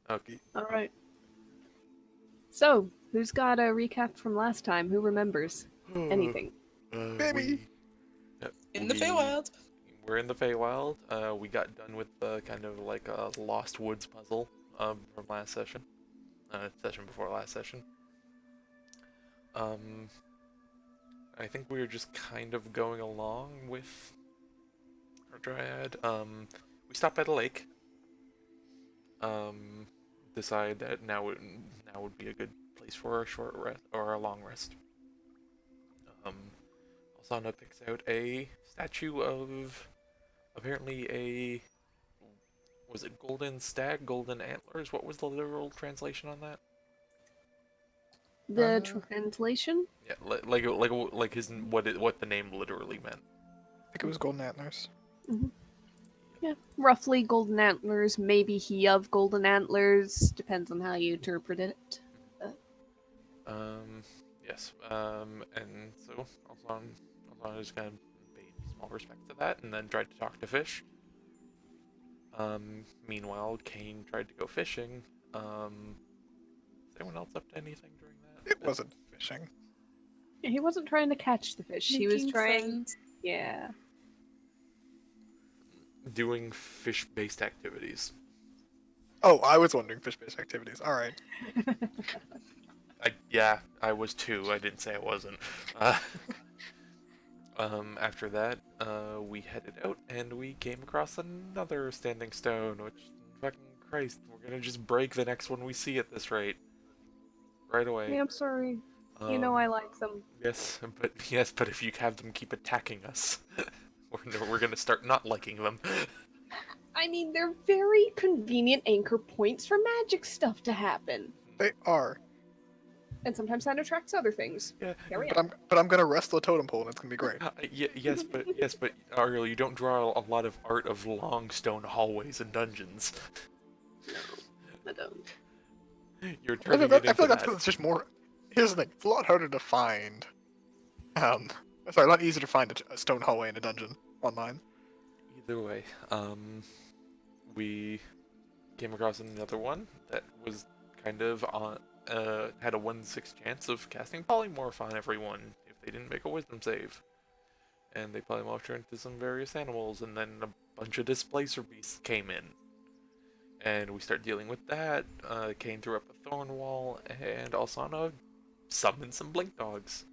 Okay. All right. So, who's got a recap from last time? Who remembers anything? We, In the we Feywild. we're in the Feywild. We got done with the kind of like a Lost Woods puzzle from last session. Session before last session. Um, I think we were just kind of going along with our dryad. We stopped at a lake. Um, decide that now would be a good place for a short rest or a long rest. Um, Alsana picks out a statue of apparently a was it golden stag, golden antlers? What was the literal translation on that? The translation? Yeah, like his what the name literally meant. I think it was golden antlers. Mm-hmm. Yeah, roughly golden antlers. Maybe he of golden antlers. Depends on how you interpret it. Yes. And so Alsana just kind of paid small respect to that, and then tried to talk to fish. Meanwhile, Kane tried to go fishing. Is anyone else up to anything during that? It wasn't fishing. Yeah, he wasn't trying to catch the fish. He was Making trying. friends. Yeah. Doing fish-based activities. Oh, I was wondering fish-based activities. All right. I was too. I didn't say I wasn't. After that, we headed out and we came across another standing stone, which, fucking Christ, we're gonna just break the next one we see at this rate. Right away. Yeah, I'm sorry. You know I like them. Yes, but if you have them keep attacking us, we're gonna start not liking them. I mean, they're very convenient anchor points for magic stuff to happen. They are. And sometimes that attracts other things. Yeah, Carry But on. I'm gonna wrestle a totem pole and it's gonna be great. yes, but Ariel, you don't draw a lot of art of long stone hallways and dungeons. I don't. You're I turning feel it like into that's that. because it's just more. Here's the thing: it's a lot harder to find. Sorry, a lot easier to find a stone hallway in a dungeon online. Either way, we came across another one that was kind of on, had a 1/6 chance of casting polymorph on everyone if they didn't make a wisdom save. And they polymorphed her into some various animals, and then a bunch of displacer beasts came in. And we start dealing with that. Kane threw up a thorn wall, and Alsana summoned some blink dogs.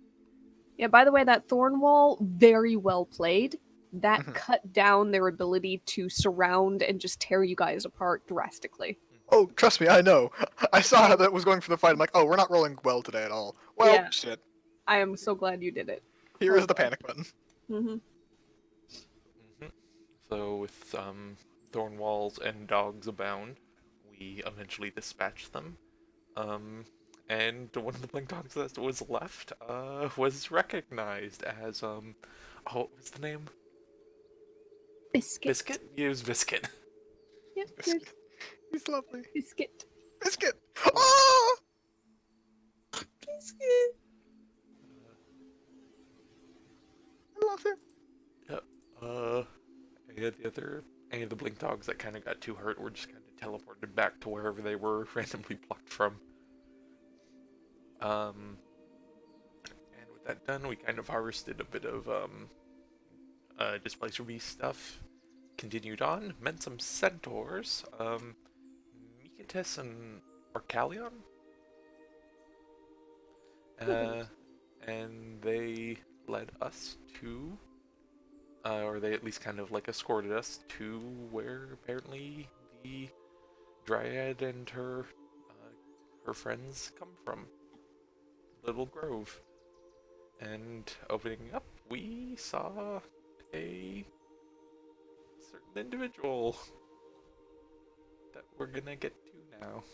Yeah, by the way, that thorn wall, very well played. That Mhm. cut down their ability to surround and just tear you guys apart drastically. Oh, trust me, I know. I saw how that was going for the fight. I'm like, oh, we're not rolling well today at all. Well, Yeah. shit. I am so glad you did it. Here is the panic button. Mm-hmm. So with thorn walls and dogs abound, we eventually dispatched them. And one of the blink dogs that was left was recognized as what's the name? Biscuit. Biscuit? Yeah, it was Biscuit. Yep, Biscuit. He's lovely. Biscuit. Biscuit! Oh! Biscuit. I love him. Yep. Any of the blink dogs that kind of got too hurt were just kind of teleported back to wherever they were randomly plucked from. And with that done, we kind of harvested a bit of displacer beast stuff. Continued on, met some centaurs, Mikatis and Arcalion. And they led us to, or they at least kind of like escorted us to where apparently the Dryad and her friends come from. Little Grove. And opening up, we saw a certain individual that we're gonna get to now.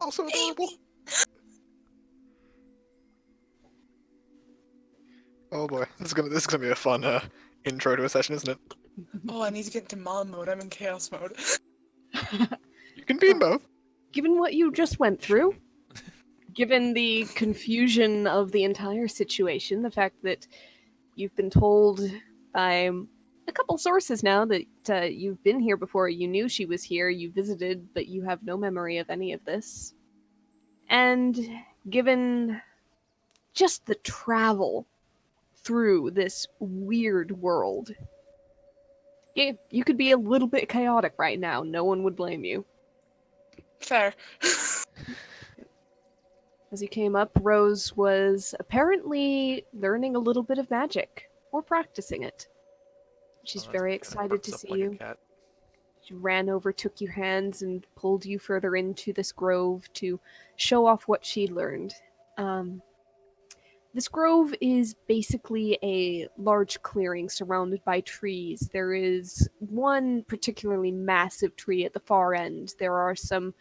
Also adorable. Oh boy, this is gonna be a fun intro to a session, isn't it? Oh, I need to get into mom mode. I'm in chaos mode. You can be in both. Given what you just went through, given the confusion of the entire situation, the fact that you've been told by an a couple sources now that you've been here before. You knew she was here, you visited, but you have no memory of any of this. And given just the travel through this weird world, yeah, you could be a little bit chaotic right now. No one would blame you. Fair. As you came up, Rose was apparently learning a little bit of magic, or practicing it. She's Oh, very kinda excited perks to up see like a you. cat. She ran over, took your hands, and pulled you further into this grove to show off what she'd learned. Um, this grove is basically a large clearing surrounded by trees. There is one particularly massive tree at the far end. There are some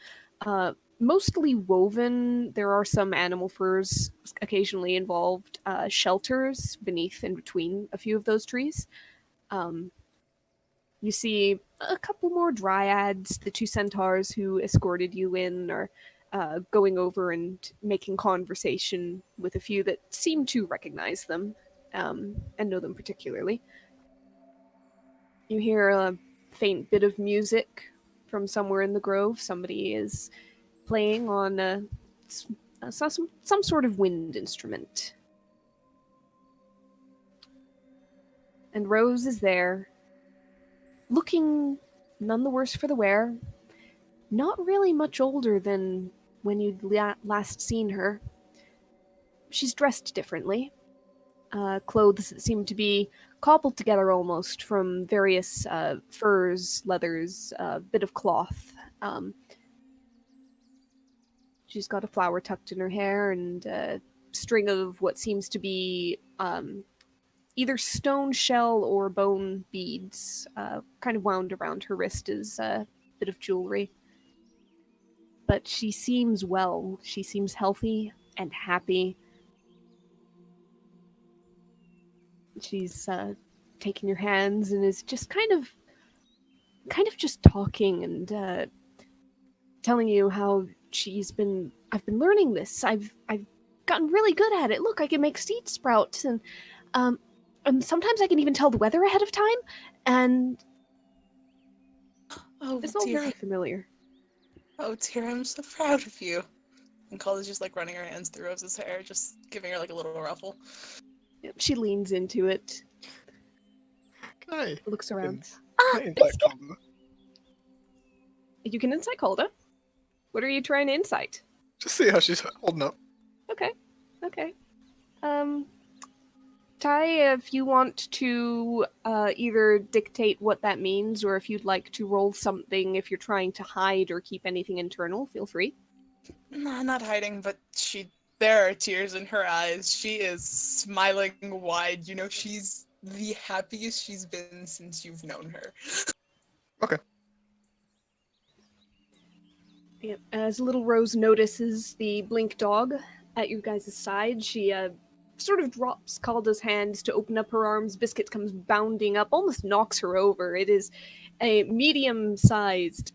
mostly woven, there are some animal furs occasionally involved, shelters beneath and between a few of those trees. Um, you see a couple more dryads, the two centaurs who escorted you in, are going over and making conversation with a few that seem to recognize them and know them particularly. You hear a faint bit of music from somewhere in the grove. Somebody is playing on some sort of wind instrument. And Rose is there, looking none the worse for the wear. Not really much older than when you'd last seen her. She's dressed differently. Clothes that seem to be cobbled together almost from various furs, leathers, a bit of cloth. She's got a flower tucked in her hair and a string of what seems to be either stone shell or bone beads kind of wound around her wrist as a bit of jewelry. But she seems well. She seems healthy and happy. She's taking your hands and is just kind of just talking and telling you how I've been learning this. I've gotten really good at it. Look, I can make seed sprouts and sometimes I can even tell the weather ahead of time, and Oh it's all dear. very familiar. Oh dear, I'm so proud of you. And Calder's just like running her hands through Rose's hair, just giving her like a little ruffle. Yep, she leans into it, Can I, looks around. can I insight Calder? You can insight Calda. What are you trying to insight? Just see how she's holding up. Okay. Ty, if you want to either dictate what that means, or if you'd like to roll something, if you're trying to hide or keep anything internal, feel free. Nah, not hiding, but there are tears in her eyes. She is smiling wide. You know, she's the happiest she's been since you've known her. Okay. Yep. As little Rose notices the blink dog at you guys' side, she sort of drops Calda's hands to open up her arms. Biscuit comes bounding up, almost knocks her over. It is a medium-sized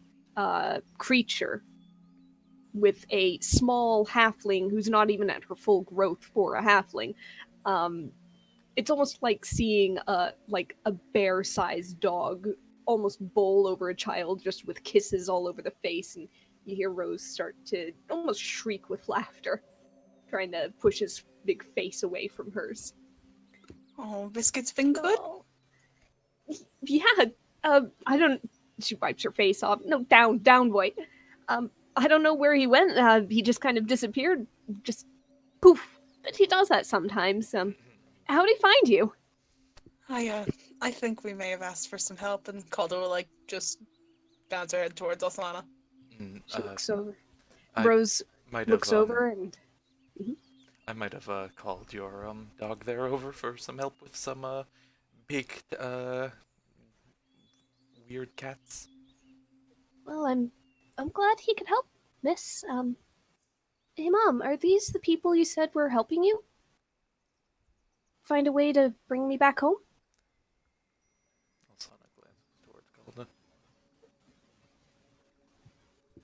creature with a small halfling who's not even at her full growth for a halfling. It's almost like seeing a bear-sized dog almost bowl over a child, just with kisses all over the face, and you hear Rose start to almost shriek with laughter, trying to push his big face away from hers. Oh, Biscuit's been good? Oh. Yeah, I don't... She wipes her face off. No, down, boy. I don't know where he went. He just kind of disappeared. Just poof. But he does that sometimes. How'd he find you? I think we may have asked for some help, and Calder will like just bounce her head towards Alsana. She looks over. I Rose might looks have, over and... I might have called your dog there over for some help with some big weird cats. Well, I'm glad he could help, miss. Hey, Mom, are these the people you said were helping you? Find a way to bring me back home? Alsana glances towards Calda.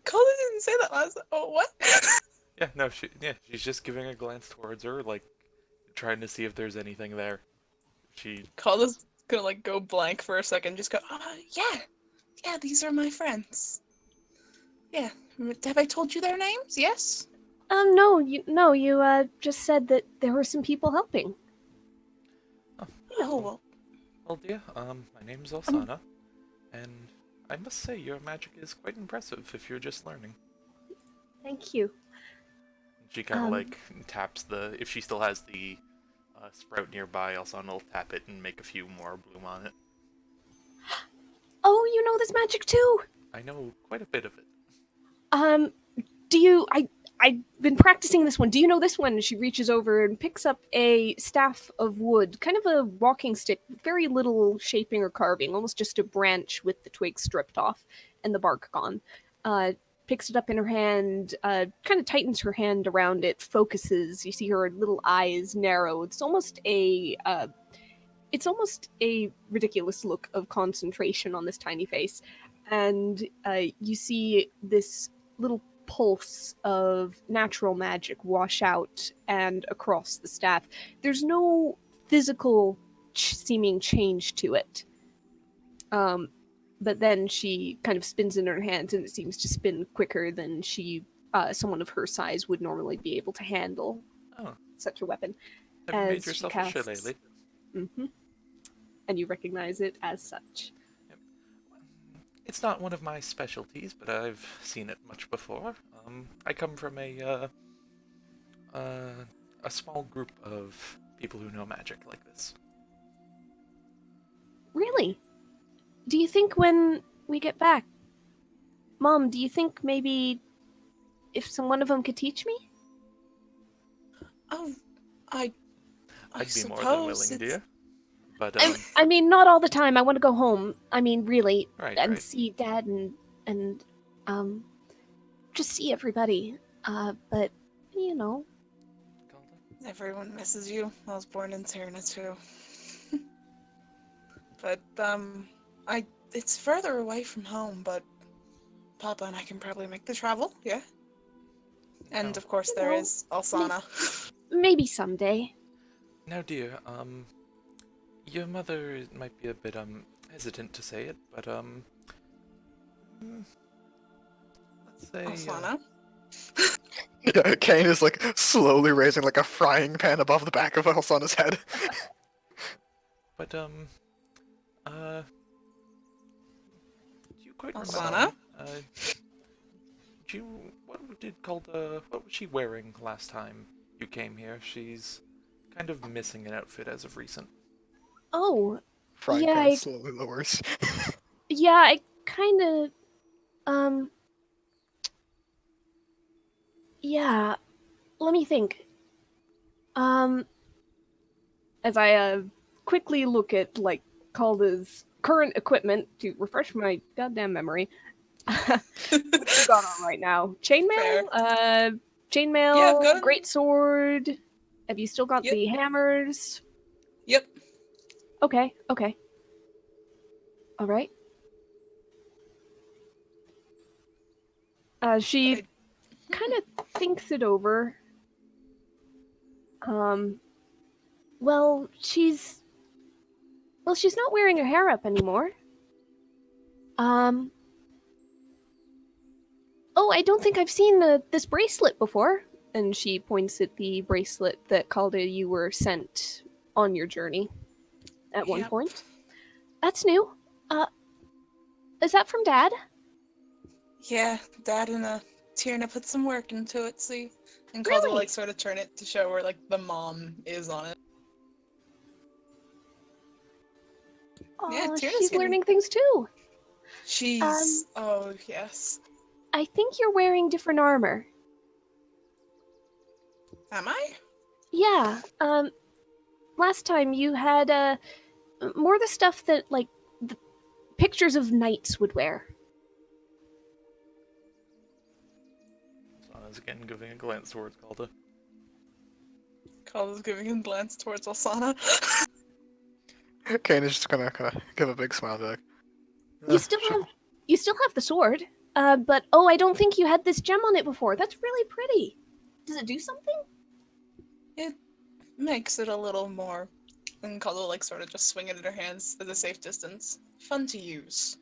Calder didn't say that last. Oh, what? Yeah, no, she's just giving a glance towards her, like trying to see if there's anything there. She Calder's gonna like go blank for a second. Just go, yeah, these are my friends. Yeah, have I told you their names? Yes. No, you just said that there were some people helping. Oh well. Well, dear, my name's Alsana, and I must say your magic is quite impressive if you're just learning. Thank you. She kind of like taps the, if she still has the sprout nearby, Alsana will tap it and make a few more bloom on it. Oh, you know this magic too? I know quite a bit of it. I've been practicing this one. Do you know this one? She reaches over and picks up a staff of wood, kind of a walking stick, very little shaping or carving, almost just a branch with the twigs stripped off and the bark gone. Picks it up in her hand, kind of tightens her hand around it, focuses. You see her little eyes narrow. It's almost a ridiculous look of concentration on this tiny face. And you see this little pulse of natural magic wash out and across the staff. There's no physical seeming change to it. But then she kind of spins in her hands, and it seems to spin quicker than someone of her size would normally be able to handle such a weapon. Have you made As yourself she a casts- shillelagh? Mm-hmm. And you recognize it as such. It's not one of my specialties, but I've seen it much before. I come from a small group of people who know magic like this. Really? Do you think when we get back, Mom, do you think maybe if one of them could teach me? Oh, I I'd be more than suppose willing, it's- dear. But I mean, not all the time. I want to go home. I mean, really, right, and right. see Dad and just see everybody. But you know, Calder? Everyone misses you. I was born in Serena too. But it's further away from home, but Papa and I can probably make the travel, yeah? And Oh. of course there Well, is Alsana. maybe someday. Now, dear, your mother might be a bit hesitant to say it, but let's say Alsana? Yeah, Kane is like slowly raising like a frying pan above the back of Alsana's head. but do you quite Alsana? remember? What was she wearing last time you came here? She's kind of missing an outfit as of recent. Oh, Frying Yeah, pan I- slowly lowers. yeah, I kind of, yeah. Let me think. As I quickly look at like Calda's current equipment to refresh my goddamn memory. What you got on right now? Chainmail? Chainmail, Yeah, I've got it. great sword. Have you still got Yep. the hammers? Yep. Okay. All right. She I- kind of thinks it over. Well, she's not wearing her hair up anymore. Oh, I don't think I've seen this bracelet before. And she points at the bracelet that Calda you were sent on your journey at one Yep. point. That's new. Is that from Dad? Yeah, Dad and Tierna put some work into it, see? And Calder will Really? like sort of turn it to show where like the mom is on it. Yeah, Oh, Tierna's she's getting- learning things too. She's oh yes. I think you're wearing different armor. Am I? Yeah. Last time you had more the stuff that like the pictures of knights would wear. Sana's again giving a glance towards Calda. Calder's giving a glance towards Alsana. Kane is just gonna kind of give a big smile, be like, You still have the sword. But oh, I don't think you had this gem on it before. That's really pretty. Does it do something? It makes it a little more And Caldwell like sort of just swing it in her hands at a safe distance. Fun to use.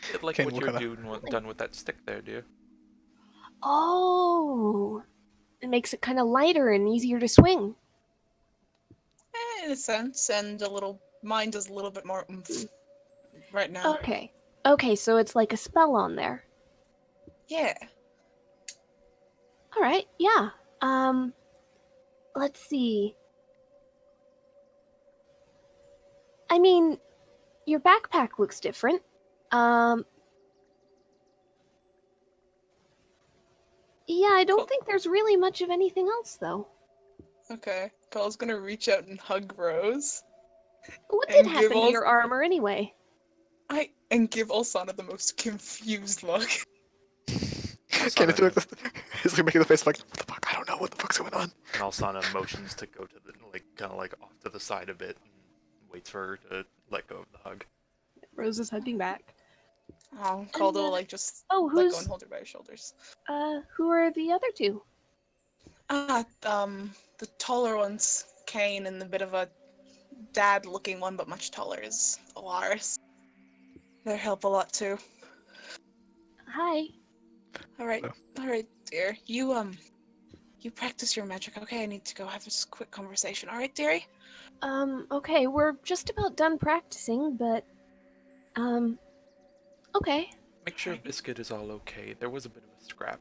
A bit like Kane, what what you're kinda- done with that stick there, dear. Oh, it makes it kind of lighter and easier to swing. In a sense, and mine does a little bit more oomph right now. Okay. Okay, so it's like a spell on there. Yeah. All right. Yeah. Let's see. I mean, your backpack looks different. Yeah, I don't Cool. think there's really much of anything else though. Okay. Caldwell's gonna reach out and hug Rose. What did And give happen to all- your armor anyway? And give Olsana the most confused look. Kane is doing this. He's like making the face like, what the fuck? I don't know what the fuck's going on. And Alsana motions to go to the kind of like off to the side a bit and waits for her to let go of the hug. Rose is hugging back. Oh, Caldwell like just Oh, let go who's and hold her by her shoulders. who are the other two? The taller one's Kane, and the bit of a dad-looking one, but much taller, is Alaris. They help a lot too. Hi. All right, Hello. all right, dear. You practice your magic. Okay, I need to go have this quick conversation. All right, dearie. Okay, we're just about done practicing, but okay. Make sure Right. Biscuit is all okay. There was a bit of a scrap.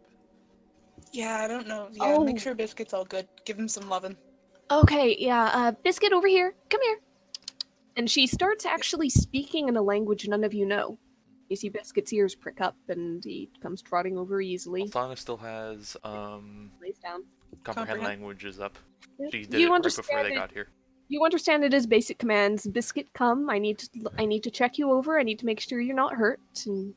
Yeah, I don't know. Yeah, Oh. make sure Biscuit's all good. Give him some lovin'. Okay, yeah, Biscuit over here. Come here. And she starts actually speaking in a language none of you know. You see Biscuit's ears prick up and he comes trotting over easily. Alsana still has Lays down. comprehend Comprehend. languages up. Yep. She did You it right understand before they it. got here. You understand it as basic commands. Biscuit, come. I need to check you over. I need to make sure you're not hurt. And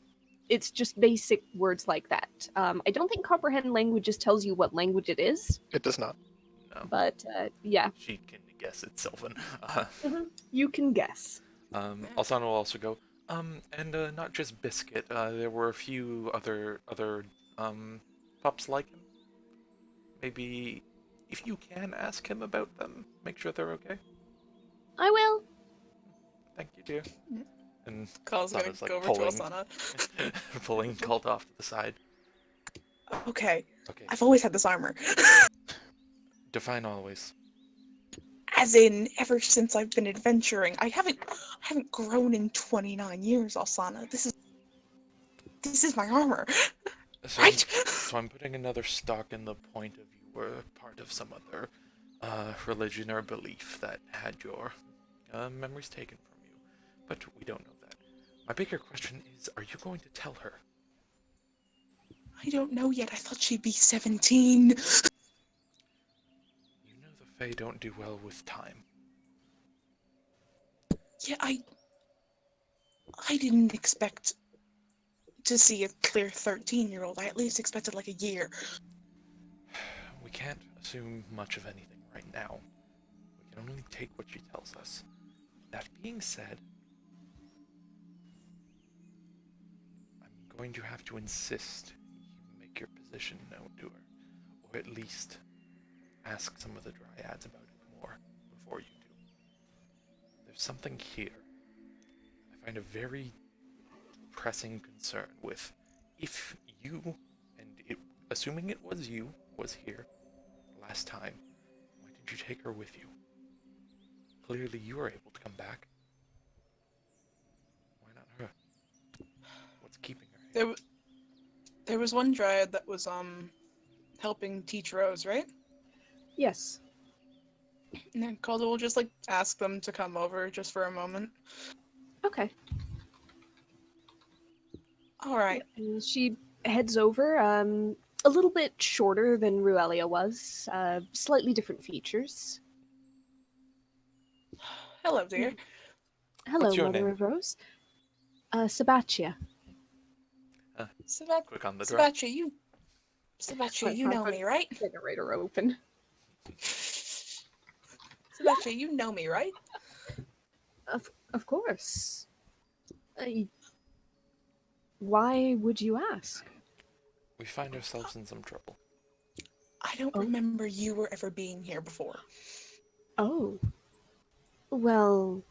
it's just basic words like that. I don't think comprehend languages tells you what language it is, It does not. No, but yeah, she can guess it's Sylvan. you can guess. Alsana will also go. And not just Biscuit. There were a few other pups like him. Maybe if you can ask him about them, make sure they're okay. I will. Thank you, dear. And Caldwell's gonna Alsana's, like, go over pulling- to Olsana. pulling Cult off to the side. Okay, Okay. I've always had this armor. Define always. As in, ever since I've been adventuring, I haven't grown in 29 years, Alsana. This is my armor, So right? So I'm putting another stock in the point of you were part of some other religion or belief that had your memories taken from you. But we don't know that. My bigger question is, are you going to tell her? I don't know yet. I thought she'd be 17. You know the Fae don't do well with time. Yeah, I didn't expect to see a clear 13-year-old. I at least expected like a year. We can't assume much of anything right now. We can only take what she tells us. That being said, I'm going to have to insist you make your position known to her, or at least ask some of the dryads about it more before you do. There's something here I find a very pressing concern with. If you, and it, assuming it was you, was here last time, why did you take her with you? Clearly you were able to come back. Why not her? What's keeping her here? There was one dryad that was helping teach Rose, right? Yes. And then Calder will just like ask them to come over just for a moment. Okay. All right. And she heads over. A little bit shorter than Ruelia was. Slightly different features. Hello, dear. Hello, What's your Mother name? of Rose. Sabatia. Quick on the draw. Sabatia, you know me, right? Generator open. Sabatia, you know me, right? Of course. Why would you ask? We find ourselves in some trouble. I don't Oh. remember you or ever being here before. Oh. Well,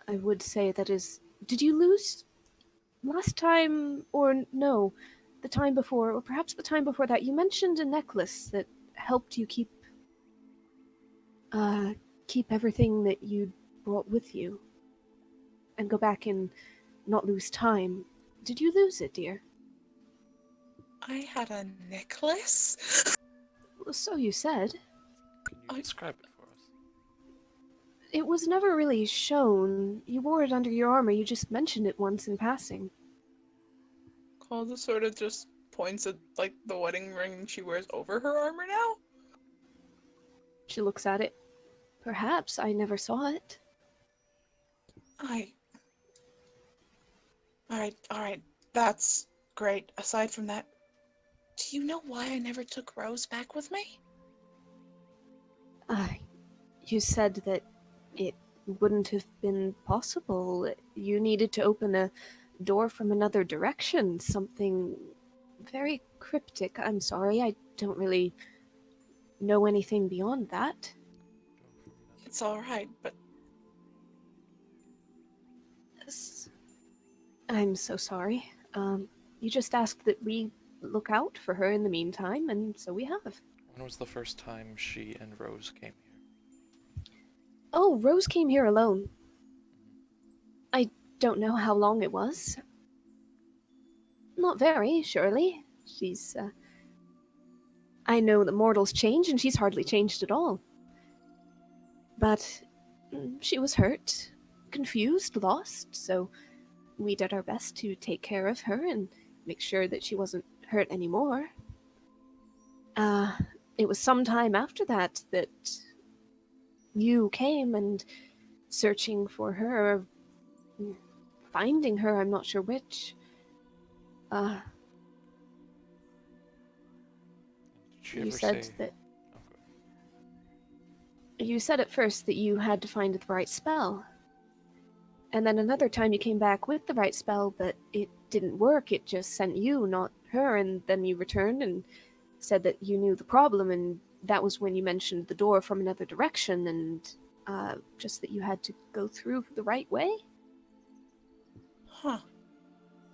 I would say that is... Did you lose last time, or no, the time before, or perhaps the time before that? You mentioned a necklace that helped you keep everything that you brought with you and go back and not lose time. Did you lose it, dear? I had a necklace? Well, so you said. Can you I- describe it for us? It was never really shown. You wore it under your armor, you just mentioned it once in passing. Calder sort of just points at like the wedding ring she wears over her armor now. She looks at it. Perhaps I never saw it. Alright. That's great. Aside from that, do you know why I never took Rose back with me? You said that it wouldn't have been possible. You needed to open a door from another direction. Something very cryptic. I'm sorry, I don't really know anything beyond that. It's alright, but Yes. I'm so sorry. You just asked that we look out for her in the meantime, and so we have. When was the first time she and Rose came here? Oh, Rose came here alone. I don't know how long it was. Not very, surely. She's, I know that mortals change, and she's hardly changed at all. But she was hurt, confused, lost, so we did our best to take care of her and make sure that she wasn't hurt anymore. It was some time after that that you came and searching for her, finding her, I'm not sure which. Did she You ever said say... that Oh, good. you said at first that you had to find the right spell. And then another time you came back with the right spell, but it didn't work. It just sent you, not her, and then you returned and said that you knew the problem, and that was when you mentioned the door from another direction, and just that you had to go through the right way. huh.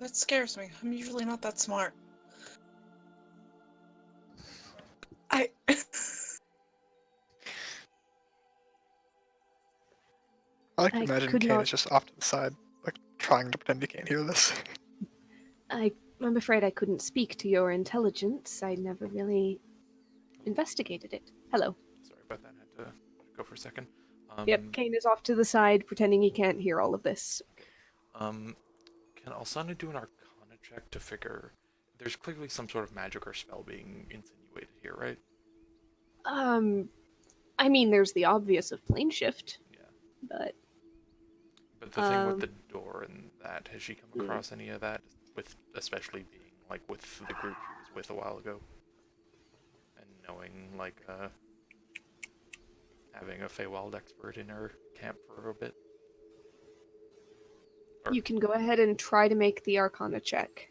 That scares me. I'm usually not that smart. I I like to I imagine could Kane not- is just off to the side, like trying to pretend he can't hear this. I'm afraid I couldn't speak to your intelligence. I never really investigated it. Hello. Sorry about that. I had to go for a second. Yep, Kane is off to the side, pretending he can't hear all of this. Can Alsana do an Arcana check to figure... There's clearly some sort of magic or spell being insinuated here, right? I mean, there's the obvious of plane shift, Yeah. but But the thing with the door and that, has she come across any of that? With especially being like with the group she was with a while ago, and knowing like having a Feywild expert in her camp for a bit. you can go ahead and try to make the Arcana check,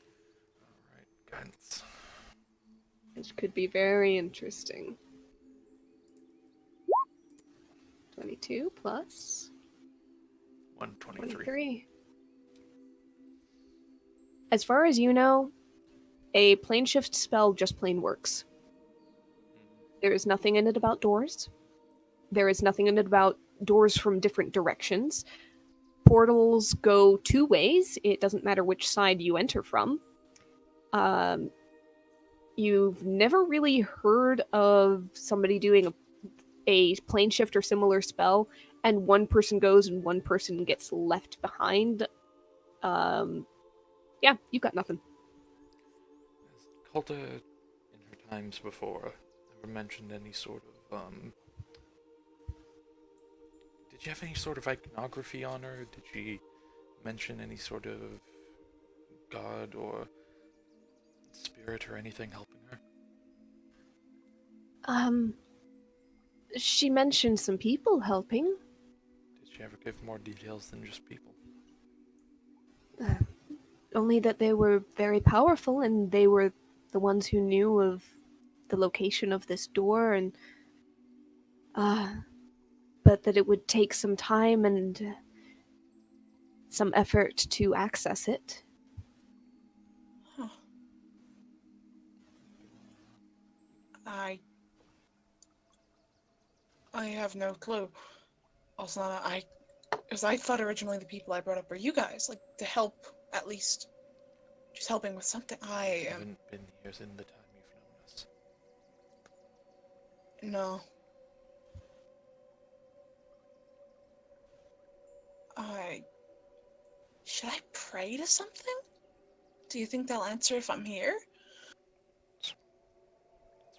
All right, guidance. which could be very interesting. 22 plus 123. 23. As far as you know, a plane shift spell just plain works. There is nothing in it about doors. There is nothing in it about doors from different directions. Portals go two ways. It doesn't matter which side you enter from. You've never really heard of somebody doing a plane shift or similar spell, and one person goes and one person gets left behind. Yeah, you got nothing. Has Kulta, in her times before, ever mentioned any sort of Did you have any sort of iconography on her? Did she mention any sort of god or spirit or anything helping her? She mentioned some people helping. Did she ever give more details than just people? Only that they were very powerful, and they were the ones who knew of the location of this door, and but that it would take some time and some effort to access it. Huh. I have no clue. Alsana, because I thought originally the people I brought up were you guys, like, to help, at least, just helping with something. I haven't been here in the time you've known us. No. Should I pray to something? Do you think they'll answer if I'm here? It's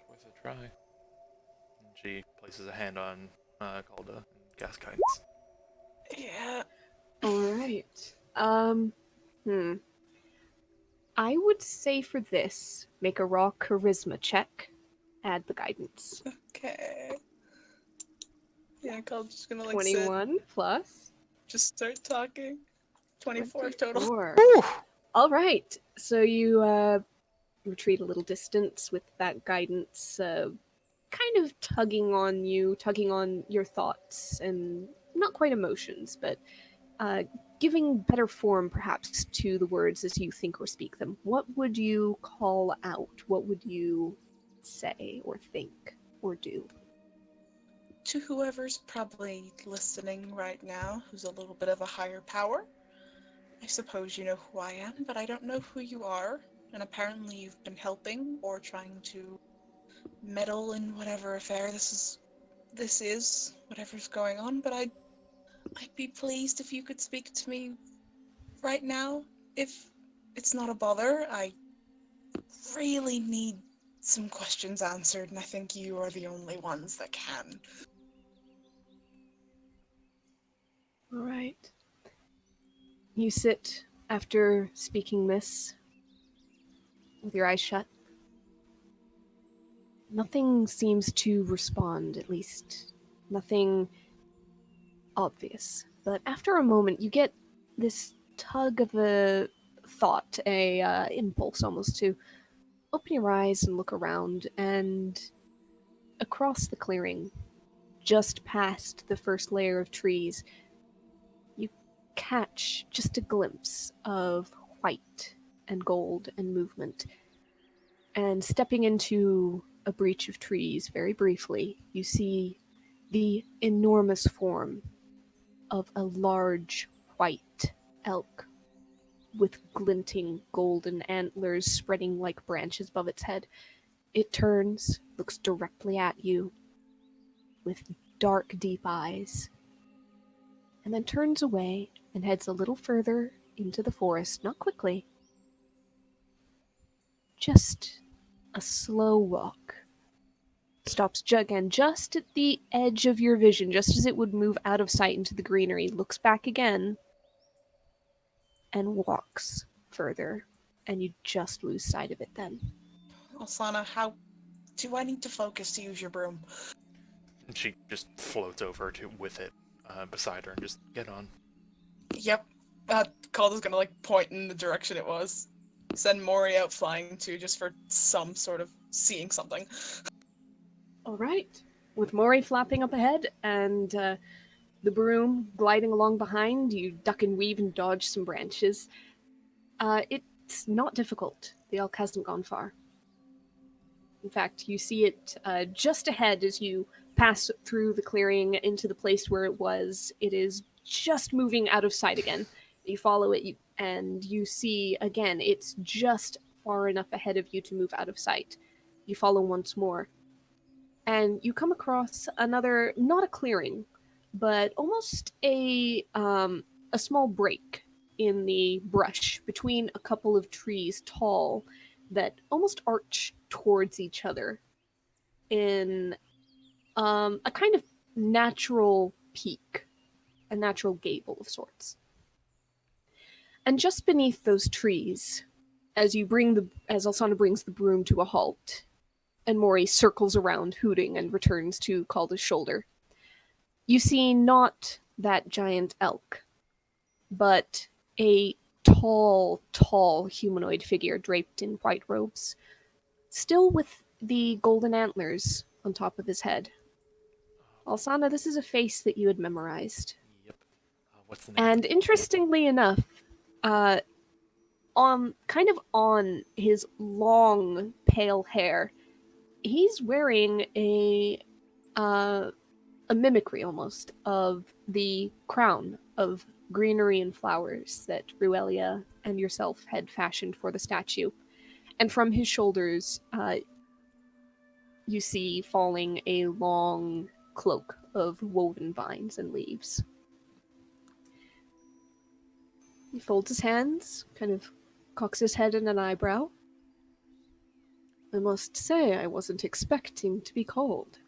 worth a try. And she places a hand on Calda and gas guidance. Yeah. Alright. I would say for this, make a raw charisma check. Add the guidance. Okay. Yeah, Cal's just gonna like sit, 21 plus just start talking. 24 total. 24. Whew. All right. So you retreat a little distance with that guidance kind of tugging on your thoughts and not quite emotions, but giving better form perhaps to the words as you think or speak them. What would you call out? What would you say or think or do? To whoever's probably listening right now, who's a little bit of a higher power, I suppose you know who I am, but I don't know who you are, and apparently you've been helping or trying to meddle in whatever affair this is, whatever's going on, but I'd be pleased if you could speak to me right now, if it's not a bother. I really need some questions answered, and I think you are the only ones that can. All right. You sit after speaking this with your eyes shut. Nothing seems to respond, at least. Nothing obvious. But after a moment, you get this tug of a thought, a impulse almost to open your eyes and look around, and across the clearing, just past the first layer of trees, you catch just a glimpse of white and gold and movement. And stepping into a breach of trees very briefly, you see the enormous form of a large white elk with glinting golden antlers spreading like branches above its head. It turns, looks directly at you with dark, deep eyes, and then turns away and heads a little further into the forest, not quickly. Just a slow walk. Stops again just at the edge of your vision, just as it would move out of sight into the greenery, looks back again, and walks further, and you just lose sight of it then. Alsana, how do I need to focus to use your broom? And she just floats over with it beside her and just get on. Yep. Calder's gonna like point in the direction it was. Send Mori out flying too, just for some sort of seeing something. All right. With Mori flapping up ahead and the broom gliding along behind, you duck and weave and dodge some branches. It's not difficult. The elk hasn't gone far. In fact, you see it just ahead as you pass through the clearing into the place where it was. It is just moving out of sight again. You follow it, and you see, again, it's just far enough ahead of you to move out of sight. You follow once more. And you come across another, not a clearing, but almost a small break in the brush between a couple of trees tall that almost arch towards each other in a kind of natural peak, a natural gable of sorts. And just beneath those trees, as Alsana brings the broom to a halt, and Mori circles around, hooting, and returns to Calda's shoulder, you see not that giant elk, but a tall humanoid figure draped in white robes, still with the golden antlers on top of his head. Alsana, this is a face that you had memorized. Yep. What's the name? And interestingly enough, uh, kind of on his long, pale hair, he's wearing a mimicry almost of the crown of greenery and flowers that Ruelia and yourself had fashioned for the statue. And from his shoulders, you see falling a long cloak of woven vines and leaves. He folds his hands, kind of cocks his head in an eyebrow. I must say, I wasn't expecting to be called.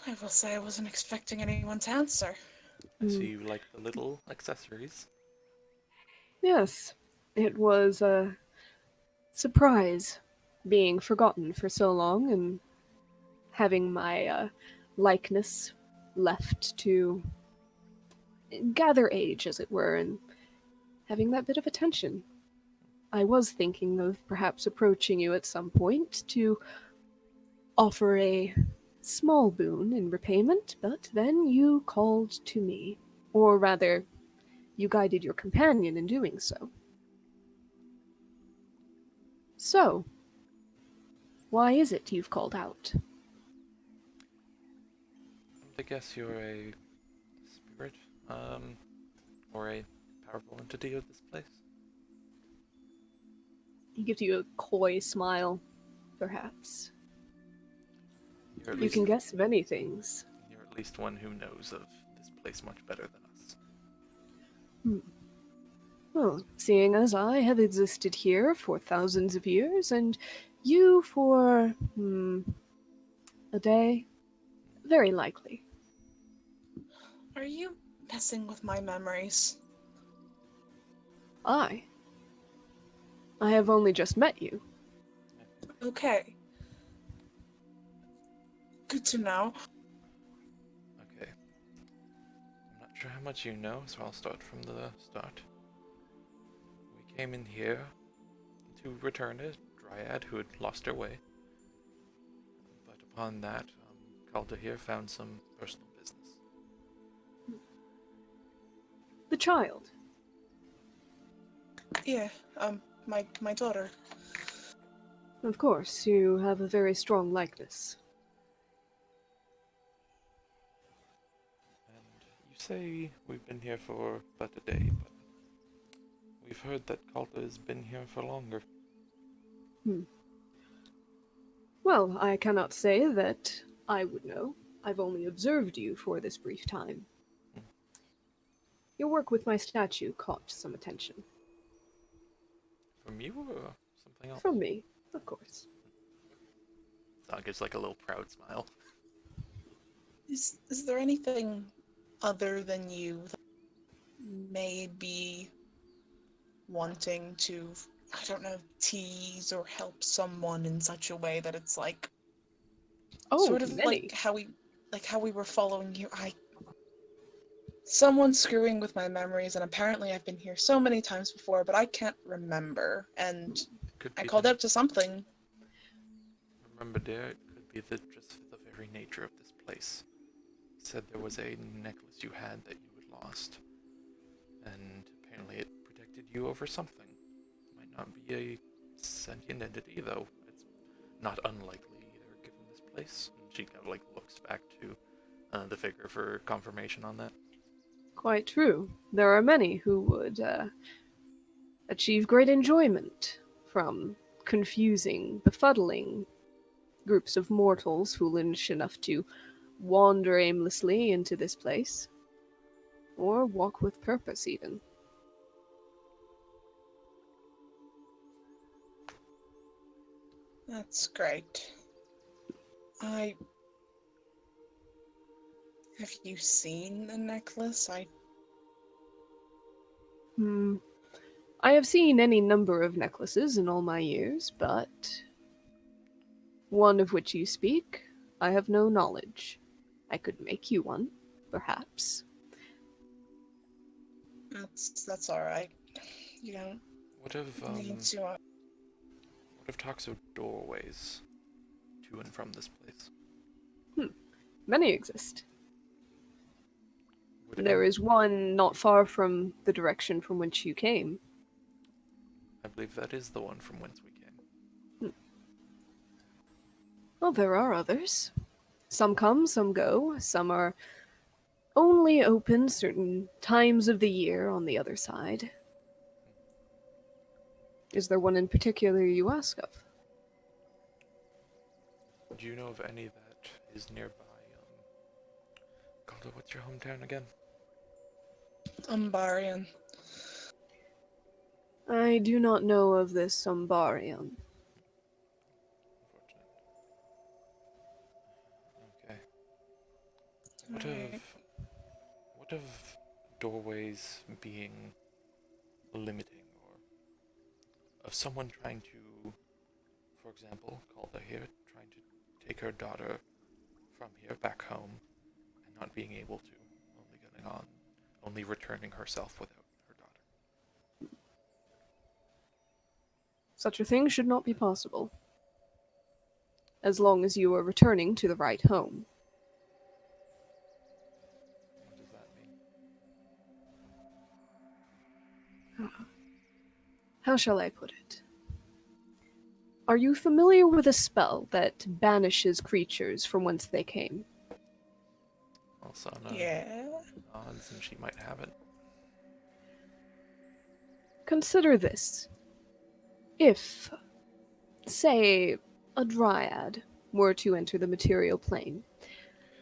I will say I wasn't expecting anyone to answer. I see you like the little accessories. Yes, it was a surprise being forgotten for so long and having my likeness left to gather age, as it were, and having that bit of attention. I was thinking of perhaps approaching you at some point to offer a small boon in repayment, but then you called to me. Or rather, you guided your companion in doing so. So, why is it you've called out? I guess you're a spirit, or a powerful entity of this place. He gives you a coy smile, perhaps. You're at You least can guess many things. you're at least one who knows of this place much better than us. Well, seeing as I have existed here for thousands of years, and you for, a day, very likely. Are you messing with my memories? I have only just met you. Okay. Good to know. Okay. I'm not sure how much you know, so I'll start from the start. We came in here to return a dryad who had lost her way. But upon that, Calder here found some personal business. The child. Yeah, my daughter. Of course, you have a very strong likeness. And you say we've been here for but a day, but we've heard that Calder has been here for longer. Well, I cannot say that I would know. I've only observed you for this brief time. Your work with my statue caught some attention. From you or something else? From me, of course. Zog gives like a little proud smile. Is there anything other than you that may be wanting to, I don't know, tease or help someone in such a way that it's like sort of many. like how we were following you? Someone's screwing with my memories, and apparently I've been here so many times before, but I can't remember. And Could I be called the- out to something. Remember, dear, it could be just the very nature of this place. It said there was a necklace you had that you had lost, and apparently it protected you over something. It might not be a sentient entity, though. It's not unlikely either, given this place. And she kind of like looks back to the figure for confirmation on that. Quite true. There are many who would achieve great enjoyment from confusing, befuddling groups of mortals foolish enough to wander aimlessly into this place. Or walk with purpose, even. That's great. Have you seen the necklace? I have seen any number of necklaces in all my years, but one of which you speak, I have no knowledge. I could make you one, perhaps. That's all right. You don't What of need to. what of talks of doorways to and from this place? Many exist. Would There any- is one not far from the direction from which you came. I believe that is the one from whence we came. Well, there are others. Some come, some go. Some are only open certain times of the year on the other side. Is there one in particular you ask of? Do you know of any that is nearby? Calder, what's your hometown again? Umbarian. I do not know of this Umbarian. Unfortunate. Okay. What Alright. of doorways being limiting, or of someone trying to, for example, Calder here, trying to take her daughter from here back home and not being able to, only returning herself without her daughter. Such a thing should not be possible. As long as you are returning to the right home. What does that mean? How shall I put it? Are you familiar with a spell that banishes creatures from whence they came? Alsana Yeah. nods and she might have it. Consider this. If, say, a dryad were to enter the material plane,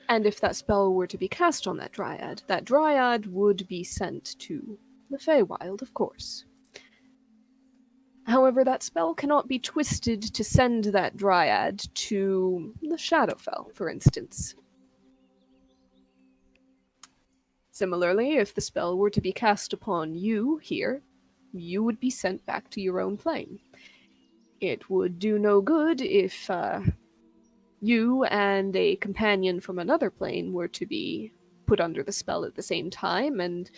and if that spell were to be cast on that dryad would be sent to the Feywild, of course. However, that spell cannot be twisted to send that dryad to the Shadowfell, for instance. Similarly, if the spell were to be cast upon you here, you would be sent back to your own plane. It would do no good if you and a companion from another plane were to be put under the spell at the same time and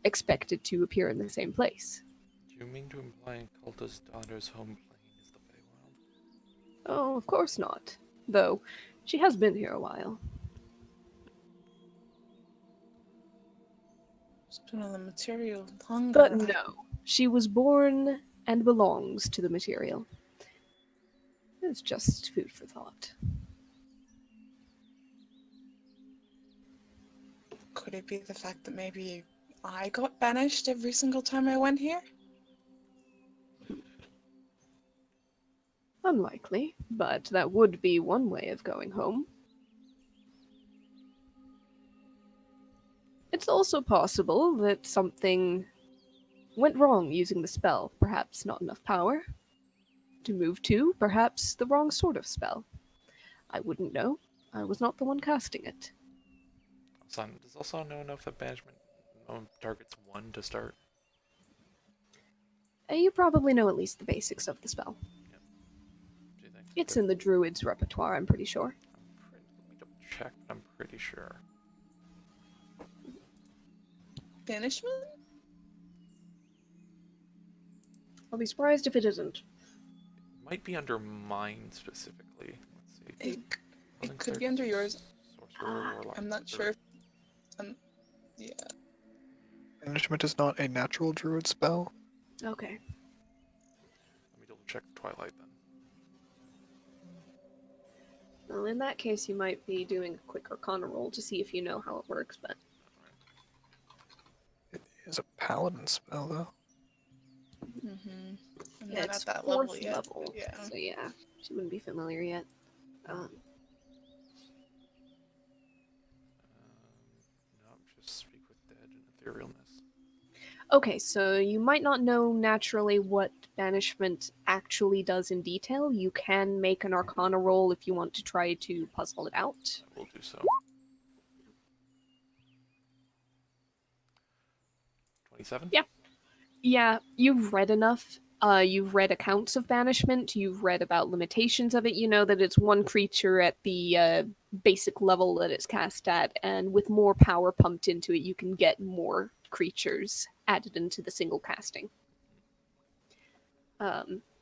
expected to appear in the same place. Do you mean to imply Calder's daughter's home plane is the Feywild? Oh, of course not. Though, she has been here a while. It's been on the material longer. But no, she was born and belongs to the material. It's just food for thought. Could it be the fact that maybe I got banished every single time I went here? Unlikely, but that would be one way of going home. It's also possible that something went wrong using the spell. Perhaps not enough power to move to, perhaps the wrong sort of spell. I wouldn't know. I was not the one casting it. Alsana, does Alsana know enough that banishment targets one to start? You probably know at least the basics of the spell. Do you think? It's in the druid's repertoire, I'm pretty sure. Let me double check, but I'm pretty sure. Banishment? I'll be surprised if it isn't. It might be under mine specifically. Let's see. It could be under yours. Sorcerer, Warlock, I'm not Druid. sure. Yeah. Banishment is not a natural druid spell. Okay. Let me double check the Twilight then. Well, in that case, you might be doing a quick Arcana roll to see if you know how it works, but... It is a paladin spell, though. Mm-hmm. I'm Yeah, not it's at that fourth level yet. level, Yeah. so yeah, she wouldn't be familiar yet. No, just speak with dead and etherealness. Okay, so you might not know naturally what banishment actually does in detail. You can make an Arcana roll if you want to try to puzzle it out. I will do so. 27? Yeah. Yeah, you've read enough. You've read accounts of banishment. You've read about limitations of it. You know that it's one creature at the basic level that it's cast at, and with more power pumped into it, you can get more creatures added into the single casting.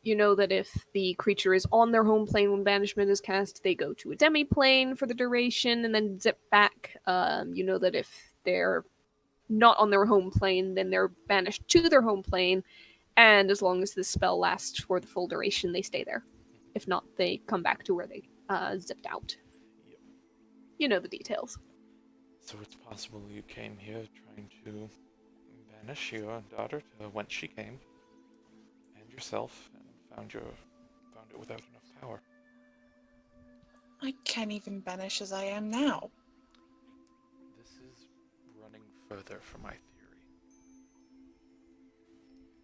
You know that if the creature is on their home plane when banishment is cast, they go to a demi-plane for the duration and then zip back. You know that if they're not on their home plane, then they're banished to their home plane, and as long as the spell lasts for the full duration, they stay there. If not, they come back to where they zipped out. Yep. You know the details. So it's possible you came here trying to banish your daughter to whence she came, and yourself, and found it without enough power. I can't even banish as I am now. This is running further from my theory.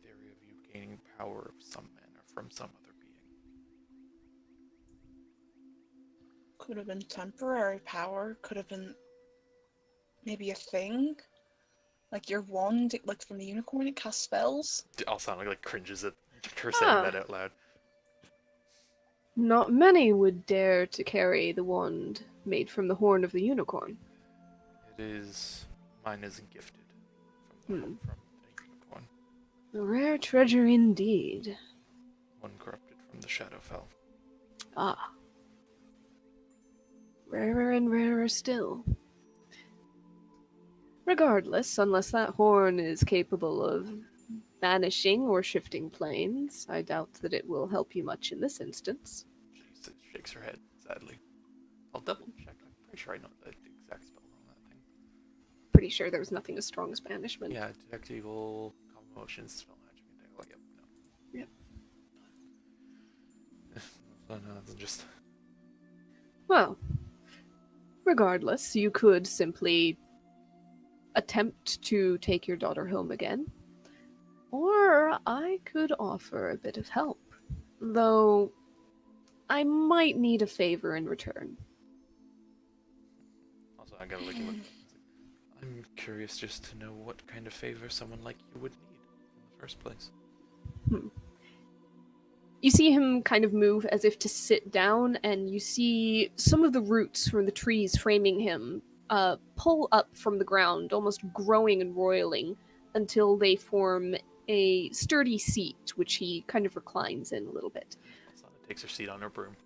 The theory of you gaining power of some manner from some other being. Could have been temporary power, could have been maybe a thing. Like your wand, like from the unicorn, it casts spells. Alsana like cringes at her saying that out loud. Not many would dare to carry the wand made from the horn of the unicorn. Mine is gifted from the unicorn. A rare treasure indeed. One corrupted from the Shadowfell. Ah. Rarer and rarer still. Regardless, unless that horn is capable of banishing or shifting planes, I doubt that it will help you much in this instance. She shakes her head sadly. I'll double check. I'm pretty sure I know the exact spell on that thing. Pretty sure there's nothing as strong as banishment. Yeah, detect evil, calm emotions, spell magic, and things like yep. Yep. So no, it's just Well, regardless, you could simply attempt to take your daughter home again, or I could offer a bit of help, though I might need a favor in return. also I gotta look at what I'm curious just to know what kind of favor someone like you would need in the first place. You see him kind of move as if to sit down, and you see some of the roots from the trees framing him pull up from the ground, almost growing and roiling, until they form a sturdy seat, which he kind of reclines in a little bit. Alsana takes her seat on her broom.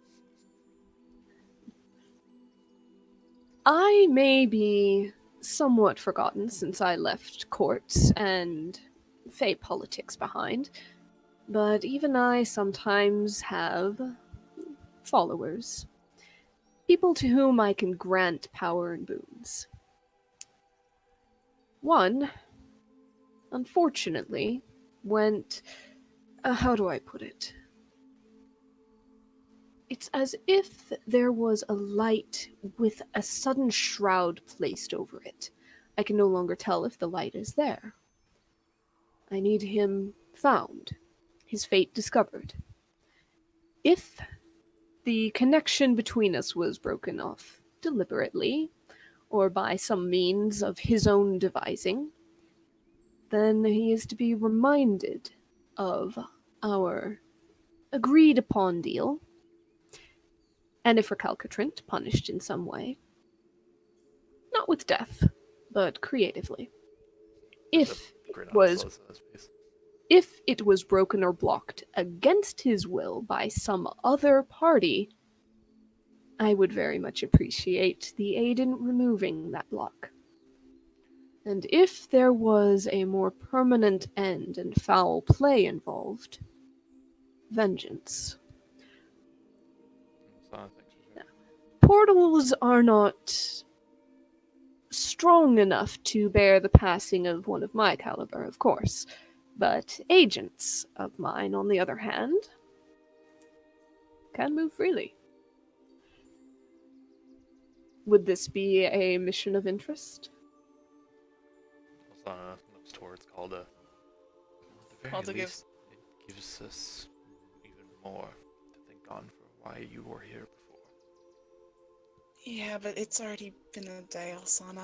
I may be somewhat forgotten since I left courts and Fey politics behind, but even I sometimes have followers. People to whom I can grant power and boons. One, unfortunately, went. How do I put it? It's as if there was a light with a sudden shroud placed over it. I can no longer tell if the light is there. I need him found, his fate discovered. If the connection between us was broken off deliberately, or by some means of his own devising, then he is to be reminded of our agreed upon deal, and if recalcitrant, punished in some way. Not with death, but creatively. If it was broken or blocked against his will by some other party, I would very much appreciate the aid in removing that block. And if there was a more permanent end and foul play involved, vengeance. Portals are not strong enough to bear the passing of one of my caliber, of course, but agents of mine, on the other hand, can move freely. Would this be a mission of interest? Alsana looks towards Calda. At the Calda very least, it gives us even more to think on for why you were here before. Yeah, but it's already been a day, Alsana.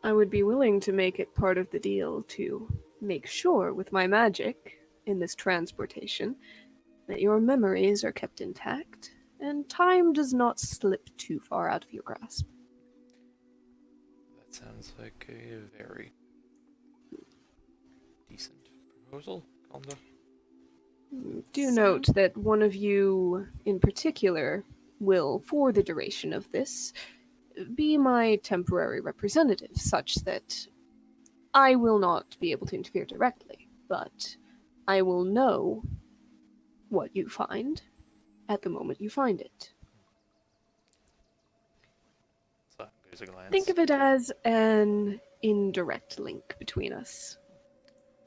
I would be willing to make it part of the deal to make sure with my magic in this transportation that your memories are kept intact and time does not slip too far out of your grasp. That sounds like a very decent proposal, Calda. Do So- note that one of you in particular will, for the duration of this, be my temporary representative, such that I will not be able to interfere directly, but I will know what you find at the moment you find it. So there's a glance. Think of it as an indirect link between us.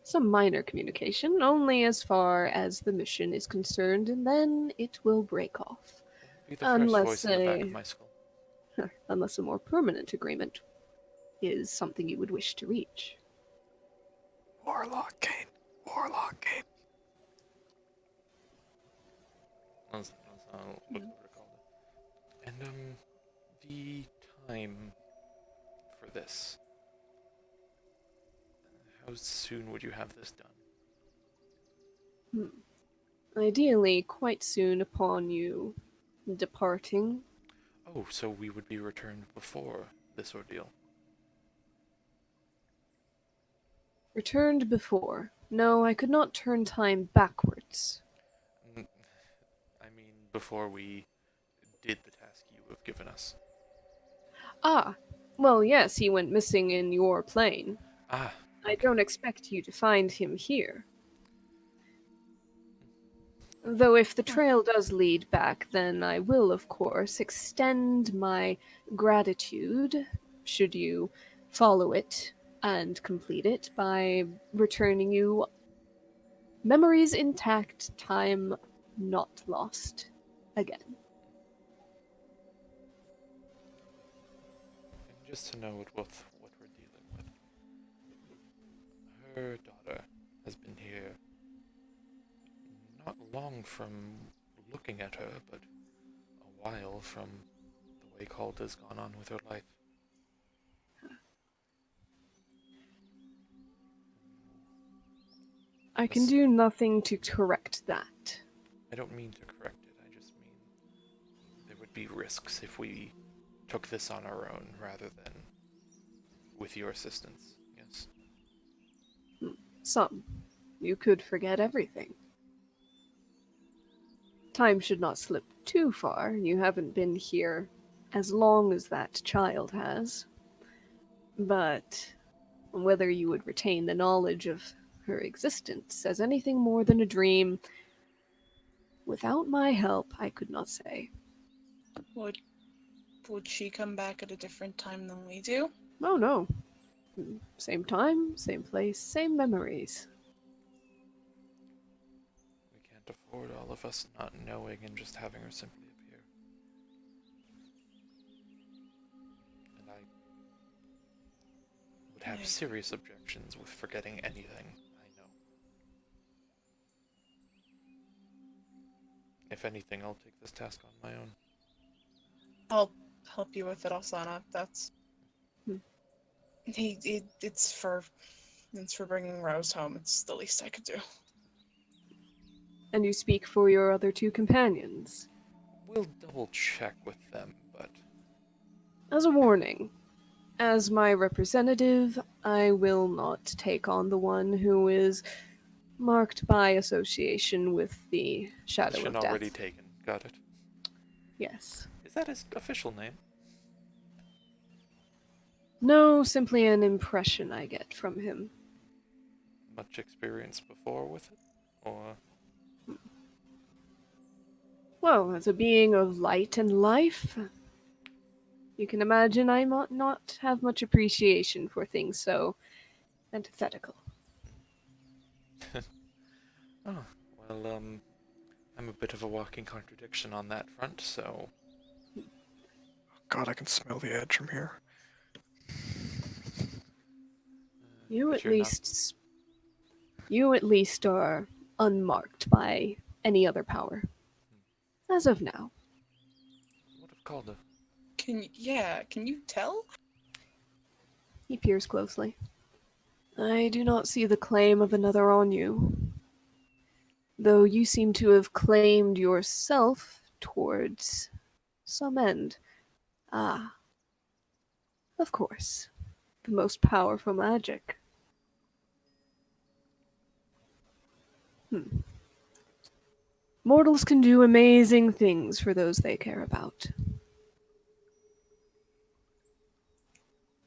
Some minor communication, only as far as the mission is concerned, and then it will break off. Be the first unless voice in the back a- of my skull. Unless a more permanent agreement is something you would wish to reach. Warlock Kane. Warlock Kane. Let's look what it called. And the time for this. How soon would you have this done? Ideally, quite soon upon you departing. Oh, so we would be returned before this ordeal. Returned before. No, I could not turn time backwards. I mean, before we did the task you have given us. Ah, well, yes, he went missing in your plane. Ah, I okay. don't expect you to find him here. Though if the trail does lead back, then I will, of course, extend my gratitude, should you follow it and complete it, by returning you memories intact, time not lost again. And just to know what we're dealing with. Her daughter has been here not long from looking at her, but a while from the way Calder's gone on with her life. I can Yes. do nothing to correct that. I don't mean to correct it, I just mean there would be risks if we took this on our own rather than with your assistance, yes? Some. You could forget everything. Time should not slip too far. You haven't been here as long as that child has. But whether you would retain the knowledge of her existence as anything more than a dream, without my help, I could not say. Would she come back at a different time than we do? Oh no. Same time, same place, same memories. We can't afford all of us not knowing and just having her simply appear. And I would have Yeah. serious objections with forgetting anything, I know. If anything, I'll take this task on my own. I'll help you with it, Alsana. That's Hmm. it's for bringing Rose home. It's the least I could do. And you speak for your other two companions. We'll double check with them, but As a warning, as my representative, I will not take on the one who is marked by association with the Shadow mission of Death. already taken. Got it. Yes. Is that his official name? No, simply an impression I get from him. Much experience before with it? Or Well, as a being of light and life, you can imagine I might not have much appreciation for things so antithetical. oh, well, I'm a bit of a walking contradiction on that front, so God, I can smell the edge from here. You but at you're not- least you at least are unmarked by any other power. As of now. What of Calder? Can you tell? He peers closely. I do not see the claim of another on you. Though you seem to have claimed yourself towards some end. Ah. Of course. The most powerful magic. Mortals can do amazing things for those they care about.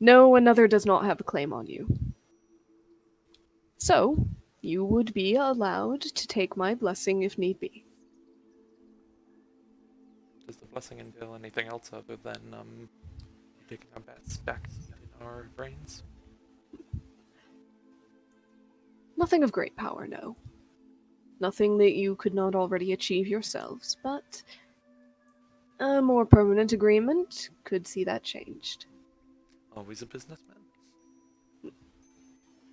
No, another does not have a claim on you. So, you would be allowed to take my blessing if need be. Does the blessing entail anything else other than taking our bats back in our brains? Nothing of great power, no. Nothing that you could not already achieve yourselves, but a more permanent agreement could see that changed. Always a businessman?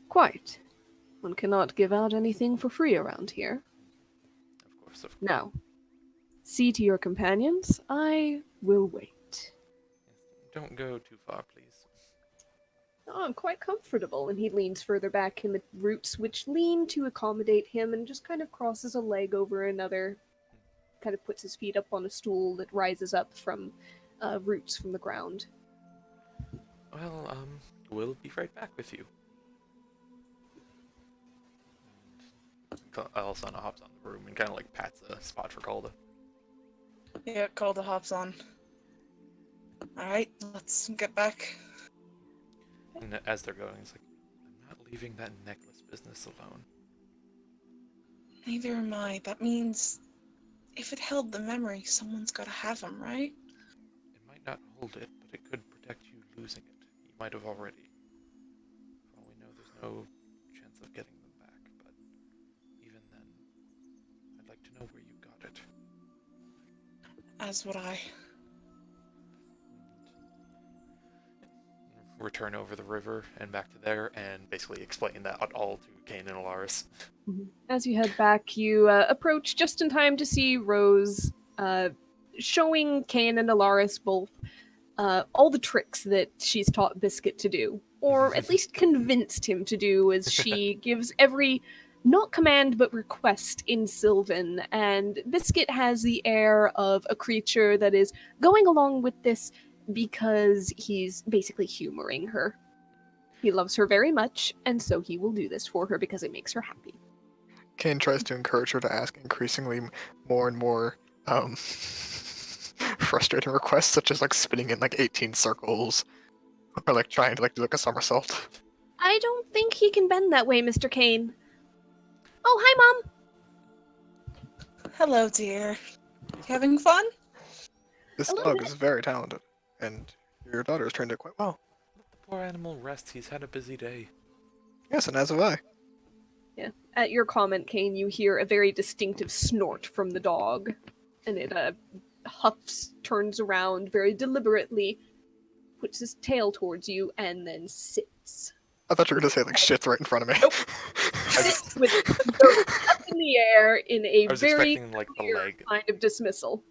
Quite. One cannot give out anything for free around here. Of course, of course. Now, see to your companions. I will wait. Yes. Don't go too far, please. Oh, I'm quite comfortable. And he leans further back in the roots, which lean to accommodate him, and just kind of crosses a leg over another. Kind of puts his feet up on a stool that rises up from roots from the ground. Well, we'll be right back with you. Alisana hops on the room and kind of like pats a spot for Calda. Yeah, Calda hops on. Alright, let's get back. And as they're going, it's like, I'm not leaving that necklace business alone. Neither am I. That means if it held the memory, someone's gotta have them, right? It might not hold it, but it could protect you losing it. You might have already. For all we know, there's no chance of getting them back, but even then, I'd like to know where you got it. As would I. Return over the river and back to there and basically explain that all to Kane and Alaris. As you head back, you approach just in time to see Rose showing Kane and Alaris both all the tricks that she's taught Biscuit to do, or at least convinced him to do, as she gives every, not command, but request in Sylvan, and Biscuit has the air of a creature that is going along with this because he's basically humoring her. He loves her very much, and so he will do this for her because it makes her happy. Kane tries to encourage her to ask increasingly more and more frustrating requests, such as like spinning in like 18 circles, or like trying to like do like a somersault. I don't think he can bend that way, Mr. Kane. Oh, hi, Mom! Hello, dear. You having fun? This A little dog bit. is very talented, and your daughter has trained it quite well. Let the poor animal rest. He's had a busy day. Yes, and as have I. Yeah. At your comment, Kane, you hear a very distinctive snort from the dog, and it huffs, turns around very deliberately, puts his tail towards you, and then sits. I thought you were gonna say like shit right in front of me. Nope. Sits with goes up in the air in a I was very expecting like the clear leg kind of dismissal.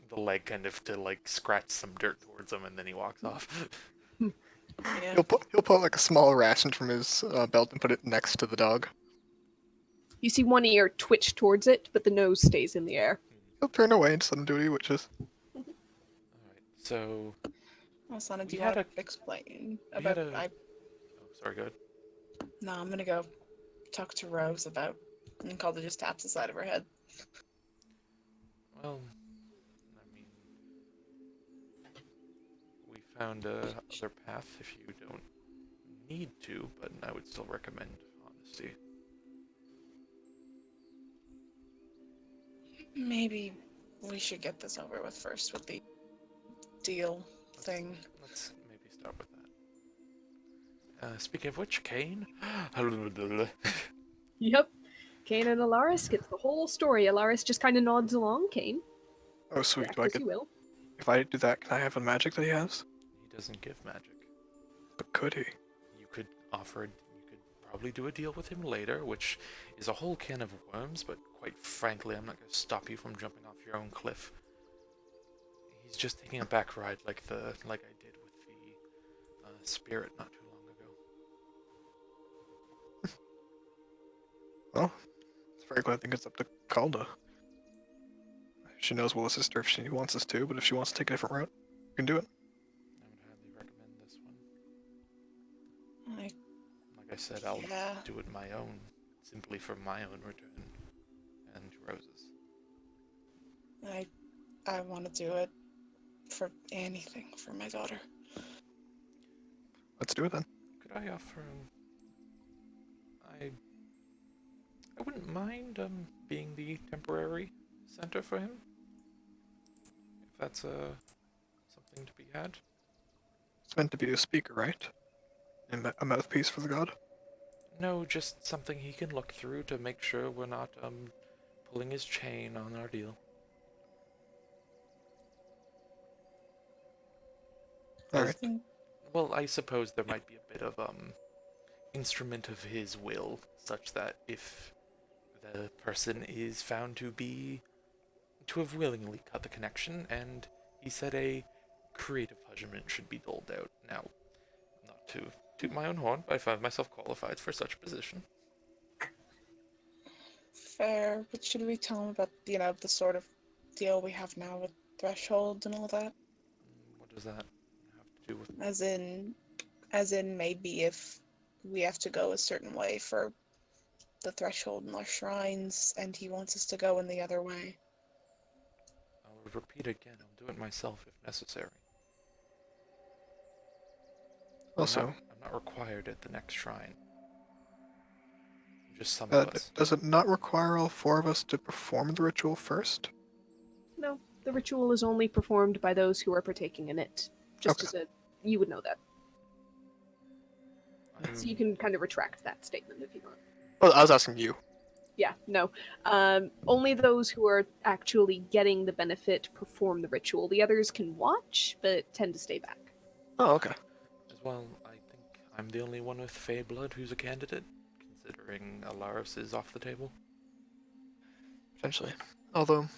kind of to like scratch some dirt towards him and then he walks off. Yeah. He'll pull like a small ration from his belt and put it next to the dog. You see one ear twitch towards it, but the nose stays in the air. He'll turn away and just let him do what he wishes. Alright, so Well, Sana, do We you had want to explain we about... had oh, sorry, go ahead. No, I'm gonna go talk to Rose about... And Calda just taps the side of her head. Well, I mean, we found a other path if you don't need to, but I would still recommend honesty. Maybe we should get this over with first with the deal thing. Let's maybe start with that. Speaking of which, Kane. Yep. Kane and Alaris gets the whole story. Alaris just kind of nods along. Kane, Oh sweet, act do I as get? you will. If I do that, can I have a magic that he has? He doesn't give magic. But could he? You could probably do a deal with him later, which is a whole can of worms, but quite frankly, I'm not going to stop you from jumping off your own cliff. He's just taking a back ride like I did with the spirit not too long ago. Well, frankly, I think it's up to Calda. She knows we'll assist her if she wants us to, but if she wants to take a different route, we can do it. I would highly recommend this one. Like, Like I said, I'll yeah. do it my own, simply for my own return and Rose's. I want to do it for anything for my daughter. Let's do it then. Could I offer I wouldn't mind being the temporary center for him. If that's something to be had. It's meant to be a speaker, right? And a mouthpiece for the god? No, just something he can look through to make sure we're not pulling his chain on our deal. Alright. Well, I suppose there might be a bit of instrument of his will, such that if the person is found to have willingly cut the connection, and he said a creative punishment should be doled out. Now, not to toot my own horn, but I find myself qualified for such a position. Fair, but should we tell him about, the sort of deal we have now with Threshold and all that? What does that have to do with? As in maybe if we have to go a certain way for the Threshold and our shrines, and he wants us to go in the other way. I'll repeat again, I'll do it myself if necessary. Also, I'm not required at the next shrine. Just some of us. does it not require all 4 of us to perform the ritual first? No, the ritual is only performed by those who are partaking in it. Just Okay. as you would know that. I'm- So you can kind of retract that statement if you want. Well, I was asking you. Yeah, no. Only those who are actually getting the benefit perform the ritual. The others can watch, but tend to stay back. Oh, okay. As well, I think I'm the only one with Fey blood who's a candidate, considering Alaris is off the table. Potentially. Although,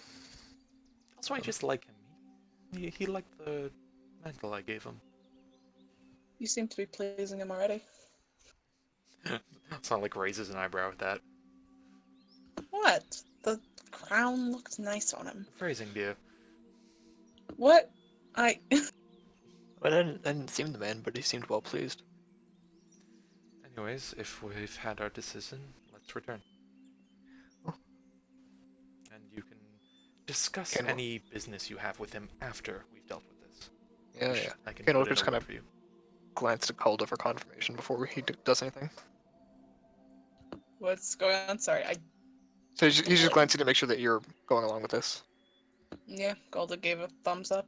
Also, I just like him. He liked the mantle I gave him. You seem to be pleasing him already. It's not like raises an eyebrow at that. What? The crown looks nice on him. Phrasing, dear. What? I didn't seem the man, but he seemed well pleased. Anyways, if we've had our decision, let's return. Oh. And you can discuss Can we- any business you have with him after we've dealt with this. Yeah, yeah. I can Can put we in just a kind word of for you. glance at Calder for confirmation before he does anything? What's going on? Sorry, So he's just glancing to make sure that you're going along with this. yeah, Golda gave a thumbs up.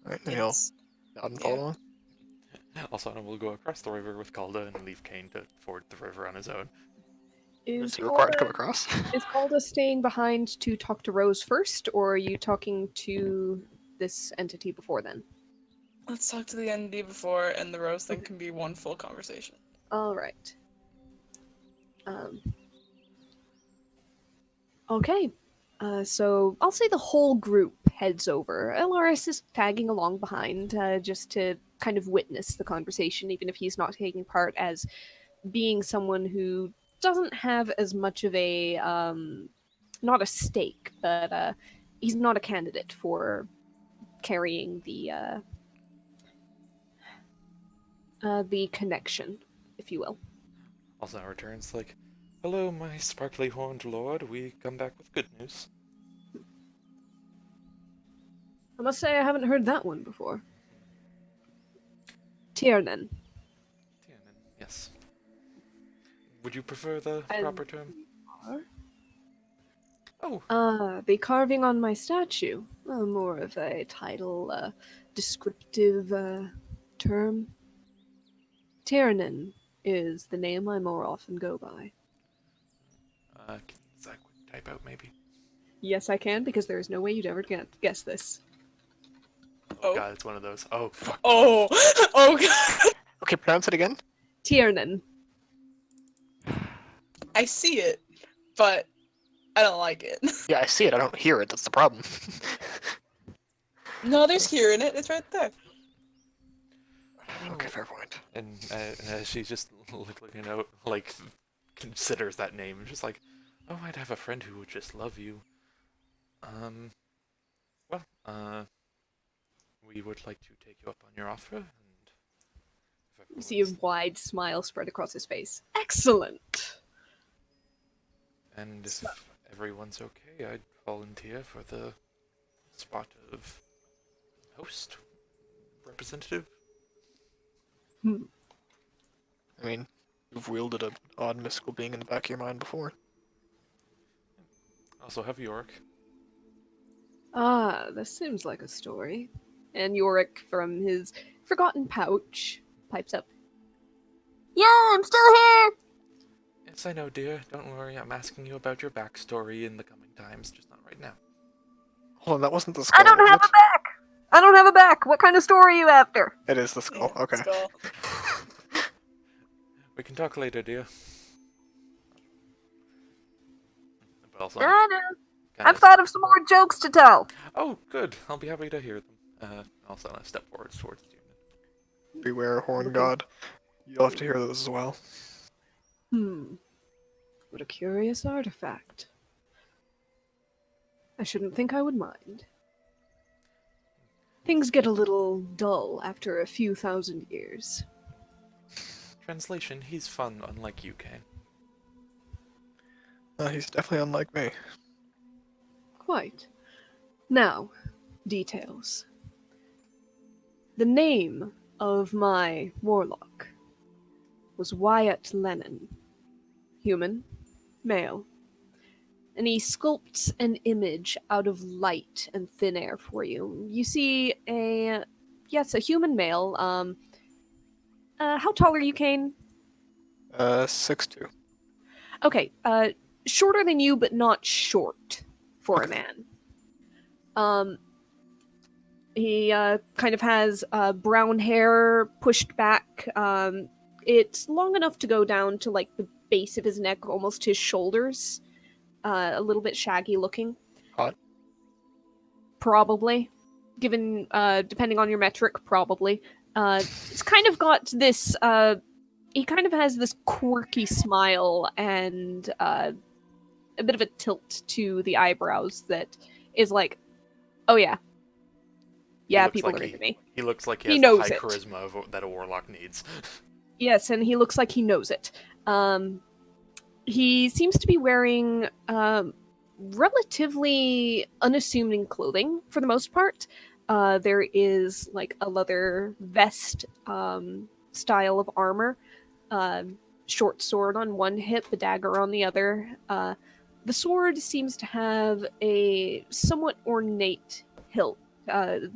Right, then he'll It's, nod and follow yeah. along. Alsana will go across the river with Calda and leave Kane to ford the river on his own. Is he required to come across? Is Calda staying behind to talk to Rose first, or are you talking to this entity before then? let's talk to the ND before, and the Rose thing can be one full conversation. All right. Okay. So I'll say the whole group heads over. Alaris is tagging along behind, just to kind of witness the conversation, even if he's not taking part, as being someone who doesn't have as much of a not a stake, but he's not a candidate for carrying the connection, if you will. Alsana returns like, "Hello, my sparkly horned lord. We come back with good news." I must say I haven't heard that one before. Tiernan. Tianan, yes. Would you prefer the And- proper term? Oh, The carving on my statue. More of a title, descriptive term. Tiernan is the name I more often go by. can Zach type out maybe? Yes, I can, because there is no way you'd ever guess this. Oh. God, it's one of those. Oh, fuck. Oh! Oh god! Okay, pronounce it again. Tiernan. I see it, but I don't like it. Yeah, I see it. I don't hear it. That's the problem. No, there's here in it. It's right there. Okay, fair point. And she just looking out, like, considers that name, and just like, oh, I'd have a friend who would just love you. We would like to take you up on your offer, and if You see a everyone's- wide smile spread across his face. Excellent! and if everyone's okay, I'd volunteer for the spot of host representative. Hmm. I mean, you've wielded an odd mystical being in the back of your mind before. Also have Yorick. Ah, this seems like a story. And Yorick, from his forgotten pouch, pipes up. Yeah, I'm still here! Yes, I know, dear. Don't worry. I'm asking you about your backstory in the coming times, just not right now. Hold on, that wasn't the skull. I don't was have it? a back! I don't have a back! What kind of story are you after? It is the skull. Yeah, Okay. skull. We can talk later, dear. But also, I know. kinda I've thought of some more jokes to tell. Oh, good. I'll be happy to hear them. Also, I step forward towards Tiernan. Beware, horn Okay. god. You'll have to hear those as well. What a curious artifact. I shouldn't think I would mind. Things get a little dull after a few thousand years. Translation: he's fun, unlike you, Kane. He's definitely unlike me. Quite. Now, details. The name of my warlock was Wyatt Lennon. Human, male. And he sculpts an image out of light and thin air for you. You see a human male. How tall are you, Kane? 6'2". Okay, shorter than you, but not short for a man. He kind of has brown hair pushed back. It's long enough to go down to like the base of his neck, almost his shoulders. A little bit shaggy looking. Hot? Probably. Given, depending on your metric, probably. It's kind of got this, he kind of has this quirky smile and a bit of a tilt to the eyebrows that is like, oh yeah. Yeah, looks people like are into me. He looks like He he has knows the high it. charisma that a warlock needs. Yes, and he looks like he knows it. He seems to be wearing relatively unassuming clothing for the most part. There is like a leather vest style of armor, short sword on one hip, a dagger on the other. The sword seems to have a somewhat ornate hilt.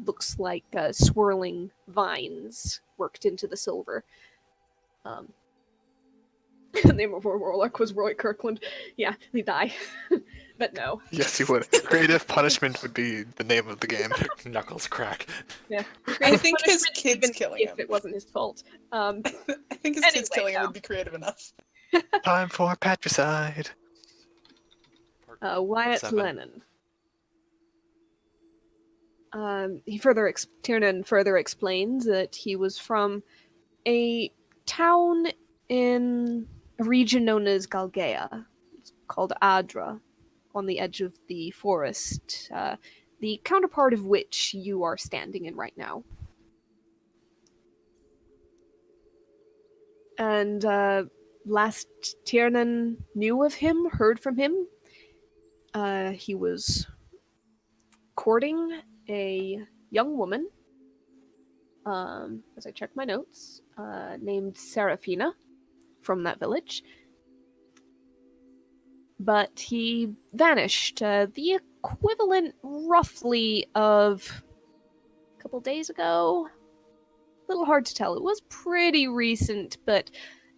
Looks like swirling vines worked into the silver. The name of our warlock was Roy Kirkland. Yeah, they die. But no. Yes, you would. Creative punishment would be the name of the game. Knuckles crack. Yeah. I think his Punishment kids even killing if him. it wasn't his fault. I think his kids Anyway, killing him no. would be creative enough. Time for patricide. Wyatt 7. Lennon. Tiernan further explains that he was from a town in a region known as Galgea. It's called Adra, on the edge of the forest, the counterpart of which you are standing in right now. And last Tiernan knew of him, heard from him, he was courting a young woman, as I check my notes, named Seraphina from that village. But he vanished. The equivalent, roughly, of a couple days ago. A little hard to tell. It was pretty recent, but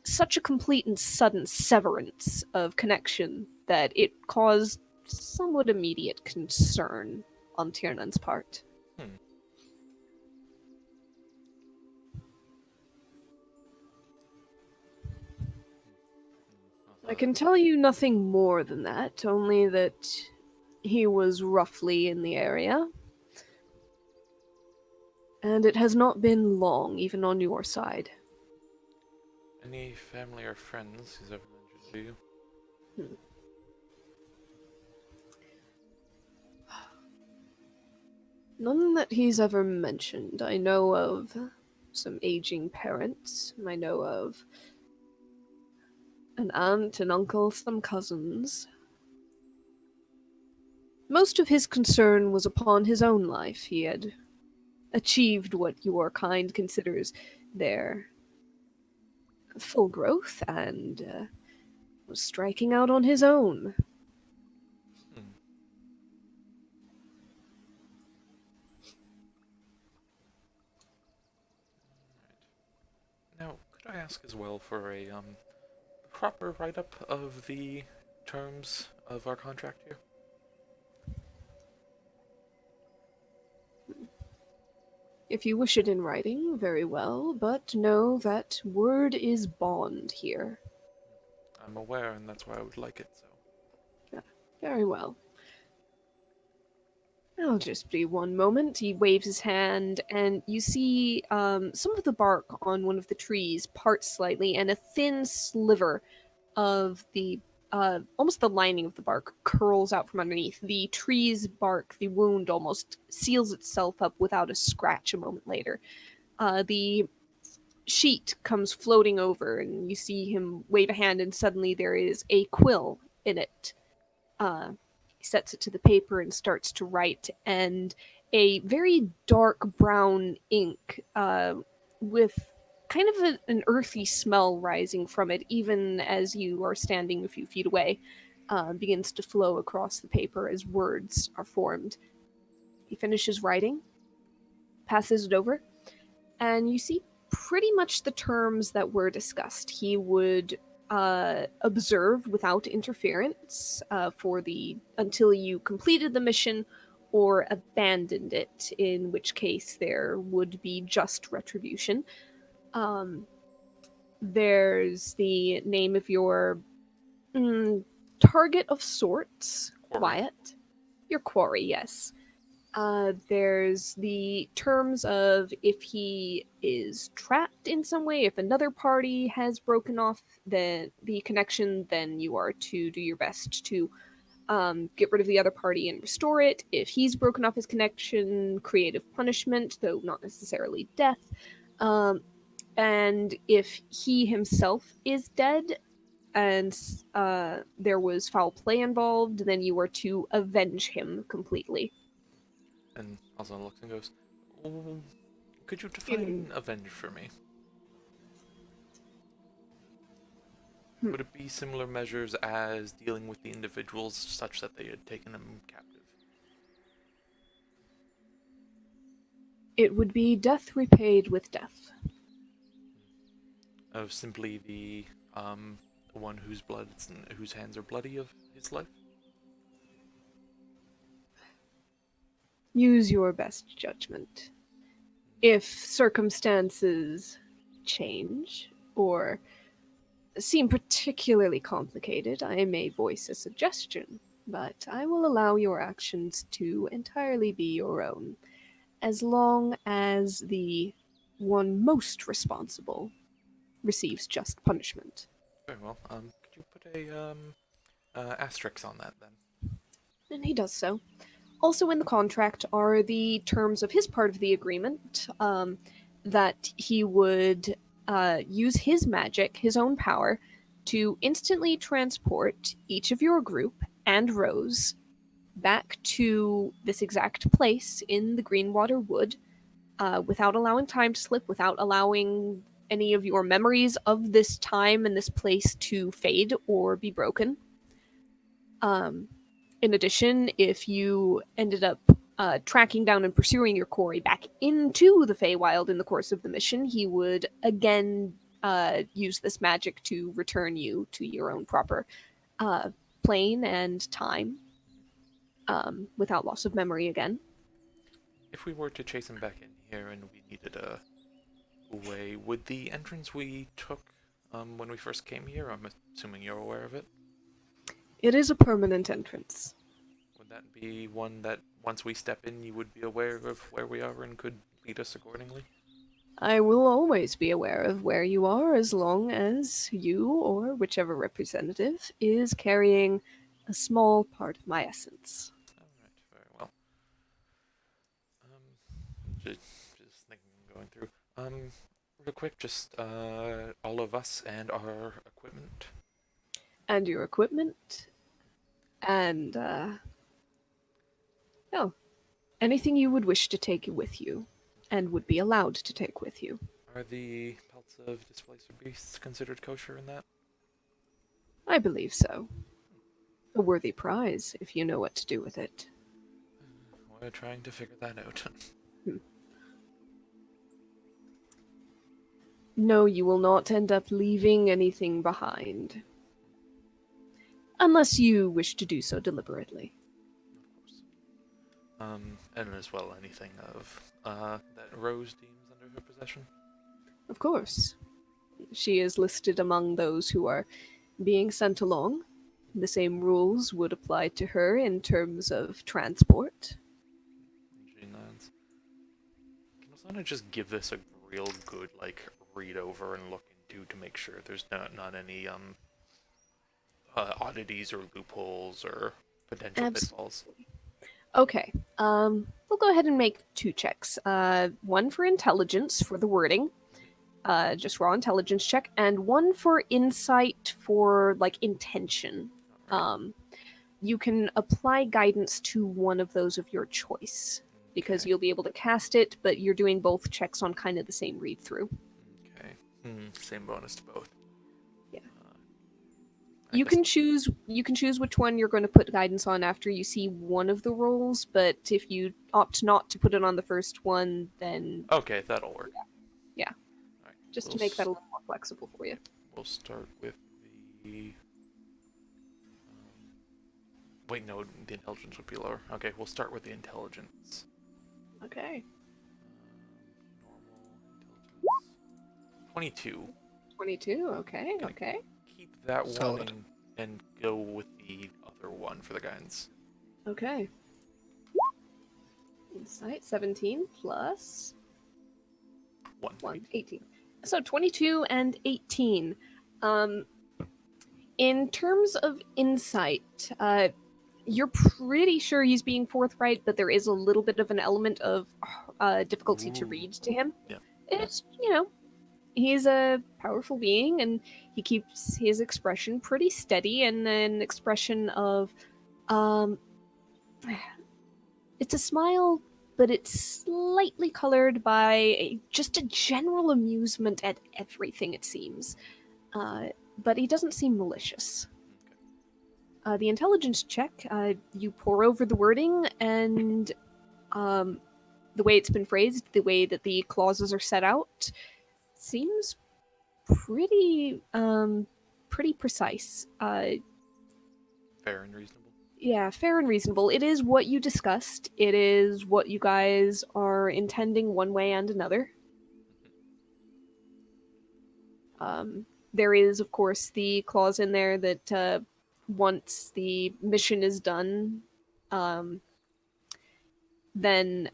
such a complete and sudden severance of connection that it caused somewhat immediate concern on Tiernan's part. I can tell you nothing more than that, only that he was roughly in the area. And it has not been long, even on your side. Any family or friends he's ever mentioned to you? None that he's ever mentioned. I know of some aging parents. I know of an aunt, an uncle, some cousins. Most of his concern was upon his own life. He had achieved what your kind considers their full growth and was striking out on his own. Hmm. Right. Now, could I ask as well for a proper write-up of the terms of our contract here? If you wish it in writing, very well, but know that word is bond here. I'm aware, and that's why I would like it so. Very well. I'll just be one moment. He waves his hand, and you see some of the bark on one of the trees part slightly, and a thin sliver of the almost the lining of the bark curls out from underneath. The tree's bark, the wound almost seals itself up without a scratch a moment later. The sheet comes floating over, and you see him wave a hand, and suddenly there is a quill in it. He sets it to the paper and starts to write, and a very dark brown ink with kind of an earthy smell rising from it, even as you are standing a few feet away, begins to flow across the paper as words are formed. He finishes writing, passes it over, and you see pretty much the terms that were discussed. He would observe without interference for the until you completed the mission or abandoned it, in which case there would be just retribution. Um, there's the name of your target of sorts, Quarry. Wyatt. Your quarry, yes. There's the terms of if he is trapped in some way, if another party has broken off the connection, then you are to do your best to get rid of the other party and restore it. If he's broken off his connection, creative punishment, though not necessarily death. And if he himself is dead and there was foul play involved, then you are to avenge him completely. And Alzan looks and goes, "Oh, could you define avenge for me? Would it be similar measures as dealing with the individuals such that they had taken them captive?" It would be death repaid with death. Of simply the one whose blood, whose hands are bloody of his life? Use your best judgment. If circumstances change or seem particularly complicated, I may voice a suggestion, but I will allow your actions to entirely be your own, as long as the one most responsible receives just punishment. Very well. Could you put a asterisk on that then? And he does so. Also in the contract are the terms of his part of the agreement, that he would use his magic, his own power, to instantly transport each of your group and Rose back to this exact place in the Greenwater Wood, without allowing time to slip, without allowing any of your memories of this time and this place to fade or be broken. In addition, if you ended up tracking down and pursuing your quarry back into the Feywild in the course of the mission, he would again use this magic to return you to your own proper plane and time, without loss of memory again. If we were to chase him back in here and we needed a way, would the entrance we took when we first came here, I'm assuming you're aware of it, It is a permanent entrance. would that be one that once we step in you would be aware of where we are and could lead us accordingly? I will always be aware of where you are as long as you, or whichever representative, is carrying a small part of my essence. Alright, very well. Just thinking, going through. Real quick, just all of us and our equipment. And your equipment, and Oh, anything you would wish to take with you, and would be allowed to take with you. Are the pelts of displacer beasts considered kosher in that? I believe so. A worthy prize, if you know what to do with it. We're trying to figure that out. No, you will not end up leaving anything behind. Unless you wish to do so deliberately. Of course. And as well anything of that Rose deems under her possession. Of course. She is listed among those who are being sent along. The same rules would apply to her in terms of transport. Dreamlands. Can Osana just give this a real good read over and look into to make sure there's not any oddities or loopholes or potential pitfalls? Okay. We'll go ahead and make 2 checks. One for intelligence for the wording, just raw intelligence check, and one for insight for intention. Alright. You can apply guidance to one of those of your choice because Okay. you'll be able to cast it, but you're doing both checks on kind of the same read through. Okay. Same bonus to both. Yeah. I You guess- can choose which one you're going to put guidance on after you see one of the rolls, but if you opt not to put it on the first one, then Okay, that'll work. Yeah. Alright, just to we'll make that a little more flexible for you. We'll start with the. Wait, no, the intelligence would be lower. Okay, we'll start with the intelligence. Okay. Normal intelligence. 22. 22. Okay. Okay. Okay. Keep that Solid. one and go with the other one for the guidance. Okay. Insight 17 plus 1, 18. So 22 and 18. In terms of insight, you're pretty sure he's being forthright, but there is a little bit of an element of difficulty to Ooh. read to him. Yeah. It's, he's a powerful being, and he keeps his expression pretty steady, and an expression of, it's a smile, but it's slightly colored by just a general amusement at everything, it seems. But he doesn't seem malicious. The intelligence check, you pore over the wording, and the way it's been phrased, the way that the clauses are set out, seems pretty precise. Fair and reasonable. Yeah, fair and reasonable. It is what you discussed. It is what you guys are intending one way and another. There is, of course, the clause in there that once the mission is done, then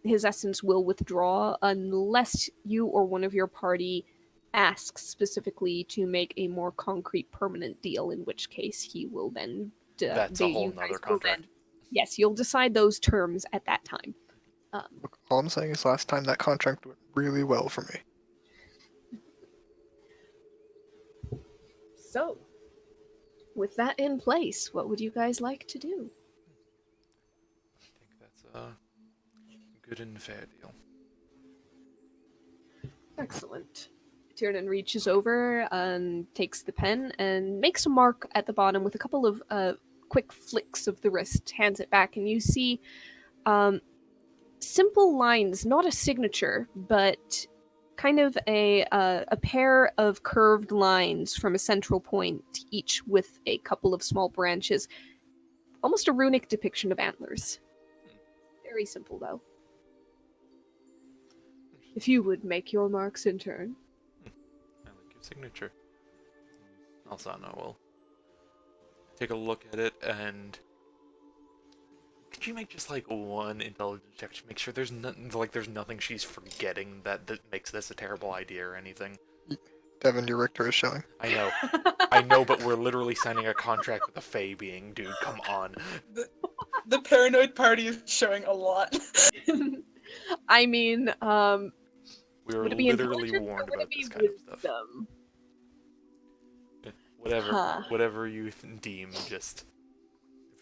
his essence will withdraw unless you or one of your party asks specifically to make a more concrete permanent deal, in which case he will then... That's a whole nother contract. Yes, you'll decide those terms at that time. Look, all I'm saying is last time that contract went really well for me. So, with that in place, what would you guys like to do? I think that's a good and fair deal. Excellent. Tiernan reaches over and takes the pen and makes a mark at the bottom with a couple of quick flicks of the wrist, hands it back, and you see simple lines, not a signature, but kind of a pair of curved lines from a central point, each with a couple of small branches. Almost a runic depiction of antlers. Very simple, though. If you would make your marks in turn. I like your signature. Alsana will take a look at it, and could you make just one intelligence check to make sure there's nothing she's forgetting that makes this a terrible idea or anything? Devin, your Richter is showing. I know, but we're literally signing a contract with a Fae being, dude. Come on. The paranoid party is showing a lot. I mean, We were would it be literally intelligence or warned would it about be this kind of stuff. wisdom? Whatever, Huh. whatever you deem. Just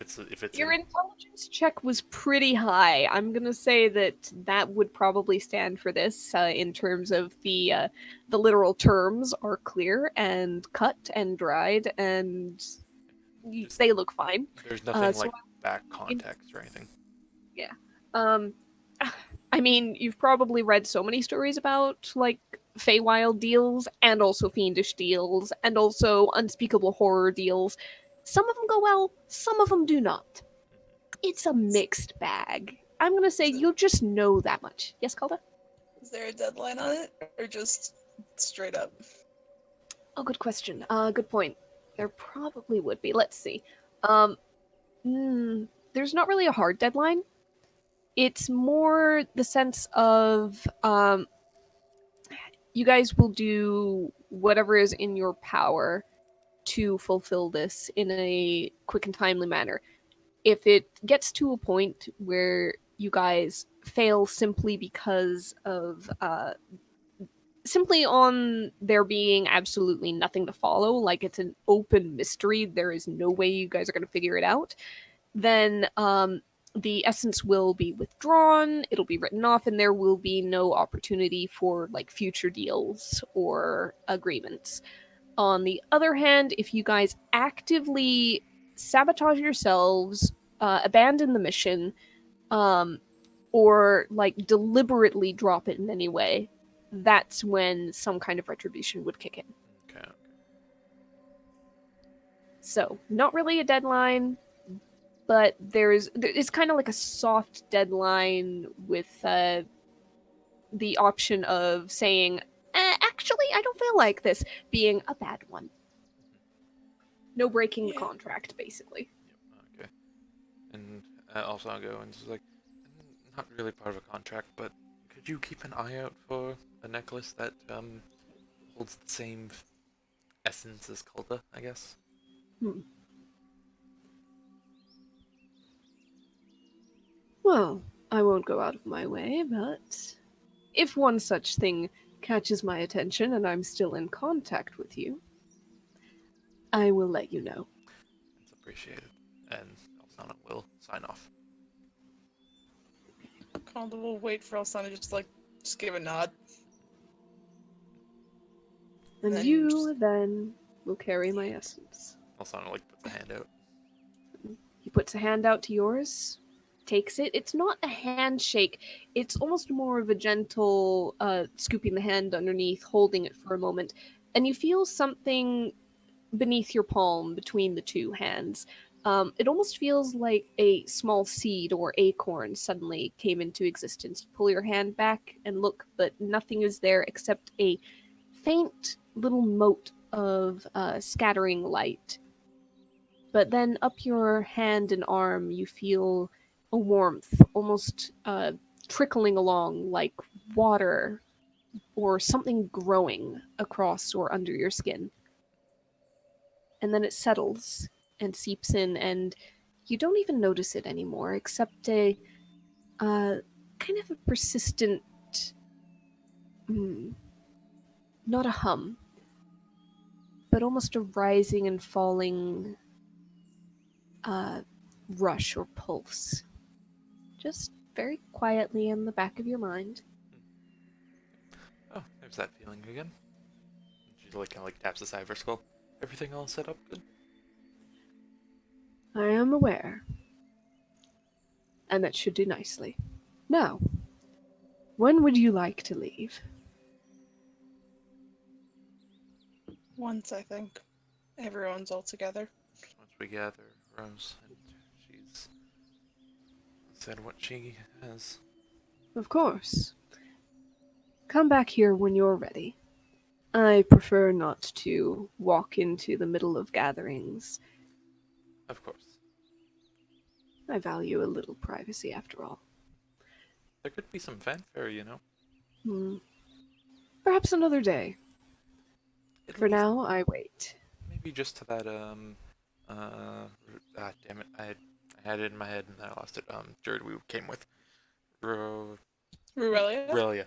if it's Your in, intelligence check was pretty high. I'm gonna say that that would probably stand for this in terms of the literal terms are clear and cut and dried, and just, they look fine. there's nothing So like back in- context or anything. yeah, um, I mean, you've probably read so many stories about like Feywild deals and also fiendish deals and also unspeakable horror deals. Some of them go well, some of them do not. It's a mixed bag. I'm gonna say you'll just know that much. Yes, Calder? Is there a deadline on it, or just straight up? Oh, good question. Good point. There probably would be. Let's see. Um, there's not really a hard deadline. It's more the sense of you guys will do whatever is in your power to fulfill this in a quick and timely manner. If it gets to a point where you guys fail simply because of simply on there being absolutely nothing to follow, like it's an open mystery, there is no way you guys are going to figure it out, then the essence will be withdrawn, it'll be written off, and there will be no opportunity for like future deals or agreements. On the other hand, if you guys actively sabotage yourselves, abandon the mission, um, or like deliberately drop it in any way, that's when some kind of retribution would kick in. Okay. So, not really a deadline, but it's kind of like a soft deadline with the option of saying, actually, I don't feel like this being a bad one. No breaking the Yeah. contract, basically. Yep. Okay. And also I'll go and just like, not really part of a contract, but could you keep an eye out for a necklace that holds the same essence as Kulda, I guess? Well, I won't go out of my way, but if one such thing catches my attention and I'm still in contact with you, I will let you know. It's appreciated. And Alsana will sign off. Calder will wait for Alsana to just give a nod. And Then you just- then will carry my essence. Alsana like puts a hand out. He puts a hand out to yours, takes it. It's not a handshake. It's almost more of a gentle scooping the hand underneath, holding it for a moment, and you feel something beneath your palm between the two hands. It almost feels like a small seed or acorn suddenly came into existence. You pull your hand back and look, but nothing is there except a faint little mote of scattering light. But then up your hand and arm, you feel a warmth almost trickling along like water or something growing across or under your skin. And then it settles and seeps in, and you don't even notice it anymore, except a kind of a persistent, not a hum, but almost a rising and falling rush or pulse. Just very quietly in the back of your mind. Oh, there's that feeling again. She like kind of like taps the side of her skull. Everything all set up good? I am aware. And that should do nicely. Now, when would you like to leave? once, I think. Everyone's all together. Once we gather Rose and she's said what she has. Of course. Come back here when you're ready. I prefer not to walk into the middle of gatherings. Of course. I value a little privacy after all. There could be some fanfare, you know. Perhaps another day. At For least now, I wait. maybe just to that damn it, I had it in my head and I lost it. Jared we came with. Rurelia? Relia. Yeah,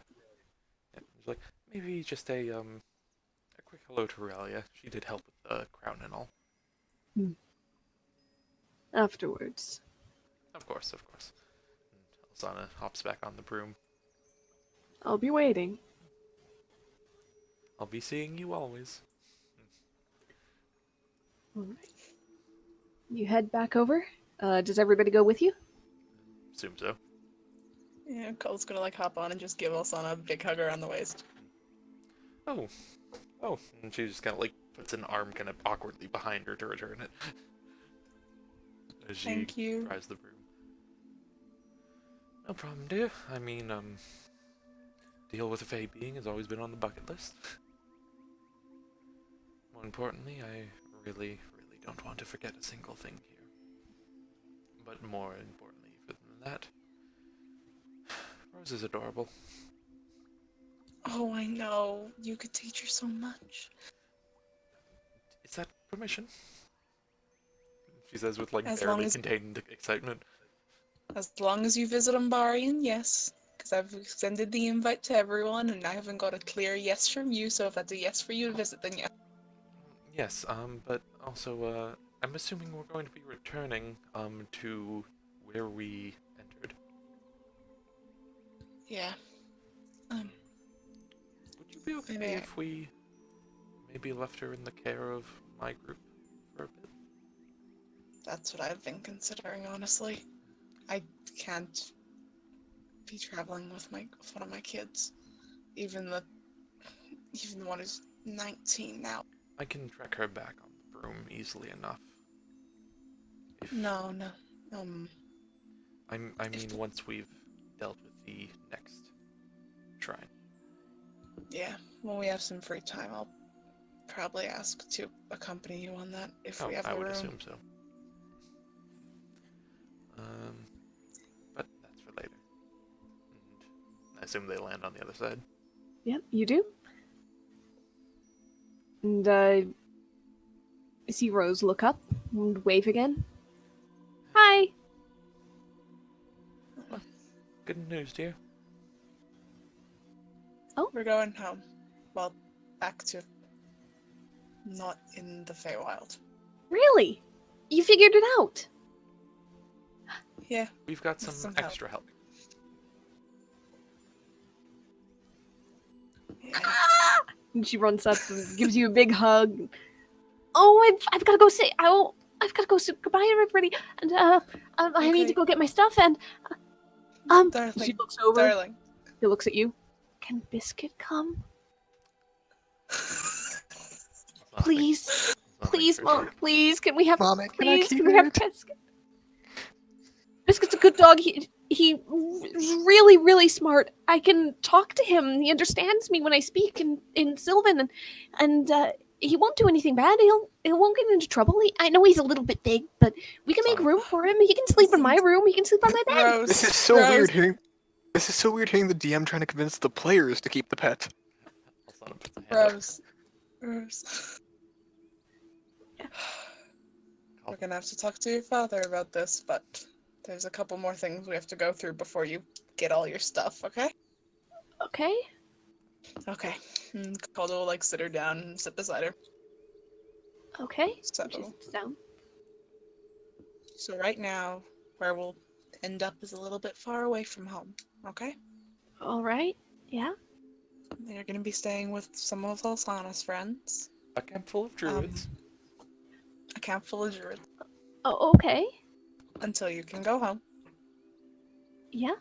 it was like maybe just a quick hello to Relia. She did help with the crown and all. Afterwards. Of course, of course. And Alzana hops back on the broom. I'll be waiting. I'll be seeing you always. Alright. You head back over? Does everybody go with you? Assume so. Yeah, Cole's gonna like hop on and just give Alsana a big hug around the waist. Oh. Oh. And she just kind of like puts an arm kind of awkwardly behind her to return it. As she Thank you. tries the broom. No problem, dear. I mean, deal with a Fae being has always been on the bucket list. More importantly, I really don't want to forget a single thing here. But more importantly than that, Rose is adorable. Oh, I know. You could teach her so much. Is that permission? She says with like As long barely as- contained excitement. As long as you visit Umbarian, yes. Because I've extended the invite to everyone, and I haven't got a clear yes from you, so if that's a yes for you to visit, then yes. Yes, but also, I'm assuming we're going to be returning, to where we entered. Yeah. Would you be okay Maybe I- if we maybe left her in the care of my group for a bit? That's what I've been considering, honestly. I can't be traveling with one of my kids. Even the one who's 19 now. I can track her back on the broom easily enough. If, No. I mean, once we've dealt with the next shrine. Yeah, when we have some free time, I'll probably ask to accompany you on that if we have I the would room. assume so. But that's for later. And I assume they land on the other side. Yep, you do. And you see Rose look up and wave again. Hi. Good news, dear. We're going home. Well, back to not in the Feywild. Really? You figured it out? Yeah. We've got some Some help. extra help. Yeah. And she runs up and gives you a big hug. Oh, I've got to go say. I've got to go say goodbye to everybody, and I need to Okay. go get my stuff. And Darling. she looks over. Darling. He looks at you. Can Biscuit come, please? Please, Mom. Please, can we have? Mommy, can I Please, keep can we have it? Biscuit? Biscuit's a good dog. He's really, really smart. I can talk to him. He understands me when I speak in Sylvan, and he won't do anything bad. He won't get into trouble. I know he's a little bit big, but we can make room for him. He can sleep in my room. He can sleep on my bed. Rose. This is so Rose. weird hearing. This is so weird hearing the DM trying to convince the players to keep the pet. Alzana puts a hand up. Rose. We're gonna have to talk to your father about this, but there's a couple more things we have to go through before you get all your stuff, okay? Okay. Okay. Calder will like sit her down and sit beside her. Okay. So, She sits down. so right now, where we'll end up is a little bit far away from home, okay? All right. Yeah. You're gonna be staying with some of Alsana's friends. A camp full of druids. A camp full of druids. Oh, okay. Until you can go home. Yeah.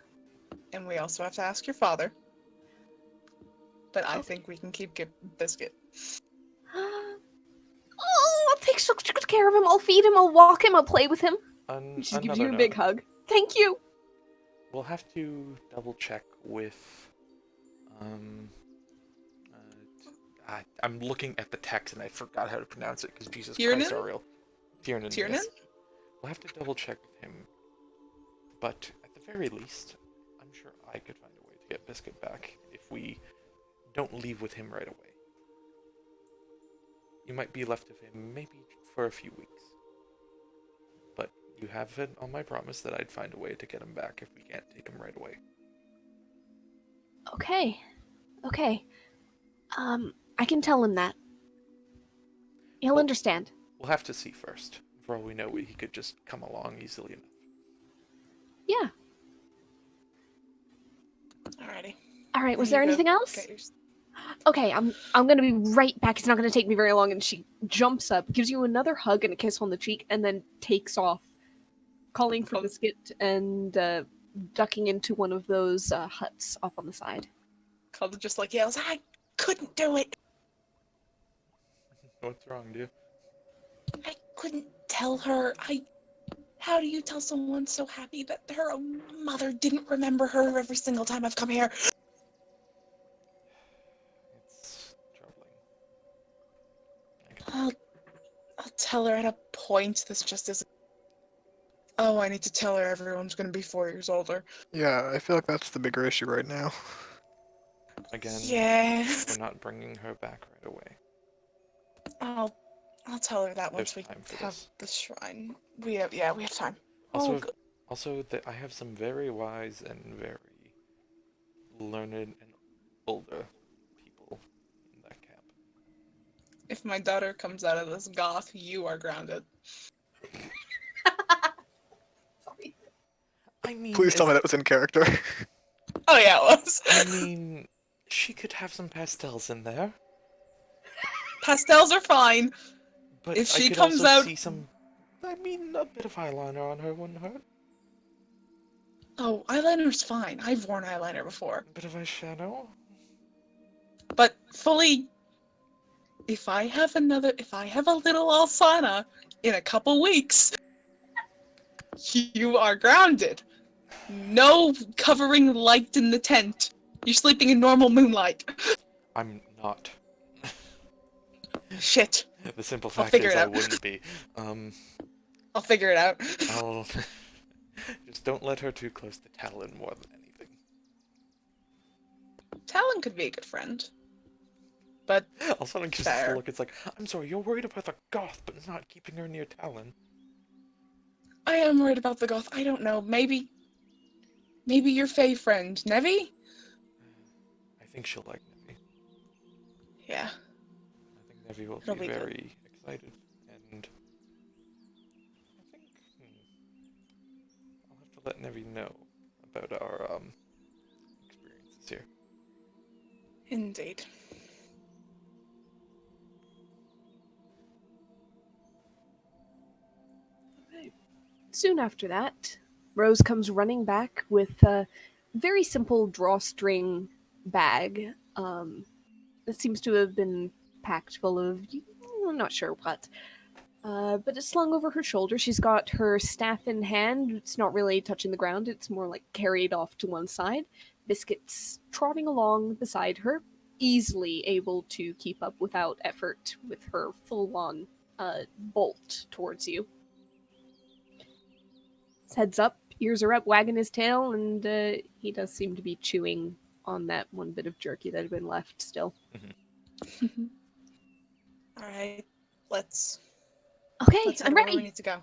And we also have to ask your father. But I Okay. think we can keep Biscuit. Oh, I'll take such good care of him. I'll feed him. I'll walk him. I'll play with him. On She gives another you a big note, hug. Thank you. We'll have to double check with. I'm looking at the text and I forgot how to pronounce it because Jesus Christ, Tiernan? Ariel. Tiernan. Tiernan? Yes. We'll have to double check with him. But at the very least, I'm sure I could find a way to get Biscuit back if we don't leave with him right away. You might be left of him maybe for a few weeks. But you have it on my promise that I'd find a way to get him back if we can't take him right away. Okay. Okay. I can tell him that. He'll Well- understand. We'll have to see first. For all we know, he could just come along easily enough. Yeah. Alrighty. All right. Was There there you go. anything else? Get your- Okay, I'm gonna be right back. It's not gonna take me very long. And she jumps up, gives you another hug and a kiss on the cheek, and then takes off, calling for Oh. Biscuit and ducking into one of those huts off on the side. Calder just like yells, I couldn't do it. What's wrong, dude? I couldn't tell her. How do you tell someone so happy that her mother didn't remember her every single time I've come here? It's troubling. I'll tell her at a point. This just isn't. Oh, I need to tell her everyone's gonna be 4 years older. Yeah, I feel like that's the bigger issue right now. Again, Yeah. we're not bringing her back right away. I'll tell her that once There's we time for have this. the shrine. We have time. Also, Oh, good. I have some very wise and very learned and older people in that camp. If my daughter comes out of this goth, you are grounded. Sorry. I mean, Please tell me that was in character. Oh yeah, it was. I mean, she could have some pastels in there, Pastels are fine. but If I she could comes also out- see some. I mean, a bit of eyeliner on her wouldn't hurt. Oh, eyeliner's fine. I've worn eyeliner before. A bit of eyeshadow. But fully, if I have a little Alsana in a couple weeks, you are grounded. No covering light in the tent. You're sleeping in normal moonlight. I'm not. Shit. The simple I'll fact figure is it I out. wouldn't be. I'll figure it out. I'll just don't let her too close to Talon more than anything. Talon could be a good friend. But Also, gives us Fair. the look. It's like, I'm sorry, you're worried about the goth, but not keeping her near Talon. I am worried about the goth. I don't know. Maybe your Fae friend, Nevi? I think she'll like Nevi. Yeah. I think Nevi will It'll be be good. very excited, and I think I'll have to let Nevi know about our experiences here. Indeed. Soon after that, Rose comes running back with a very simple drawstring bag. It seems to have been packed full of, I'm not sure what. But it's slung over her shoulder. She's got her staff in hand. It's not really touching the ground. It's more like carried off to one side. Biscuit's trotting along beside her, easily able to keep up without effort with her full-on bolt towards you. His head's up, ears are up, wagging his tail, and he does seem to be chewing on that one bit of jerky that had been left still. Alright. Let's Okay, head I'm where we ready. need to go.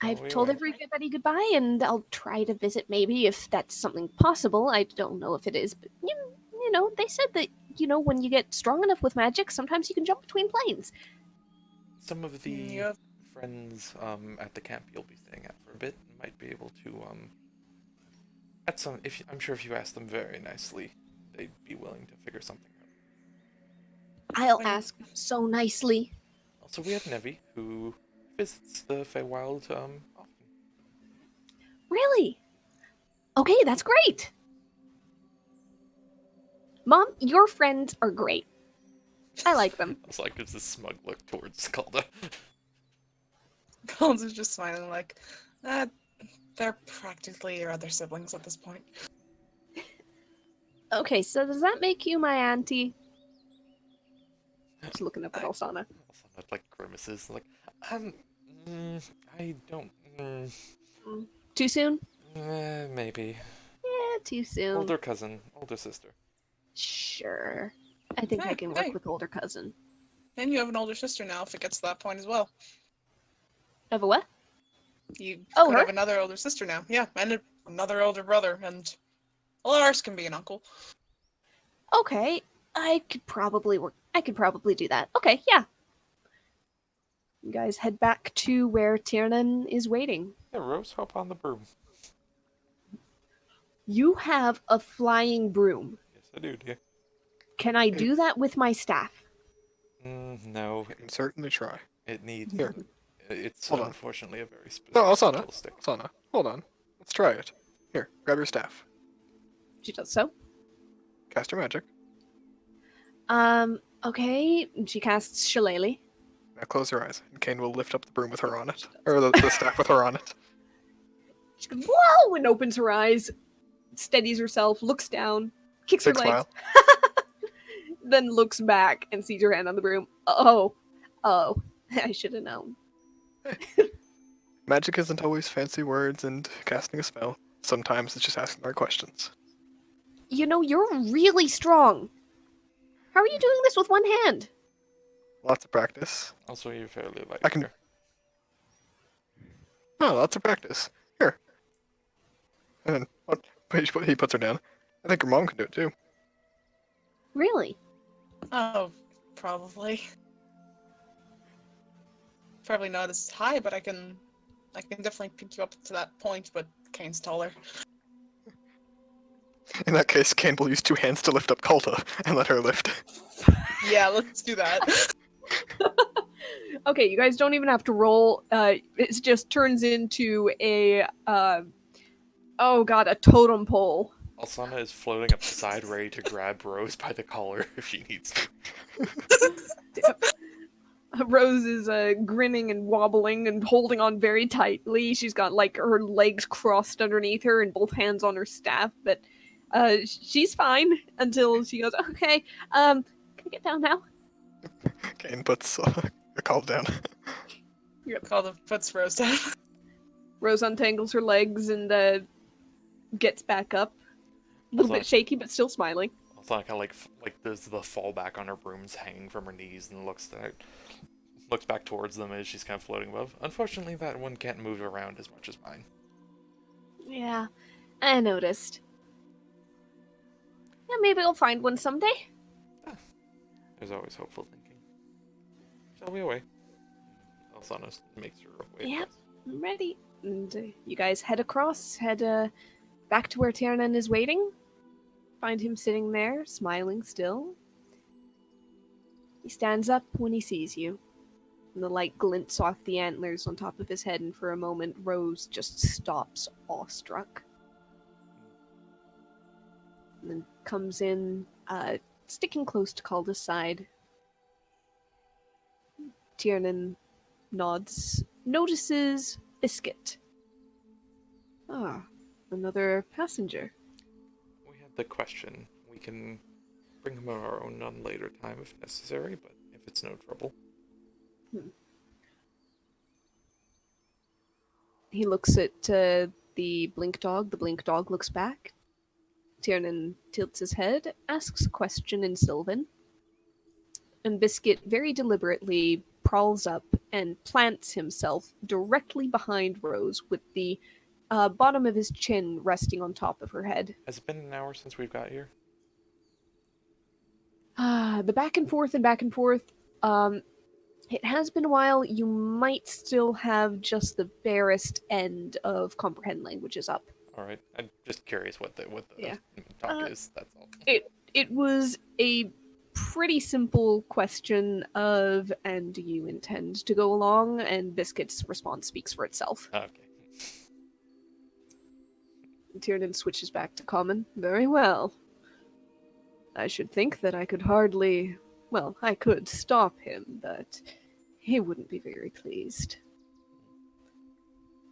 I've we told are. everybody goodbye, and I'll try to visit maybe if that's something possible. I don't know if it is, but you know, they said that, when you get strong enough with magic, sometimes you can jump between planes. Some of the Yep. friends at the camp you'll be staying at for a bit might be able to I'm sure if you ask them very nicely, they'd be willing to figure something out. I'll When- ask so nicely. Also, we have Nevi, who visits the Feywild often. Really? Okay, that's great. Mom, your friends are great. I like them. Also, like, gives a smug look towards Calda. Calder's just smiling like, they're practically your other siblings at this point. Okay, so does that make you my auntie? Just looking up at Alsana. Also, not like grimaces, like, I don't, Too soon? maybe. Yeah, too soon. Older cousin, older sister. Sure. I think I Hey, can work hey. with older cousin. And you have an older sister now if it gets to that point as well. Have a what? You Oh, could her? have another older sister now. Yeah, and another older brother, and Lars can be an uncle. Okay, I could probably do that. Okay, yeah. You guys head back to where Tiernan is waiting. Yeah, Rose, hop on the broom. You have a flying broom. Yes, I do, dear. Can I do that with my staff? No, You can certainly try. it needs. Here. It's Hold on. unfortunately a very specific No, Asana. skill stick. Asana, hold on. Let's try it. Here, grab your staff. She does so. Cast your magic. Okay. She casts Shillelagh. Now close your eyes, and Kane will lift up the broom with her on it. Or the staff with her on it. She goes, whoa! And opens her eyes, steadies herself, looks down, kicks Big her legs, smile. then looks back and sees her hand on the broom. Oh, I should have known. Magic isn't always fancy words and casting a spell. Sometimes it's just asking the right questions. You know, you're really strong. How are you doing this with one hand? Lots of practice. Also, you're fairly light. I can- here. Oh, lots of practice. Here. And then he puts her down. I think your mom can do it too. Really? Oh, probably. Probably not as high, but I can definitely pick you up to that point, but Kane's taller. In that case, Kane will use 2 hands to lift up Kalta and let her lift. Yeah, let's do that. Okay, you guys don't even have to roll. It just turns into a a totem pole. Alsana is floating up the side, ready to grab Rose by the collar if she needs to. Rose is grinning and wobbling and holding on very tightly. She's got like her legs crossed underneath her and both hands on her staff, but she's fine until she goes, okay, can I get down now? Kane puts Kalta down. Call the puts Rose down. Rose untangles her legs and gets back up. A little Also- bit shaky, but still smiling. Alsana kind of like there's the fallback on her brooms hanging from her knees and looks back towards them as she's kind of floating above. Unfortunately, that one can't move around as much as mine. Yeah, I noticed. Yeah, maybe I'll find one someday. There's always hopeful thinking. Shall we away? Alsana makes her way. Yep. I'm ready. And you guys head back to where Tiernan is waiting. Find him sitting there, smiling still. He stands up when he sees you. And the light glints off the antlers on top of his head, and for a moment, Rose just stops, awestruck. And then comes in, sticking close to Calda's side. Tiernan nods, notices Biscuit. Ah, another passenger. We had the question. We can bring him of our own none later time if necessary, but if it's no trouble. He looks at the blink dog. The blink dog looks back. Tiernan tilts his head, asks a question in Sylvan. And Biscuit very deliberately prowls up and plants himself directly behind Rose with the bottom of his chin resting on top of her head. Has it been an hour since we've got here? The back and forth and back and forth. It has been a while. You might still have just the barest end of comprehend languages up. All right. I'm just curious what the Yeah. talk is. That's all. It was a pretty simple question of, and do you intend to go along? And Biscuit's response speaks for itself. Okay. Tiernan switches back to common. Very well. I should think that I could I could stop him, but he wouldn't be very pleased.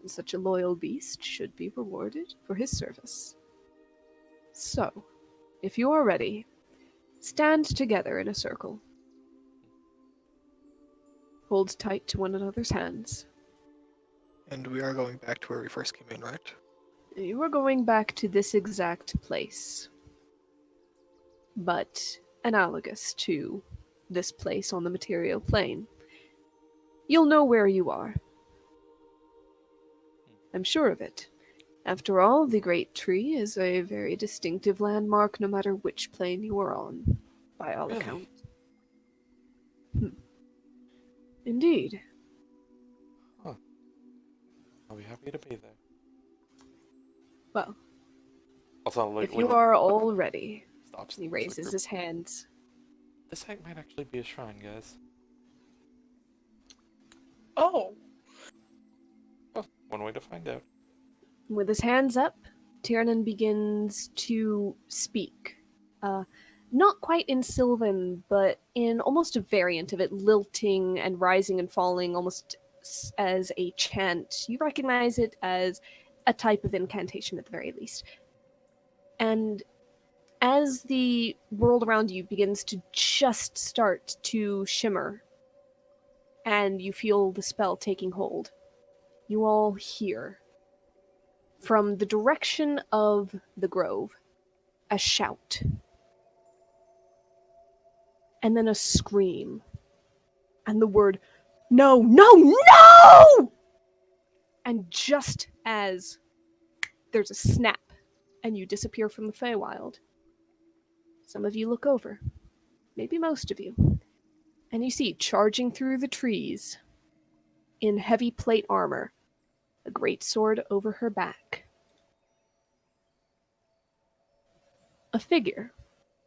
And such a loyal beast should be rewarded for his service. So, if you are ready, stand together in a circle. Hold tight to one another's hands. And we are going back to where we first came in, right? You are going back to this exact place, but analogous to this place on the material plane. You'll know where you are. I'm sure of it. After all, the Great Tree is a very distinctive landmark no matter which plane you are on, by all Really? accounts. Indeed. I'll be happy to be there. Well, Also, like, if you are all ready, stops. he the raises group. his hands. This site might actually be a shrine, guys. Oh, Well, one way to find out. With his hands up, Tiernan begins to speak. Not quite in Sylvan, but in almost a variant of it, lilting and rising and falling almost as a chant. You recognize it as a type of incantation at the very least. And as the world around you begins to just start to shimmer, and you feel the spell taking hold, you all hear, from the direction of the grove, a shout. And then a scream. And the word, no, no, no! And just as there's a snap and you disappear from the Feywild, some of you look over, maybe most of you, and you see charging through the trees, in heavy plate armor, a great sword over her back, a figure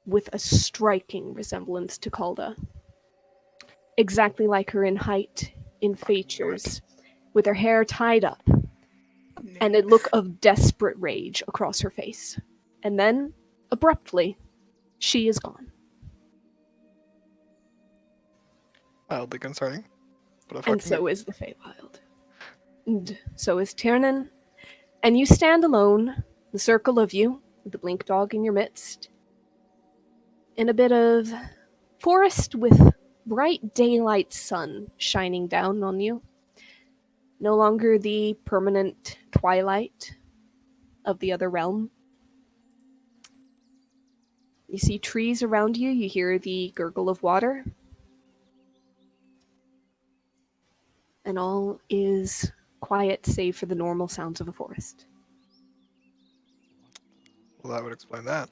with a striking resemblance to Calda. Exactly like her in height, in features, with her hair tied up, and a look of desperate rage across her face. And then, abruptly, she is gone. Mildly concerning. But And so is the Feywild. And so is Tiernan. And you stand alone, the circle of you, with the blink dog in your midst, in a bit of forest with bright daylight sun shining down on you. No longer the permanent twilight of the other realm. You see trees around you, you hear the gurgle of water. And all is quiet save for the normal sounds of a forest. Well, that would explain that.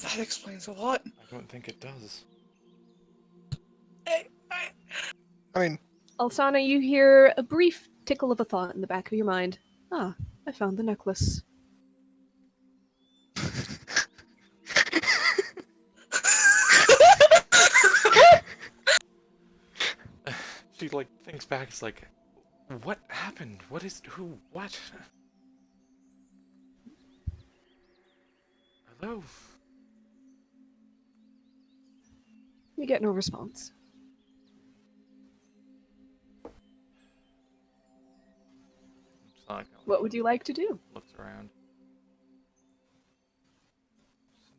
that explains a lot. I don't think it does. I, I mean, Alsana, you hear a brief tickle of a thought in the back of your mind. Ah, I found the necklace. She, like, thinks back, it's like, what happened? What is, who, what? Hello? You get no response. Sonic What would you like to do? looks around.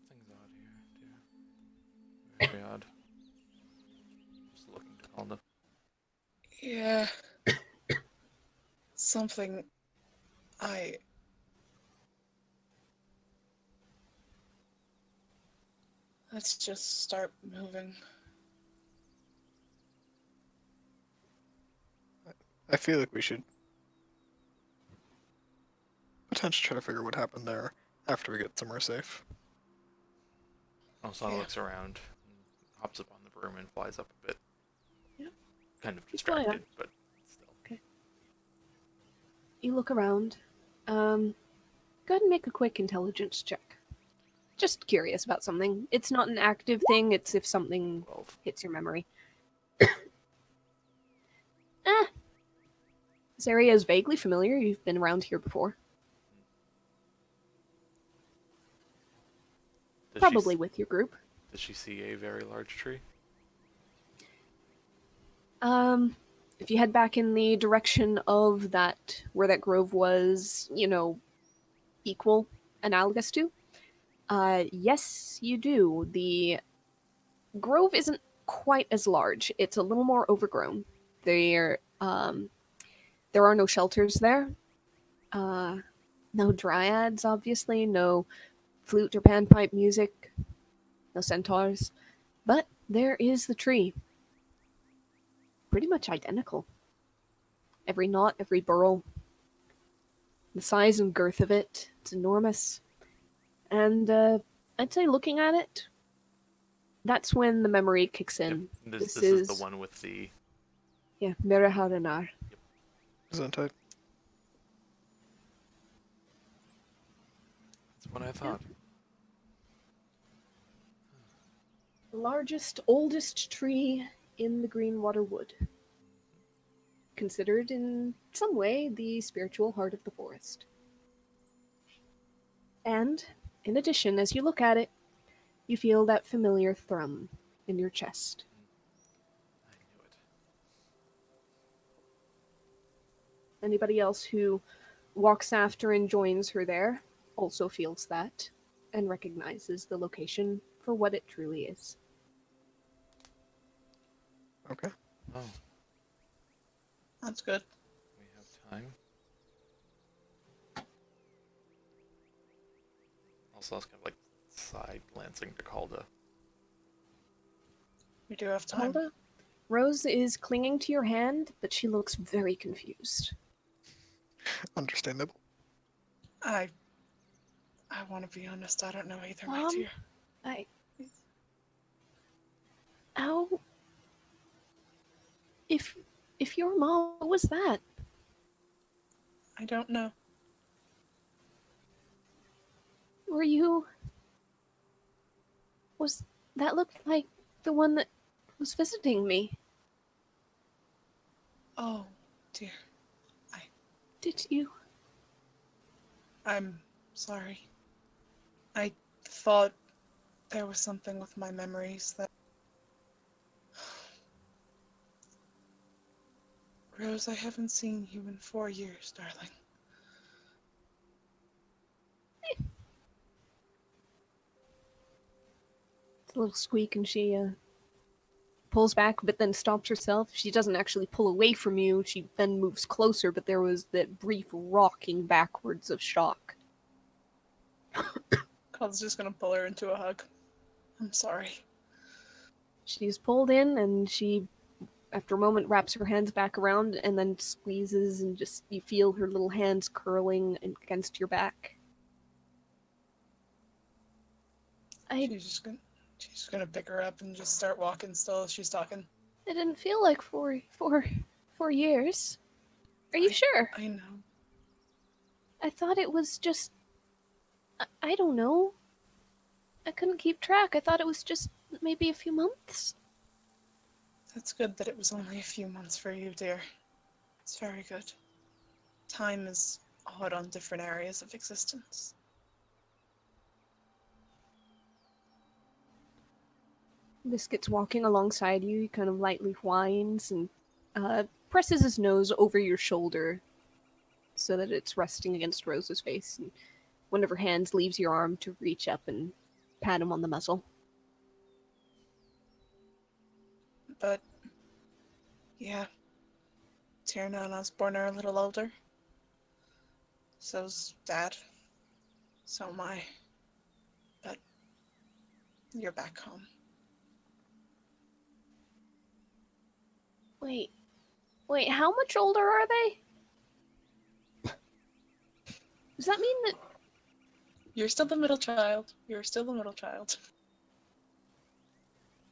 Something's odd here, too. Very odd. Just looking to Calda. yeah. Something. Let's just start moving. I feel like we should potentially try to figure what happened there after we get somewhere safe. Osana Yeah. looks around, and hops up on the broom and flies up a bit. Yeah. Kind of You fly up. distracted, but still. You look around. Go ahead and make a quick intelligence check. Just curious about something. It's not an active thing, it's if something 12. hits your memory. This area is vaguely familiar. You've been around here before. Does Probably She, with your group. does she see a very large tree? If you head back in the direction of that, where that grove was, equal, analogous to, yes, you do. The grove isn't quite as large. It's a little more overgrown. There are no shelters there. No dryads, obviously. No flute or panpipe music. No centaurs. But there is the tree. Pretty much identical. Every knot, every burl. The size and girth of it, it's enormous. And I'd say looking at it, that's when the memory kicks in. Yep. This This is the is- one with the... Yeah, Meraharanar. Isn't it? That's what I thought. The largest, oldest tree in the Greenwater Wood. Considered in some way the spiritual heart of the forest. And, in addition, as you look at it, you feel that familiar thrum in your chest. I knew it. Anybody else who walks after and joins her there also feels that and recognizes the location for what it truly is. Okay. Oh, That's good. we have time. Also, I was kind of like side glancing to Calda. We do have time. Alda, Rose is clinging to your hand, but she looks very confused. Understandable. I want to be honest. I don't know either, my dear. How? If your mom, what was that? I don't know. Were you? Was that looked like the one that was visiting me? Oh, dear. Did you? I'm sorry. I thought there was something with my memories that... Rose, I haven't seen you in 4 years, darling. It's a little squeak, and she pulls back, but then stops herself. She doesn't actually pull away from you. She then moves closer, but there was that brief rocking backwards of shock. Calda's just gonna pull her into a hug. I'm sorry. She's pulled in, and she, after a moment, wraps her hands back around and then squeezes, and just you feel her little hands curling against your back. She's just gonna pick her up and just start walking still as she's talking. It didn't feel like 4 years. Are you sure? I know. I thought it was just... I don't know. I couldn't keep track. I thought it was just maybe a few months. That's good that it was only a few months for you, dear. It's very good. Time is odd on different areas of existence. Biscuit's walking alongside you. He kind of lightly whines and presses his nose over your shoulder so that it's resting against Rose's face. And one of her hands leaves your arm to reach up and pat him on the muzzle. But, yeah. Tierna and Osborne are a little older. So's Dad. So am I. But you're back home. Wait, how much older are they? Does that mean that... You're still the middle child. You're still the middle child.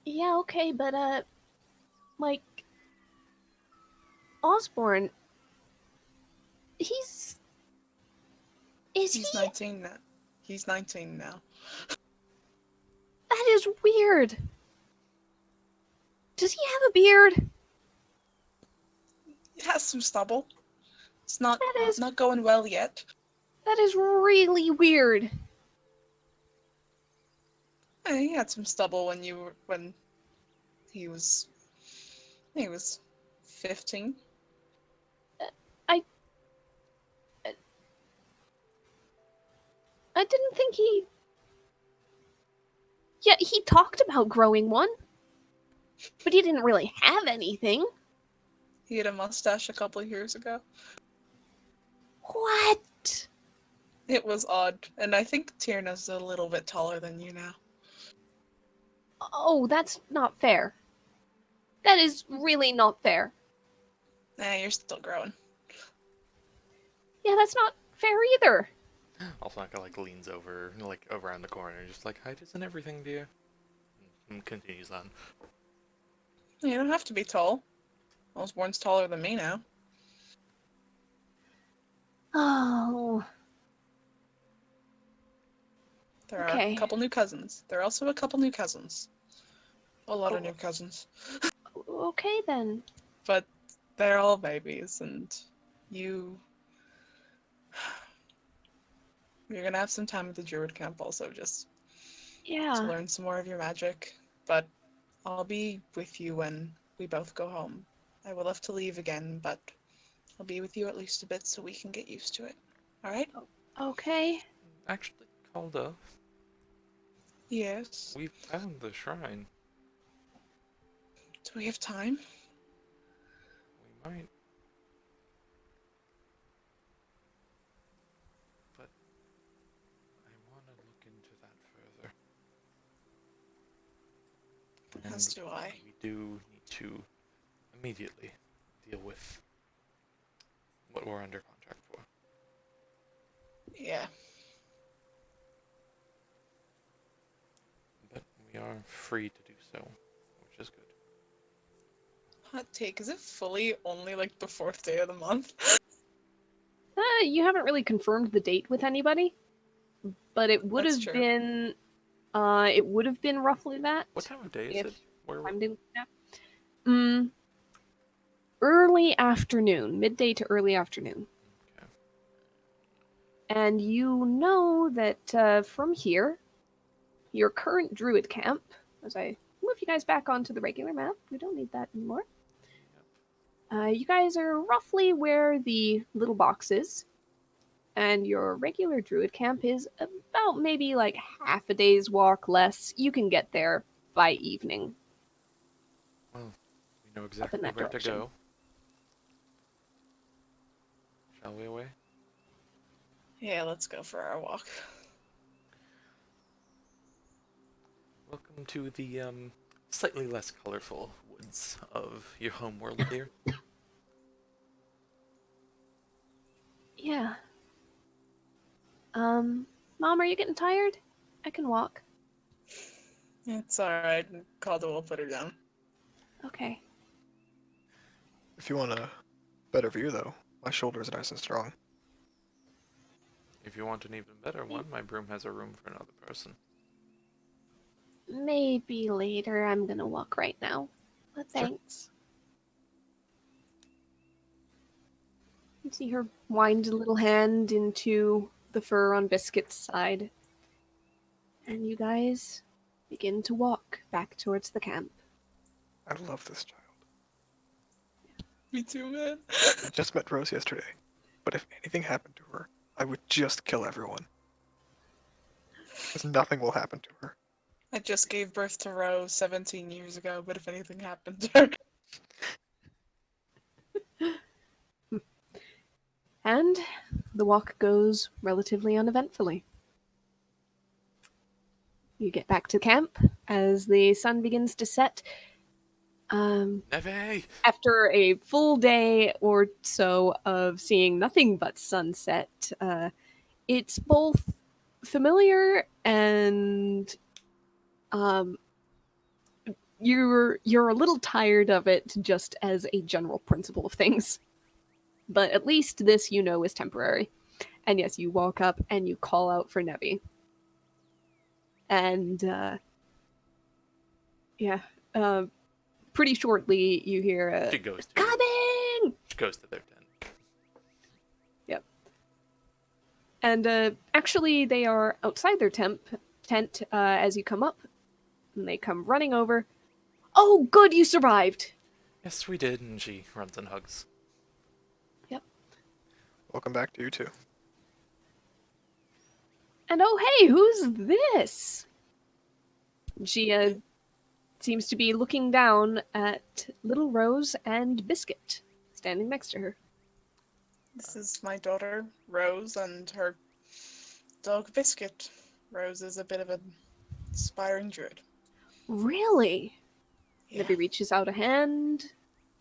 Yeah, okay, but, like... Osborne... He's 19 now. He's 19 now. That is weird. Does he have a beard? He has some stubble. It's not That is- not going well yet. That is really weird. He had some stubble when he was 15. I didn't think he... Yeah, he talked about growing one. But he didn't really have anything. He had a mustache a couple of years ago. What? It was odd, and I think Tierna's a little bit taller than you now. Oh, that's not fair. That is really not fair. Nah, you're still growing. Yeah, that's not fair either. Also, Naka like leans over, like around the corner, just like, "Height isn't everything, dear." And continues on. You don't have to be tall. Osborne's taller than me now. Oh. There are Okay. a couple new cousins. There are also a couple new cousins. A lot of Oh. new cousins. Okay then. But they're all babies, and you're gonna have some time at the druid camp also, just to Yeah. learn some more of your magic. But I'll be with you when we both go home. I will have to leave again, but I'll be with you at least a bit so we can get used to it. Alright? Okay. Actually, Calda, Yes. we found the shrine. Do we have time? We might. But I want to look into that further. As do I. We do need to immediately deal with what we're under contract for. Yeah. But we are free to do so, which is good. Hot take, is it fully only like the 4th day of the month? You haven't really confirmed the date with anybody, but it would That's have true. been roughly that. What time of day is If it? Where I'm doing that. Early afternoon, midday to early afternoon. Okay. And you know that from here, your current druid camp, as I move you guys back onto the regular map, we don't need that anymore. You guys are roughly where the little box is, and your regular druid camp is about maybe like half a day's walk less. You can get there by evening. Well, we know exactly that where to direction. go. Shall we away? Yeah, let's go for our walk. Welcome to the slightly less colorful woods of your home world here. Yeah. Mom, are you getting tired? I can walk. It's alright. Calder will put her down. Okay. If you want a better view, though, my shoulders are nice and strong. If you want an even better one, my broom has a room for another person. Maybe later. I'm gonna walk right now. But Sure. thanks. You see her wind a little hand into the fur on Biscuit's side. And you guys begin to walk back towards the camp. I love this child. Me too, man. I just met Rose yesterday, but if anything happened to her, I would just kill everyone. Because nothing will happen to her. I just gave birth to Rose 17 years ago, but if anything happened to her. And the walk goes relatively uneventfully. You get back to camp as the sun begins to set. Neve! After a full day or so of seeing nothing but sunset, it's both familiar and you're a little tired of it just as a general principle of things. But at least this you know is temporary. And yes, you walk up and you call out for Nevi. And pretty shortly you hear a She goes to coming. She goes to their tent. Yep. And actually, they are outside their tent as you come up, and they come running over. Oh, good, you survived. Yes, we did, and she runs and hugs. Welcome back to you too. And oh, hey, who's this? She seems to be looking down at little Rose and Biscuit standing next to her. This is my daughter, Rose, and her dog, Biscuit. Rose is a bit of an aspiring druid. Really? Yeah. Nevi reaches out a hand.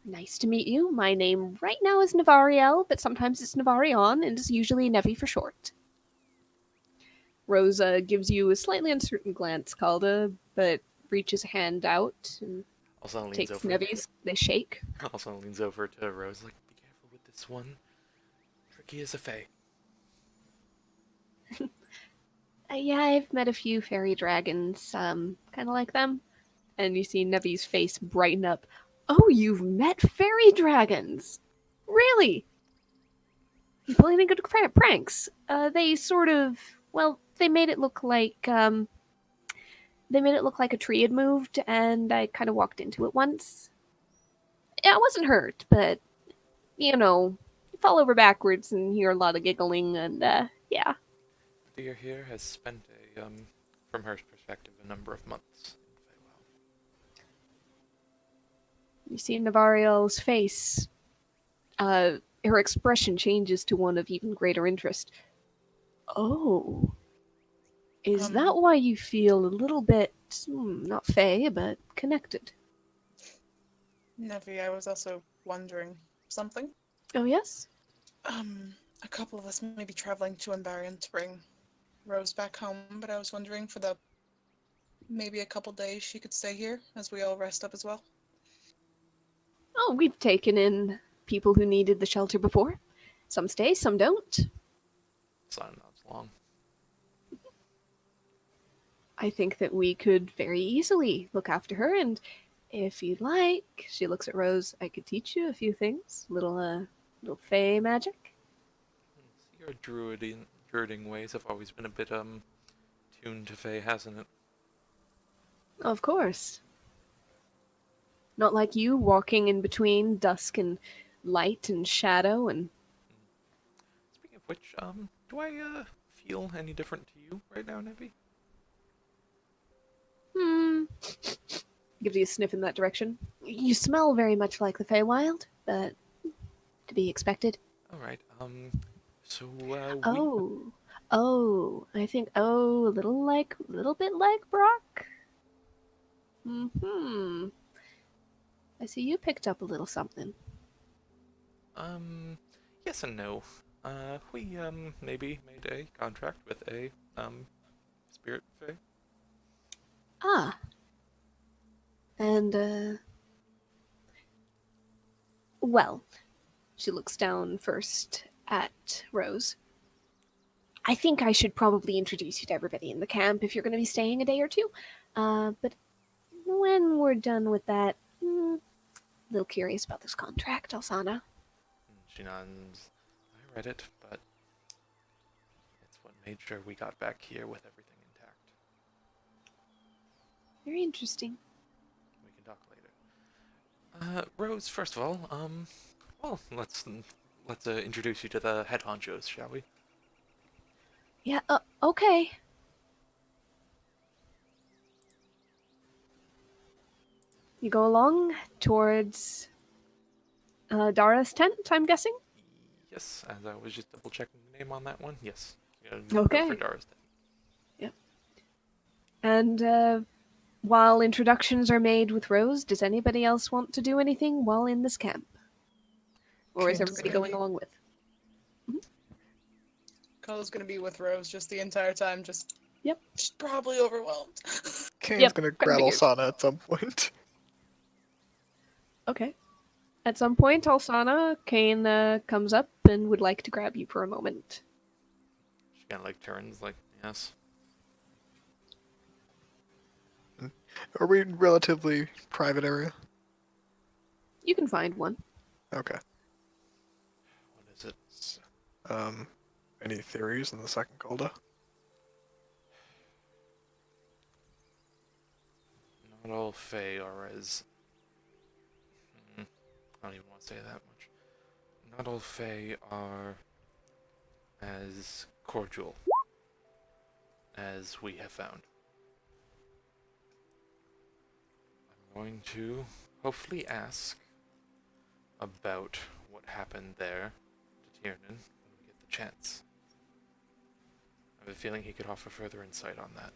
Nice to meet you. My name right now is Navariel, but sometimes it's Navarion, and it's usually Nevi for short. Rosa gives you a slightly uncertain glance, Calda, but reaches a hand out and Also leans takes over. Nevi's. They shake. Also leans over to Rose, like, be careful with this one. Tricky as a fae. Yeah, I've met a few fairy dragons, kind of like them. And you see Nevi's face brighten up. Oh, you've met fairy dragons? Really? You pull any good pranks? They sort of, well, they made it look like a tree had moved, and I kind of walked into it once. Yeah, I wasn't hurt, but you know, you fall over backwards and hear a lot of giggling, and yeah. The deer here has spent from her perspective, a number of months in Feywild. You see Navariel's face. Her expression changes to one of even greater interest. Oh, is that why you feel a little bit, not fey, but connected? Nevi, I was also wondering something. Oh, yes? A couple of us may be traveling to Ambarian to bring Rose back home, but I was wondering for the maybe a couple days she could stay here as we all rest up as well. Oh, we've taken in people who needed the shelter before. Some stay, some don't. It's not long. I think that we could very easily look after her, and if you'd like, she looks at Rose, I could teach you a few things. Little fey magic. Your druiding ways have always been a bit tuned to Fey, hasn't it? Of course. Not like you, walking in between dusk and light and shadow and... Speaking of which, do I feel any different to you right now, Nevi? Gives you a sniff in that direction. You smell very much like the Feywild, but to be expected. Alright, so, I think, a little bit like Brock? I see you picked up a little something. Yes and no. We, maybe made a contract with a, spirit Fey. Ah. And, well, she looks down first at Rose. I think I should probably introduce you to everybody in the camp if you're going to be staying a day or two. But when we're done with that, a little curious about this contract, Alsana. She nods. I read it, but it's what made sure we got back here with everything intact. Very interesting. We can talk later. Rose, first of all, well, let's introduce you to the head honchos, shall we? Yeah, okay. You go along towards Dara's tent, I'm guessing? Yes, as I was just double checking the name on that one. Yes. Okay. For Dara's tent. Yep. And while introductions are made with Rose, does anybody else want to do anything while in this camp? Or is Can't everybody say. going along with? Kyle's gonna be with Rose just the entire time, just probably overwhelmed. Kane's gonna grab figured. Alsana at some point. Okay. At some point, Alsana, Kane comes up and would like to grab you for a moment. She kind of like turns, like, yes. Are we in relatively private area? You can find one. Okay. What is it? Any theories on the second Golda? Not all Fae are as... I don't even want to say that much. Not all Fae are as cordial as we have found. I'm going to hopefully ask about what happened there to Tiernan when we get the chance. I have a feeling he could offer further insight on that.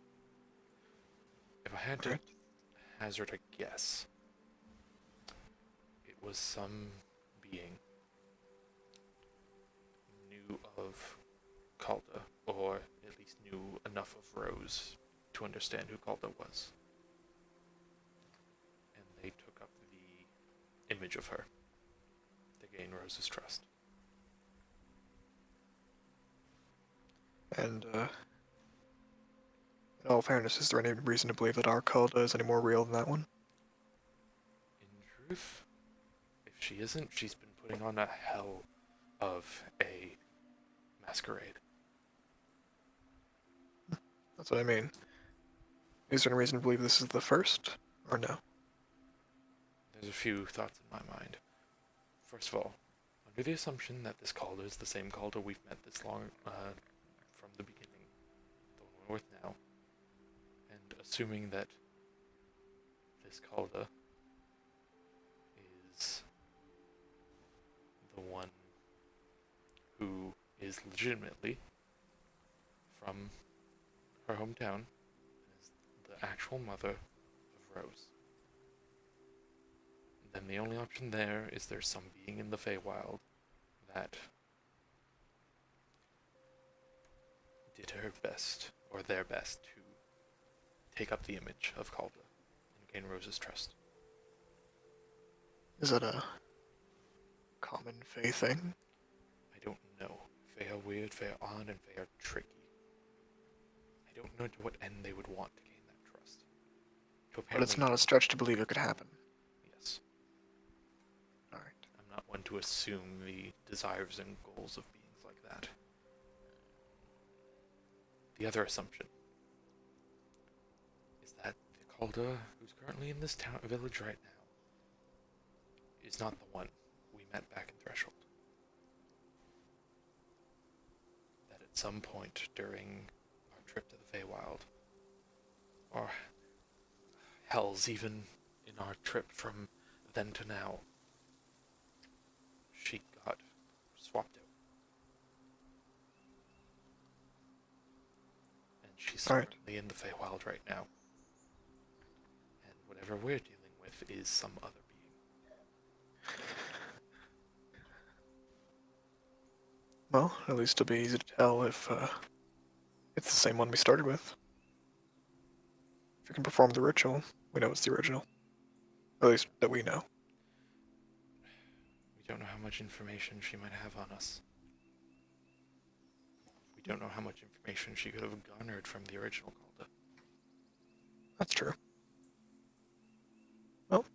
If I had to hazard a guess, it was some being knew of Calda, or at least knew enough of Rose to understand who Calda was. And they took up the image of her to gain Rose's trust. And In all fairness, is there any reason to believe that our Calda is any more real than that one? In truth, if she isn't, she's been putting on a hell of a masquerade. That's what I mean. Is there any reason to believe this is the first, or no? There's a few thoughts in my mind. First of all, under the assumption that this Calder is the same Calder we've met this long from the beginning, the one we're with now, and assuming that this Calder is the one who is legitimately from her hometown and is the actual mother of Rose. Then the only option there is there's some being in the Feywild that did her best, or their best, to take up the image of Calder and gain Rose's trust. Is that a common Fey thing? I don't know. Fey are weird, Fey are odd, and Fey are tricky. I don't know to what end they would want to gain that trust. But it's not a stretch to believe it could happen. Yes. Alright. I'm not one to assume the desires and goals of beings like that. The other assumption is that the Calder, who's currently in this village right now, is not the one we met back in Threshold. That at some point during our trip to the Feywild, or hells, even in our trip from then to now, she got swapped out. And she's Alright. currently in the Feywild right now. And whatever we're dealing with is some other being. Well, at least it'll be easy to tell if it's the same one we started with. If we can perform the ritual, we know it's the original. At least that we know. We don't know how much information she might have on us. We don't know how much information she could have garnered from the original Calder. That's true. Well,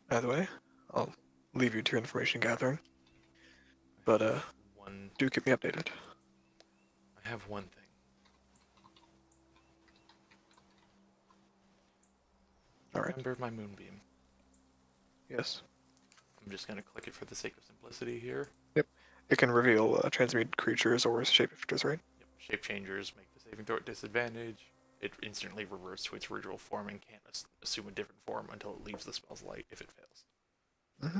either way, I'll leave you to your information gathering. But One, do keep me updated. I have one thing. Alright. Remember my moonbeam. Yes. I'm just gonna click it for the sake of simplicity here. It can reveal transmute creatures or shapeshifters, right? Yep. Shape changers make the saving throw at disadvantage. It instantly reverts to its original form and can't assume a different form until it leaves the spell's light if it fails. Mm-hmm.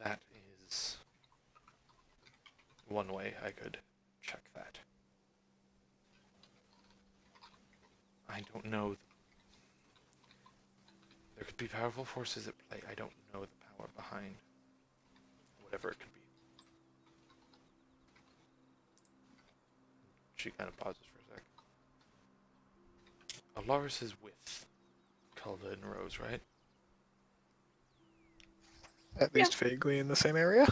That is one way I could check that. I don't know. There could be powerful forces at play. I don't know the power behind whatever it could be. She kind of pauses for a sec. Alaris is with Calda and Rose, right? At least vaguely in the same area.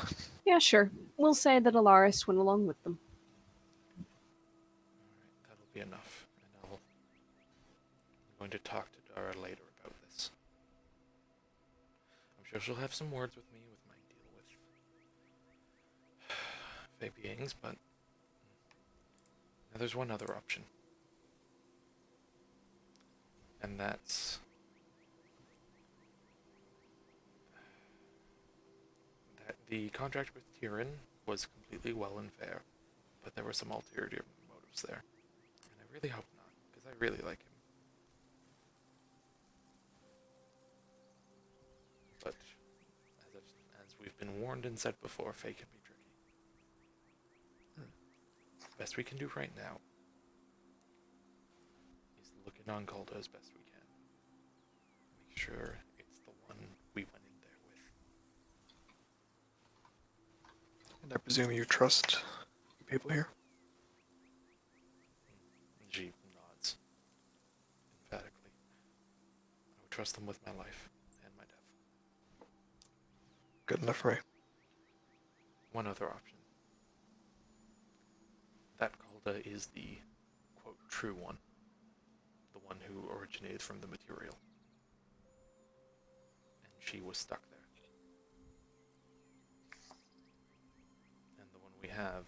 Yeah, sure. We'll say that Alaris went along with them. Alright, that'll be enough. And I'm going to talk to Dara later about this. I'm sure she'll have some words with me with my deal with Fey beings, but now there's one other option. And that's that the contract with Tyrion was completely well and fair, but there were some ulterior motives there. And I really hope not, because I really like him. But as we've been warned and said before, Fae can be tricky. Best we can do right now is look in on Calda as best we can. Make sure it's the one we went in there with. And I presume you trust the people here? She nods emphatically. I would trust them with my life and my death. Good enough for me. One other option. That Calda is the quote true one, the one who originated from the material. And she was stuck there. And the one we have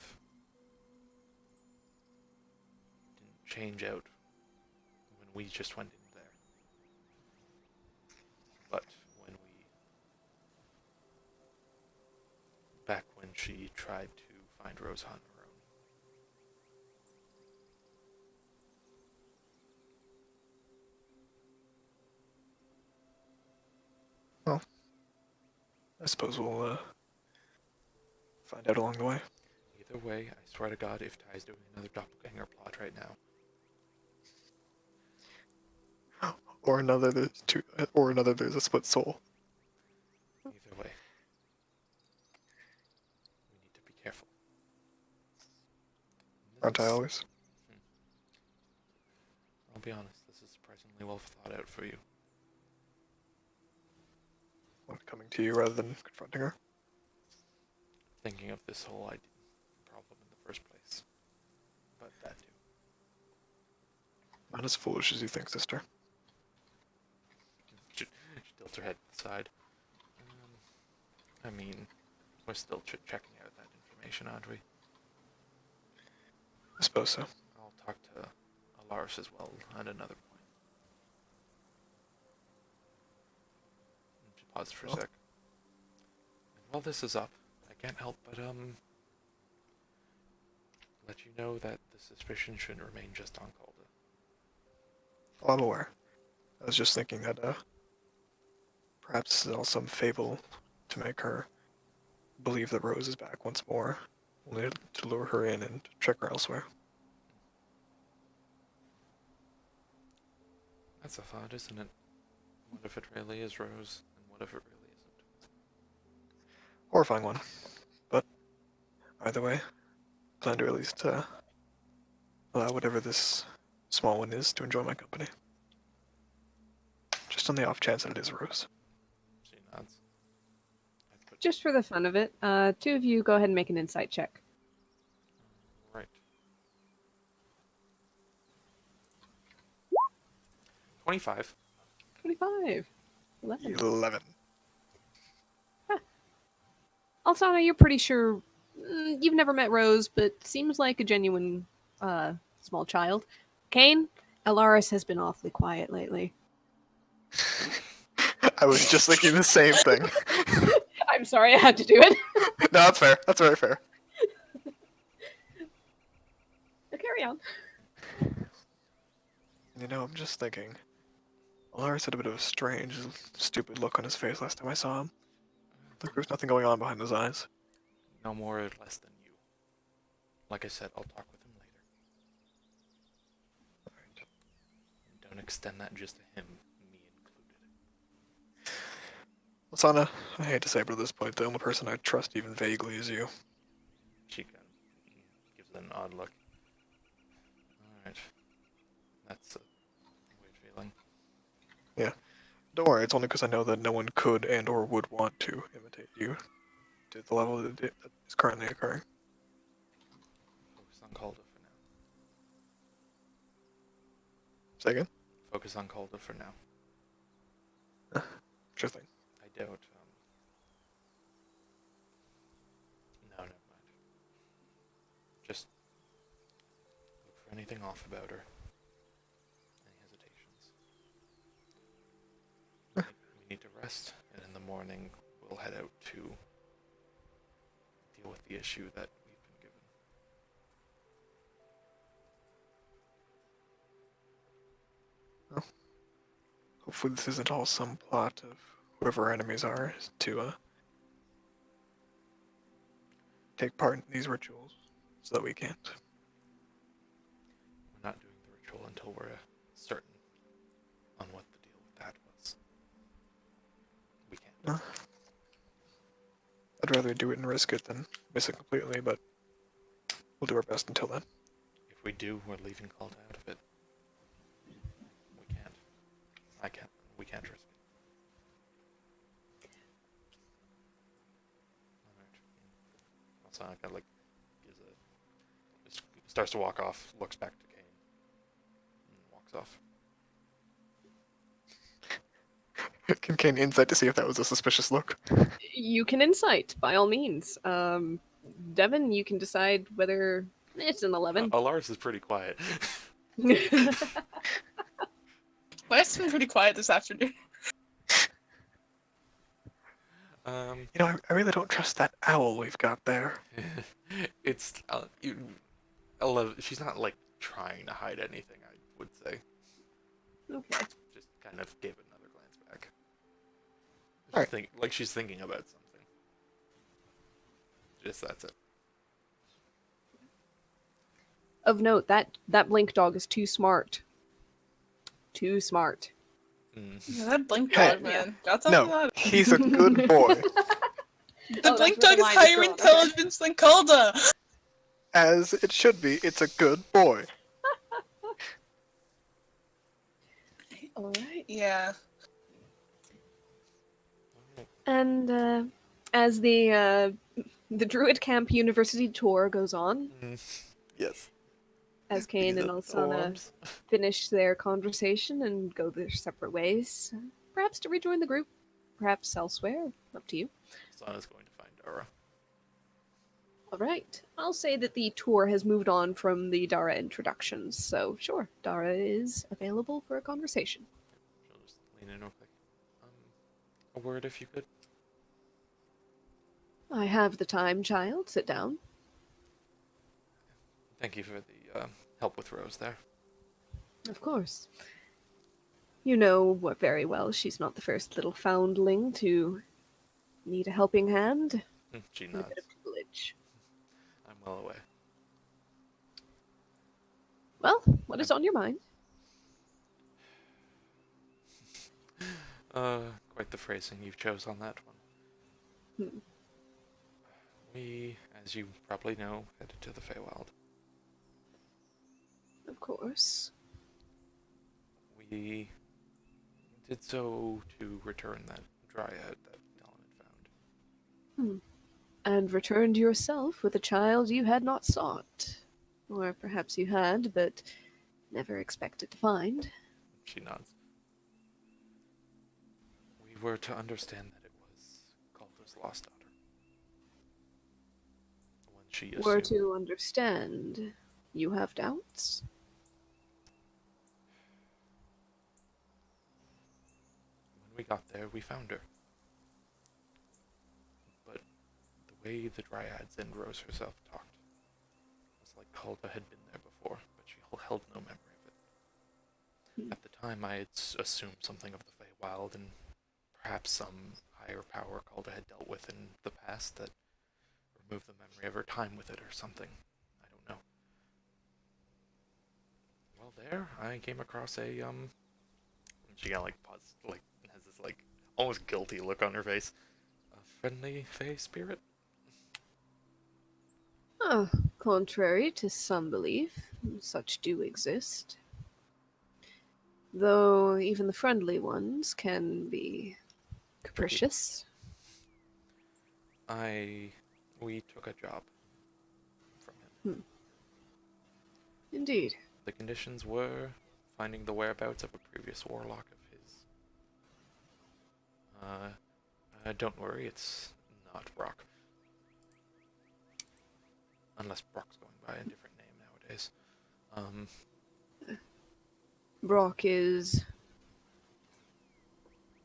didn't change out when we just went in there. But when we... back when she tried to find Rose on her own. Well, I suppose we'll find out along the way. Either way, I swear to God, if Ty's doing another doppelganger plot right now, Or another there's two, or another there's a split soul. either way, we need to be careful. Aren't I This is- always? I'll be honest, this is surprisingly well thought out for you. When coming to you rather than confronting her. Thinking of this whole idea problem in the first place. But that too. Not as foolish as you think, sister. She tilts her head to the side. I mean, we're still checking out that information, aren't we? I suppose so. I'll talk to Alaris as well at another point. And she paused for a Oh. sec. And while this is up, I can't help but let you know that the suspicion shouldn't remain just on Calda. Oh, I'm aware. I was just thinking that perhaps this is all some fable to make her believe that Rose is back once more, only to lure her in and trick her elsewhere. That's a thought, isn't it? What if it really is Rose, and what if it really isn't? Horrifying one. But either way, plan to at least allow whatever this small one is to enjoy my company. Just on the off chance that it is Rose. She nods. I put Just for the fun of it, two of you go ahead and make an insight check. right. 25. 25. 11. 11. Alsana, you're pretty sure you've never met Rose, but seems like a genuine small child. Kane, Alaris has been awfully quiet lately. I was just thinking the same thing. I'm sorry I had to do it. No, that's fair. That's very fair. But carry on. You know, I'm just thinking. Alaris had a bit of a strange, stupid look on his face last time I saw him. Like there was nothing going on behind those eyes. No more or less than you. Like I said, I'll talk with him later. And don't extend that just to him, me included. Lasana, I hate to say it, but at this point, the only person I trust even vaguely is you. She kind of gives it an odd look. Alright. That's a weird feeling. Don't worry, it's only because I know that no one could and or would want to imitate you to the level that is currently occurring. Focus on Calder for now. Say again? Focus on Calder for now. Sure thing. I doubt, no, never mind. Just look for anything off about her. Any hesitations. We need to rest, and in the morning we'll head out to deal with the issue that we've been given. Hopefully this isn't all some plot of whoever our enemies are to take part in these rituals so that we can't. We're not doing the ritual until we're certain on what the deal with that was. We can't. Uh, I'd rather do it and risk it than miss it completely, but we'll do our best until then. If we do, we're leaving Calder out of it. We can't. I can't. We can't risk it. Alright. Also, I kind of like gives a starts to walk off, looks back to Kane. walks off. Can Kane insight to see if that was a suspicious look? You can insight, by all means. Devin, you can decide whether it's an 11. Alaris is pretty quiet. Life's been pretty quiet this afternoon. You know, I really don't trust that owl we've got there. It's 11. She's not like trying to hide anything. I would say. Okay. Just kind of gave another glance back. Alright. Like she's thinking about something. Just that's it. Of note, that blink dog is too smart. Too smart. Yeah, that blink Hey. dog, man. Got something No, on it. he's a good boy, The Oh, blink that's dog is where the line is higher drawn, okay. intelligence than Calda. as it should be. It's a good boy. All right. Yeah. And as the Druid Camp University tour goes on, Yes. as Kane These and are Alsana dorms. finish their conversation and go their separate ways, perhaps to rejoin the group, perhaps elsewhere. Up to you. Sana's going to find Dara. All right. I'll say that the tour has moved on from the Dara introductions, so sure, Dara is available for a conversation. She'll just lean in real quick. A word if you could. I have the time, child. Sit down. Thank you for the help with Rose there. Of course. You know very well she's not the first little foundling to need a helping hand She and a nods. bit of tutelage. I'm well away. Well, what is on your mind? Quite the phrasing you've chose on that one. Hmm. We, as you probably know, headed to the Feywild. Of course. We did so to return that dryad that Dylan had found. And returned yourself with a child you had not sought. Or perhaps you had, but never expected to find. She nods. We were to understand that it was Calder's lost daughter. The one she assumed. Were to understand, you have doubts? When we got there, we found her. But the way the Dryads and Rose herself talked was like Calder had been there before, but she held no memory of it. At the time, I had assumed something of the Feywild and perhaps some higher power Calder had dealt with in the past that removed the memory of her time with it or something. I don't know. Well, there, I came across a, she got like paused, like, has this like almost guilty look on her face. A friendly fey spirit? Oh, contrary to some belief, such do exist. Though even the friendly ones can be capricious. We took a job from him. Indeed. The conditions were finding the whereabouts of a previous warlock of his. Don't worry, it's not Brock. Unless Brock's going by a different name nowadays. Brock is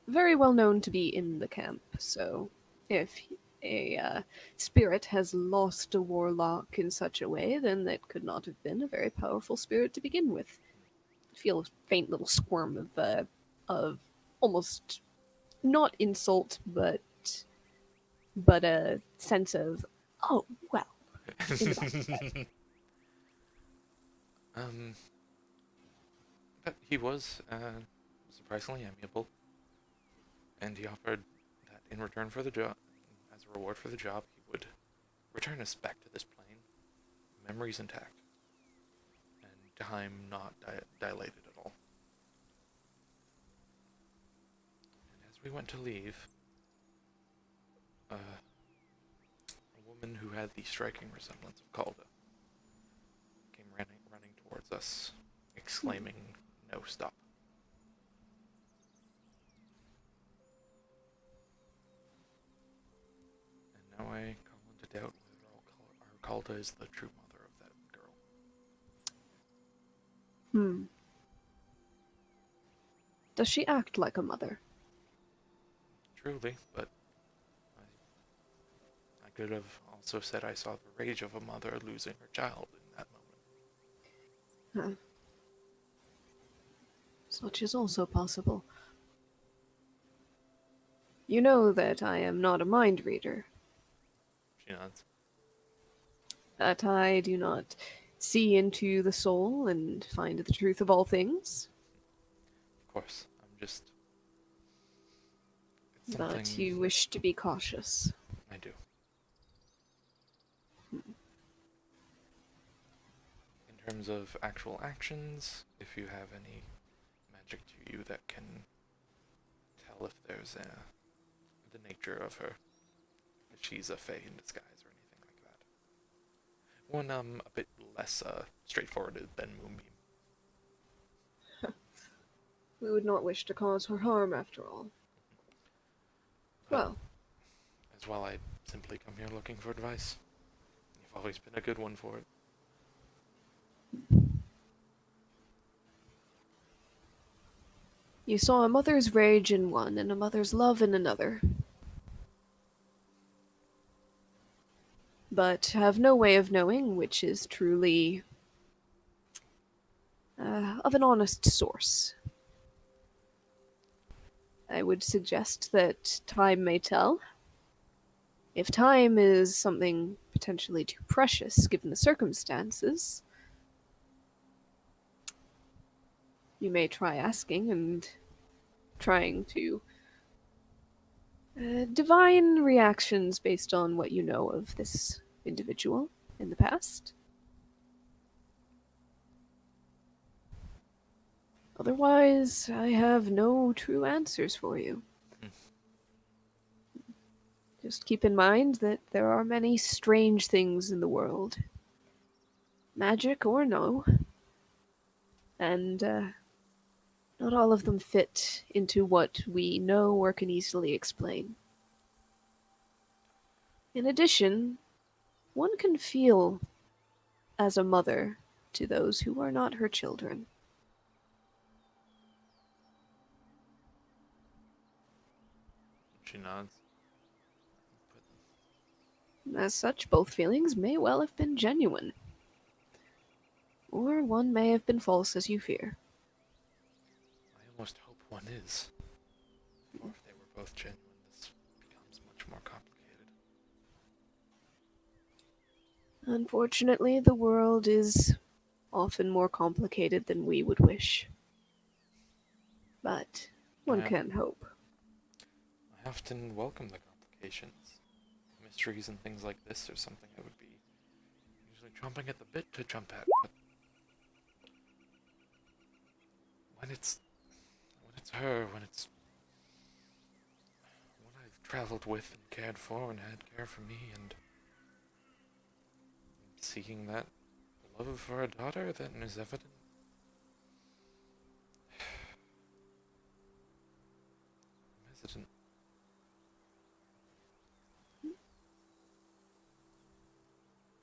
very well known to be in the camp, so if a spirit has lost a warlock in such a way, then that could not have been a very powerful spirit to begin with. I feel a faint little squirm of almost not insult, but a sense of, oh well. But he was surprisingly amiable, and he offered that in return for the job, as a reward for the job, he would return us back to this plane, memories intact, and time not dilated at all. And as we went to leave, a woman who had the striking resemblance of Calda came running towards us, exclaiming no, stop. And now I call into doubt whether Arcalda is the true mother of that girl. Does she act like a mother? Truly, but I could have also said I saw the rage of a mother losing her child in that moment. Huh. Such is also possible. You know that I am not a mind reader, She nods. that I do not see into the soul and find the truth of all things, Of course, I'm just. It's but something you wish to be cautious. I do. In terms of actual actions, if you have any magic to you that can tell if there's the nature of her, if she's a fae in disguise or anything like that. One a bit less straightforward than Moonbeam. We would not wish to cause her harm, after all. But Well, as well, I simply come here looking for advice. You've always been a good one for it. you saw a mother's rage in one and a mother's love in another, but have no way of knowing which is truly of an honest source. I would suggest that time may tell. If time is something potentially too precious given the circumstances, you may try asking and trying to divine reactions based on what you know of this individual in the past. Otherwise, I have no true answers for you. Just keep in mind that there are many strange things in the world, magic or no, and not all of them fit into what we know or can easily explain. In addition, one can feel as a mother to those who are not her children. She nods. As such, both feelings may well have been genuine. Or one may have been false as you fear. I almost hope one is. Or if they were both genuine, this becomes much more complicated. Unfortunately, the world is often more complicated than we would wish. But one Yeah. can hope. I often welcome the complications. Mysteries and things like this are something I would be usually chomping at the bit to jump at, but when it's her, when it's what I've traveled with and cared for and had care for me, and seeking that love for a daughter that is evident. I'm hesitant.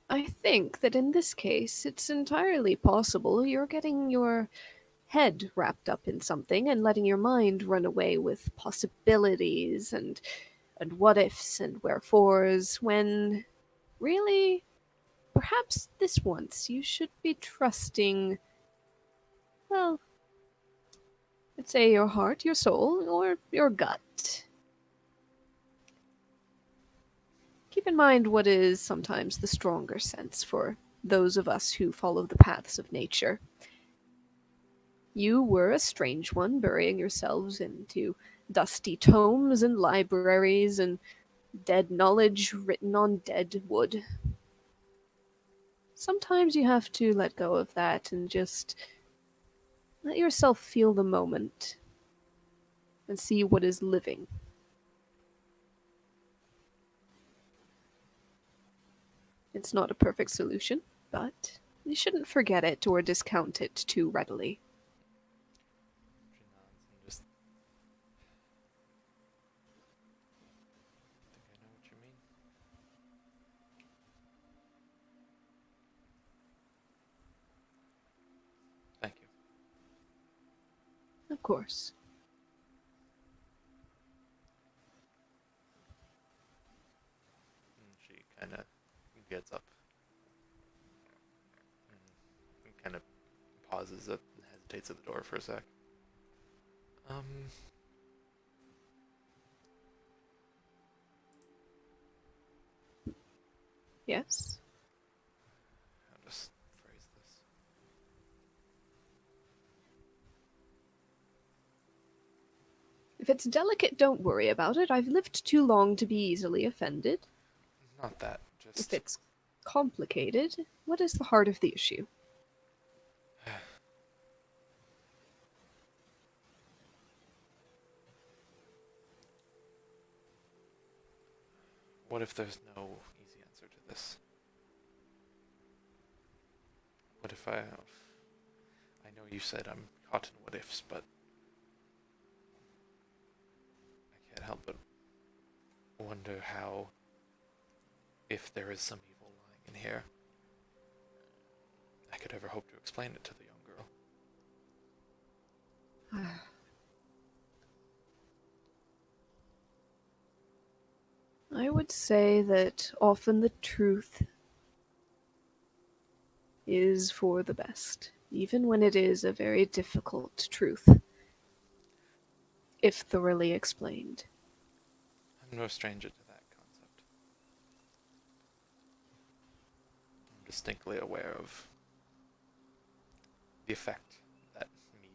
I think that in this case, it's entirely possible you're getting your head wrapped up in something and letting your mind run away with possibilities and what ifs and wherefores when really perhaps this once you should be trusting, well, let's say your heart, your soul, or your gut. Keep in mind what is sometimes the stronger sense for those of us who follow the paths of nature. You were a strange one, burying yourselves into dusty tomes and libraries and dead knowledge written on dead wood. Sometimes you have to let go of that and just let yourself feel the moment and see what is living. It's not a perfect solution, but you shouldn't forget it or discount it too readily. Of course. And she kind of gets up and kind of pauses and hesitates at the door for a sec. Yes? I'll just phrase this. If it's delicate, don't worry about it. I've lived too long to be easily offended. Not that, If just it's complicated, what is the heart of the issue? what if there's no easy answer to this? What if I know you said I'm caught in what ifs, but I can't help but wonder how, if there is some evil lying in here, I could ever hope to explain it to the young girl. I would say that often the truth is for the best, even when it is a very difficult truth, if thoroughly explained. I'm no stranger to that concept. I'm distinctly aware of the effect that me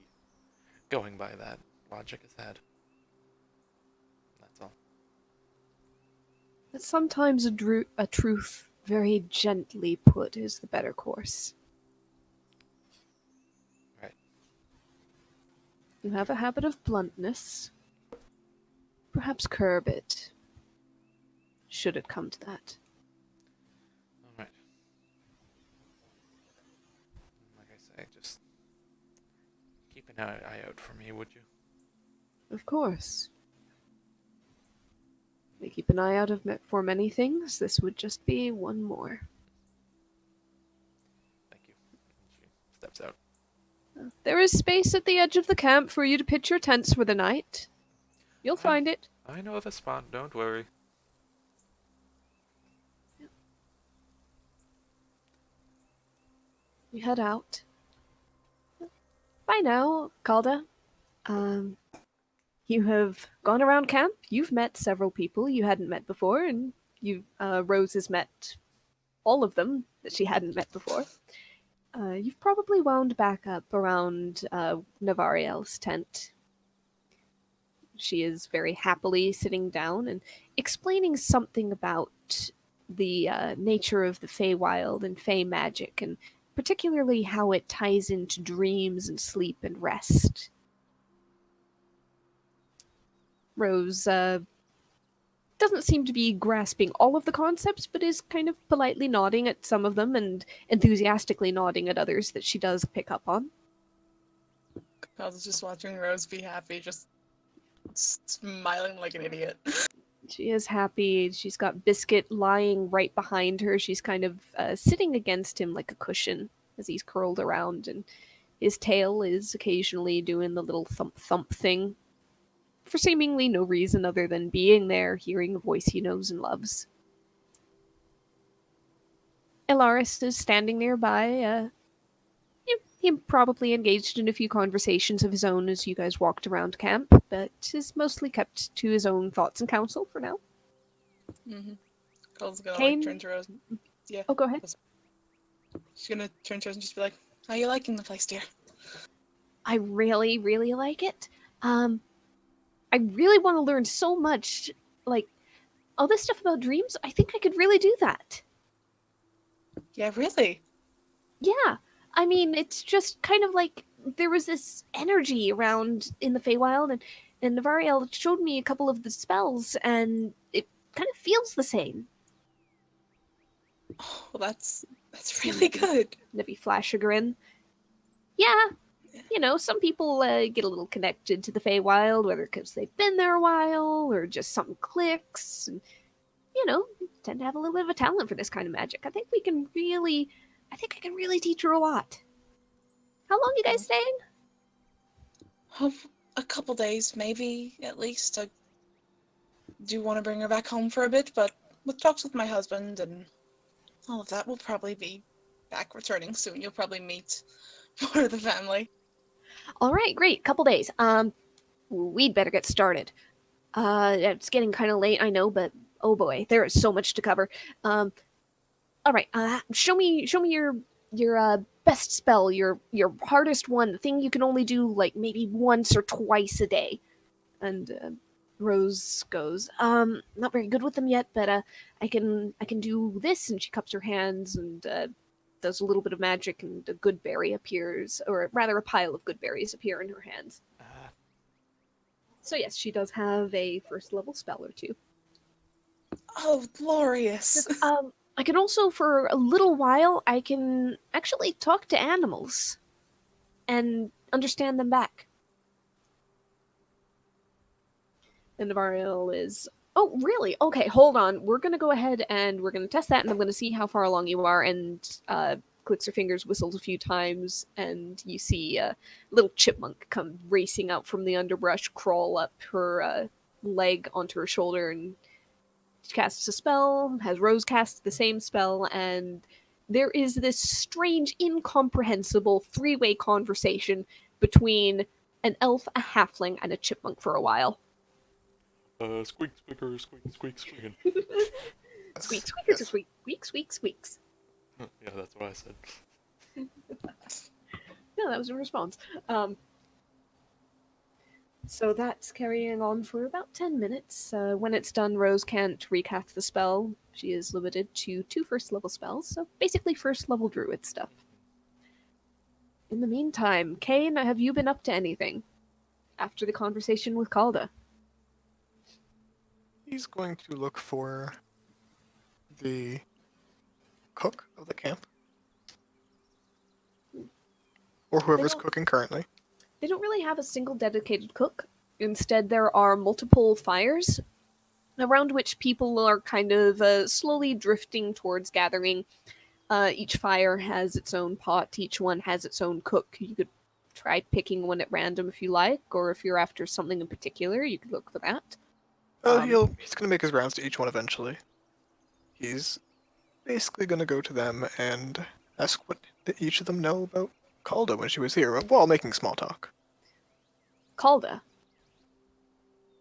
going by that logic has had. That's all. That sometimes a truth very gently put is the better course. Right. You have a habit of bluntness. Perhaps curb it, should it come to that. Alright. Like I say, just keep an eye out for me, would you? Of course. We keep an eye out for many things. This would just be one more. Thank you. And she steps out. There is space at the edge of the camp for you to pitch your tents for the night. You'll find it. I know the spot, don't worry. We head out. By now, Calda, you have gone around camp. You've met several people you hadn't met before, and Rose has met all of them that she hadn't met before. You've probably wound back up around Navariel's tent. She is very happily sitting down and explaining something about the nature of the Feywild and Fey magic, and particularly how it ties into dreams and sleep and rest. Rose doesn't seem to be grasping all of the concepts, but is kind of politely nodding at some of them and enthusiastically nodding at others that she does pick up on. I was just watching Rose be happy, just smiling like an idiot. She is happy. She's got Biscuit lying right behind her. She's kind of sitting against him like a cushion as he's curled around, and his tail is occasionally doing the little thump-thump thing for seemingly no reason other than being there, hearing a voice he knows and loves. Elaris is standing nearby. He probably engaged in a few conversations of his own as you guys walked around camp, but is mostly kept to his own thoughts and counsel for now. Mm-hmm. Cole's gonna Kane? turn to Rose. Yeah. Oh, go ahead. She's gonna turn to Rose and just be like, "How are you liking the place, dear?" I really, really like it. I really want to learn so much, like, all this stuff about dreams. I think I could really do that. Yeah, really. Yeah. I mean, it's just kind of like there was this energy around in the Feywild, and Navariel showed me a couple of the spells, and it kind of feels the same. Oh, well, that's really good. Navi flash a grin. Yeah, you know, some people get a little connected to the Feywild, whether because they've been there a while or just something clicks, and you know, tend to have a little bit of a talent for this kind of magic. I think I can really teach her a lot. How long you guys staying? a couple days, maybe, at least. I do want to bring her back home for a bit, but with talks with my husband and all of that, we'll probably be back returning soon. You'll probably meet more of the family. All right, great. Couple days. We'd better get started. It's getting kind of late, I know, but oh boy, there is so much to cover. All right. Show me your best spell, your hardest one, the thing you can only do like maybe once or twice a day. And Rose goes, not very good with them yet, but I can do this. And she cups her hands and does a little bit of magic, and a good berry appears, or rather, a pile of good berries appear in her hands. So yes, she does have a first level spell or two. Oh, glorious. I can also, for a little while, I can actually talk to animals and understand them back. And Navariel is, oh, really? Okay, hold on. We're going to go ahead and we're going to test that, and I'm going to see how far along you are. And clicks her fingers, whistles a few times, and you see a little chipmunk come racing out from the underbrush, crawl up her leg onto her shoulder, and she casts a spell, has Rose cast the same spell, and there is this strange, incomprehensible three-way conversation between an elf, a halfling, and a chipmunk for a while. Squeak, squeaker, squeak, squeak, squeaking. Squeak, squeakers, Yes. squeak, squeak, squeak, squeaks. Yeah, that's what I said. No, that was a response. So that's carrying on for about 10 minutes. When it's done, Rose can't recast the spell. She is limited to 2 first level spells, so basically first level druid stuff. In the meantime, Kane, have you been up to anything after the conversation with Calda? He's going to look for the cook of the camp. Or whoever's don't- cooking currently. They don't really have a single dedicated cook. Instead, there are multiple fires around which people are kind of slowly drifting towards gathering. Each fire has its own pot, each one has its own cook. You could try picking one at random if you like, or if you're after something in particular, you could look for that. He's gonna make his rounds to each one eventually. He's basically gonna go to them and ask what each of them know about Calda when she was here, while making small talk. Calda.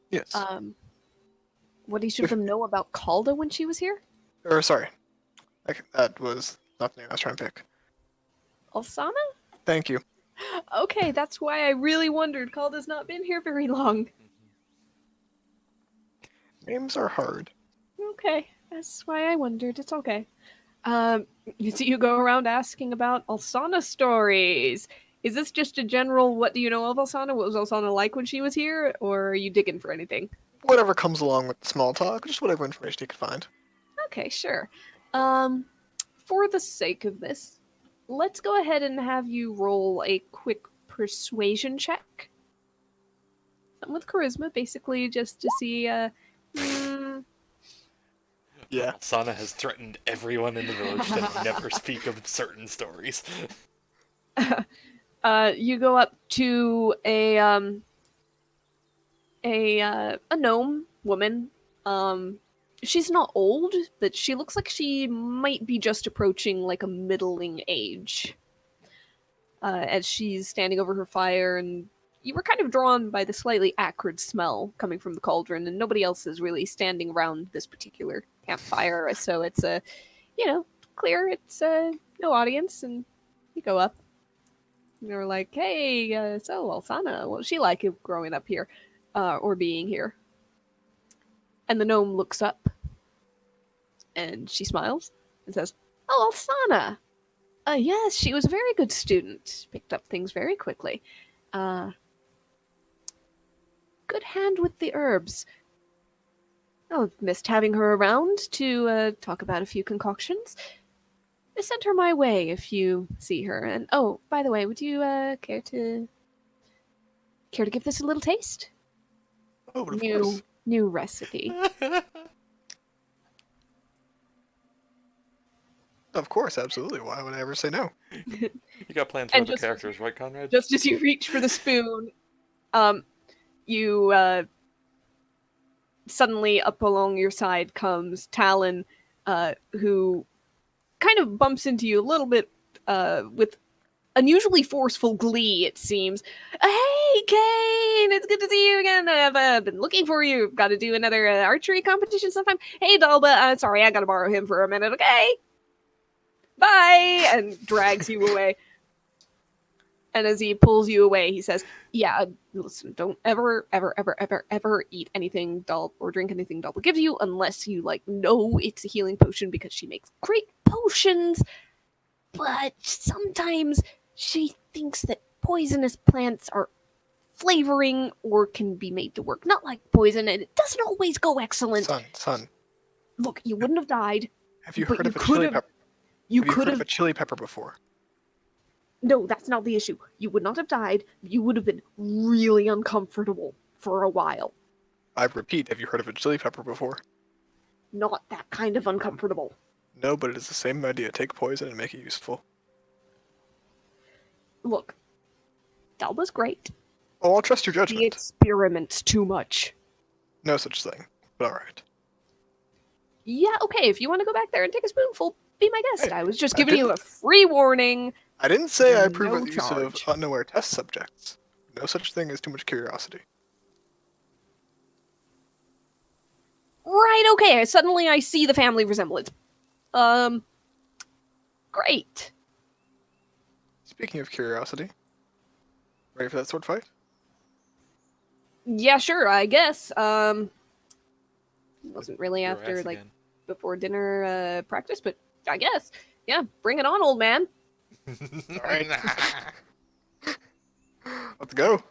Yes. What each of them know about Calda when she was here? Or sorry, that was not the name I was trying to pick. Alsana? Thank you. Okay, that's why I really wondered. Calda's not been here very long. Names are hard. Okay, that's why I wondered. It's okay. So you go around asking about Alsana stories. Is this just a general, what do you know of Alsana? What was Alsana like when she was here? Or are you digging for anything? Whatever comes along with the small talk, just whatever information you can find. Okay, sure. For the sake of this, let's go ahead and have you roll a quick persuasion check. Something with charisma, basically just to see, Yeah. Sana has threatened everyone in the village to never speak of certain stories. you go up to a gnome woman. She's not old, but she looks like she might be just approaching like a middling age. As she's standing over her fire, and you were kind of drawn by the slightly acrid smell coming from the cauldron, and nobody else is really standing around this particular campfire, so it's clear. It's no audience, and you go up. And you're like, hey, so Alsana, what was she like growing up here, or being here? And the gnome looks up, and she smiles and says, "Oh, Alsana! Yes, she was a very good student. Picked up things very quickly. Good hand with the herbs. Oh, missed having her around to talk about a few concoctions. Send her my way if you see her. And oh, by the way, would you care to give this a little taste? Oh, but of course. New recipe." Of course, absolutely. Why would I ever say no? You got plans for And other just- characters, right, Conrad? Just as you reach for the spoon, you suddenly up along your side comes Talon, who kind of bumps into you a little bit with unusually forceful glee, it seems. Hey, Kane! It's good to see you again. I've been looking for you. Got to do another archery competition sometime. Hey, Dalba, sorry, I gotta borrow him for a minute, okay? Bye! And drags you away. And as he pulls you away, he says, yeah, listen, don't ever, ever, ever, ever, ever eat anything Dalba or drink anything Dalba gives you unless you, know it's a healing potion, because she makes great potions, but sometimes she thinks that poisonous plants are flavoring or can be made to work not like poison, and it doesn't always go excellent. Son, Look, you wouldn't have died. have you But heard you of a chili could've- pepper? You Have you could heard of have. a chili pepper before? No, that's not the issue. You would not have died. You would have been really uncomfortable for a while. I repeat, have you heard of a chili pepper before? Not that kind of uncomfortable. No, but it is the same idea. Take poison and make it useful. Look, Dalba's great. Oh, I'll trust your He judgment. experiments too much. No such thing. But alright. Yeah, okay, if you want to go back there and take a spoonful, be my guest. Hey, I was just I giving you a free warning. I didn't say I No approve of the use of charge. unaware test subjects. No such thing as too much curiosity. Right, okay, suddenly I see the family resemblance. Great. Speaking of curiosity, ready for that sword fight? Yeah, sure, I guess. Wasn't really Your after, ass like, again. before dinner practice, but I guess. Yeah, bring it on, old man. Alright. Let's go.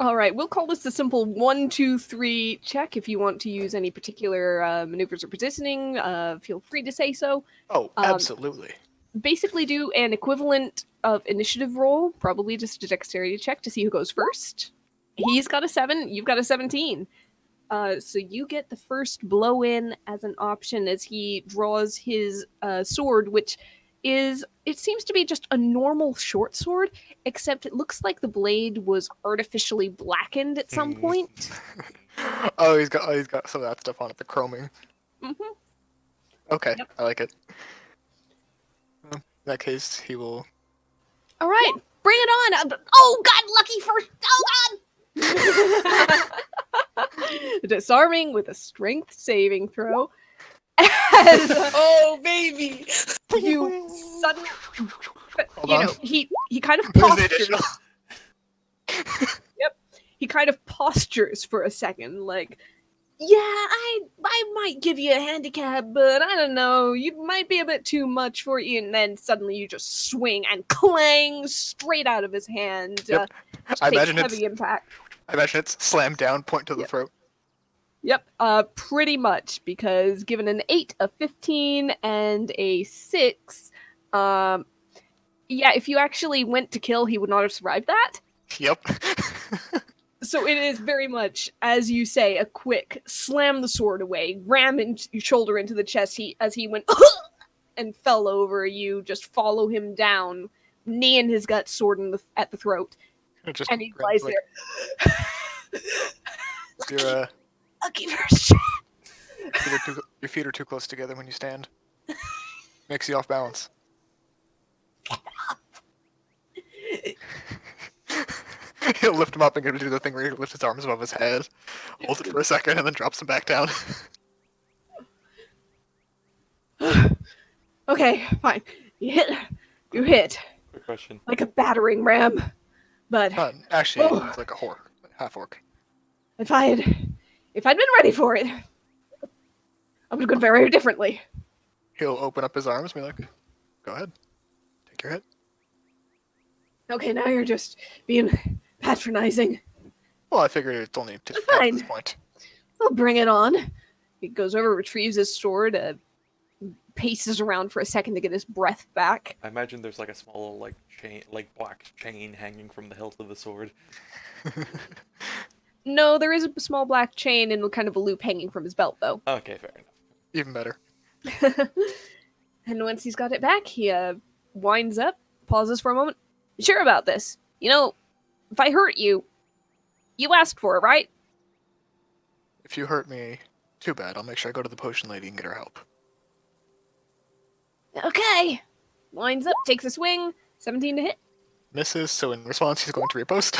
Alright, we'll call this a simple 1, 2, 3 check. If you want to use any particular maneuvers or positioning, feel free to say so. Oh, absolutely. Basically do an equivalent of initiative roll, probably just a dexterity check to see who goes first. He's got a 7, you've got a 17. So you get the first blow in as an option as he draws his sword, which is, it seems to be just a normal short sword, except it looks like the blade was artificially blackened at some point. He's got some of that stuff on it, the chroming. hmm Okay, Yep. I like it. In that case, he will. All right, bring it on. Oh God, lucky first. Oh God. Disarming with a strength saving throw. As Oh, baby! you suddenly, Hold you on. know, he kind of Where's the postures. additional? He kind of postures for a second, like, yeah, I might give you a handicap, but I don't know, you might be a bit too much for you. And then suddenly you just swing and clang straight out of his hand. Yep. Takes I imagine heavy impact. it's slam down, point to the Yep. throat. Yep, pretty much, because given an 8, a 15, and a 6, yeah, if you actually went to kill, he would not have survived that. Yep. So it is very much, as you say, a quick slam the sword away, ram your shoulder into the chest. As he went and fell over, you just follow him down, knee in his gut, sword at the throat, Just and he lies like, there. Your Lucky first shot. your feet are too close together when you stand. Makes you off balance. He'll lift him up and do the thing where he lifts his arms above his head, holds it for a second, and then drops him back down. Okay, fine. You hit Quick question. like a battering ram. But Actually, Oh. it's like a half orc. if I'd been ready for it, I would have gone very differently. He'll open up his arms and be like, "Go ahead, take your hit." Okay, now you're just being patronizing. Well, I figured it's only to at Fine. this point. I'll bring it on. He goes over, retrieves his sword, paces around for a second to get his breath back. I imagine there's like a small chain, black chain hanging from the hilt of the sword. No, there is a small black chain and kind of a loop hanging from his belt, though. Okay, fair enough. Even better. And once he's got it back, he winds up, pauses for a moment. You sure about this? You know, if I hurt you, you asked for it, right? If you hurt me, too bad. I'll make sure I go to the potion lady and get her help. Okay. Lines up, takes a swing. 17 to hit. Misses, so in response, he's going to repost.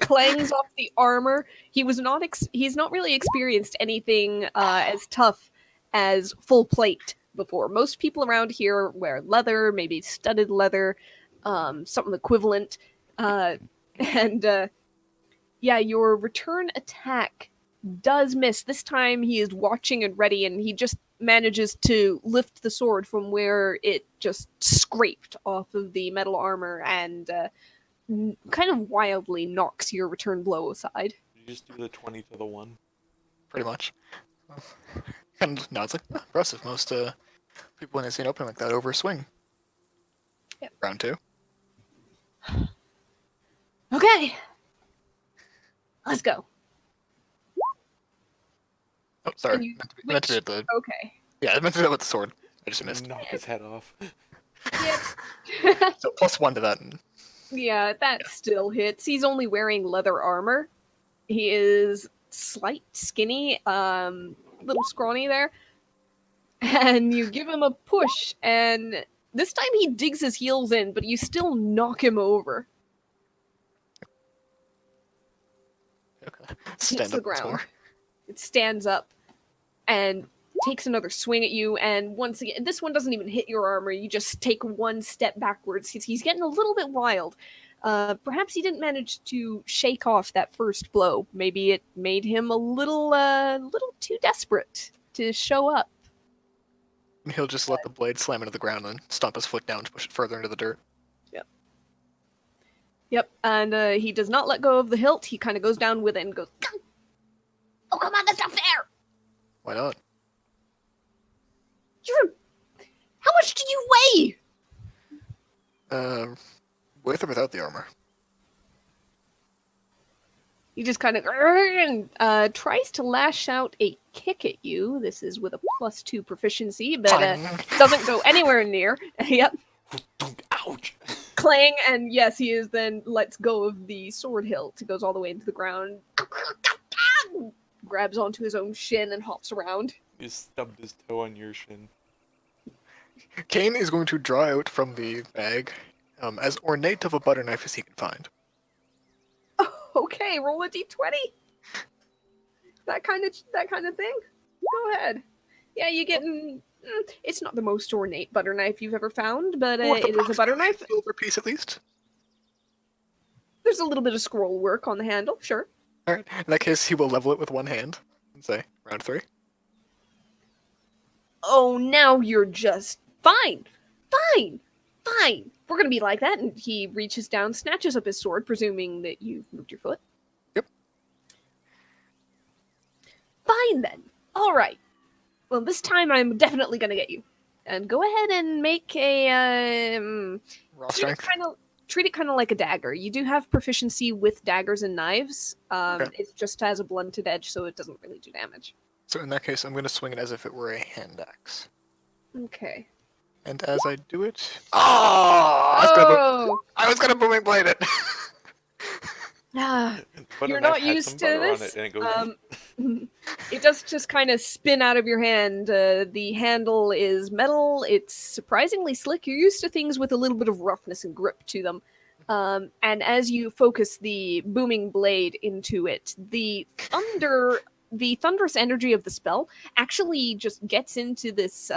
Clangs off the armor. He's not really experienced anything as tough as full plate before. Most people around here wear leather, maybe studded leather, something equivalent. Yeah, your return attack does miss. This time he is watching and ready, and he just manages to lift the sword from where it just scraped off of the metal armor and kind of wildly knocks your return blow aside. You just do the 20 to the 1. Pretty much. And now it's like, impressive. Most people when they see an opening like that over a swing. Yep. Round 2. Okay. Let's go. Oh, sorry. And you Meant to be at the. Okay. Yeah, I meant to do that with the sword. I just missed. Knock his head off. Yep. So +1 to that. And Yeah, that still hits. He's only wearing leather armor. He is slight, skinny, little scrawny there. And you give him a push, and this time he digs his heels in, but you still knock him over. okay. Hits Stand the up once ground. more. It stands up and takes another swing at you, and once again, this one doesn't even hit your armor. You just take one step backwards. He's getting a little bit wild. Perhaps he didn't manage to shake off that first blow. Maybe it made him a little too desperate to show up. And he'll just let the blade slam into the ground and stomp his foot down to push it further into the dirt. Yep, and he does not let go of the hilt. He kind of goes down with it and goes, "Oh, come on, that's not fair! Why not? How much do you weigh?" With or without the armor? He just kind of tries to lash out a kick at you. This is with a +2 proficiency, but doesn't go anywhere near. Yep. Ouch! Clang, and yes, he is then lets go of the sword hilt. It goes all the way into the ground. Grabs onto his own shin and hops around. You stubbed his toe on your shin. Kane is going to draw out from the bag as ornate of a butter knife as he can find. Okay, roll a d20. That kind of thing. Go ahead. Yeah, you getting. It's not the most ornate butter knife you've ever found, but Worth it is a butter approximately knife. a silver piece at least. There's a little bit of scroll work on the handle, sure. Alright, in that case, he will level it with one hand and say, round 3. Oh, now you're just fine. We're gonna be like that. And he reaches down, snatches up his sword, presuming that you've moved your foot. Yep. Fine then. All right. Well, this time I'm definitely gonna get you. And go ahead and make a Raw strength. treat it kind of like a dagger. You do have proficiency with daggers and knives. Okay. It just has a blunted edge, so it doesn't really do damage. So in that case, I'm going to swing it as if it were a hand axe. Okay. And as I do it... Oh! I was gonna booming blade it! Ah, Butter you're knife not had used some to butter on this. it, and it goes, It does just kind of spin out of your hand. The handle is metal. It's surprisingly slick. You're used to things with a little bit of roughness and grip to them. And as you focus the booming blade into it, the thunderous energy of the spell actually just gets into this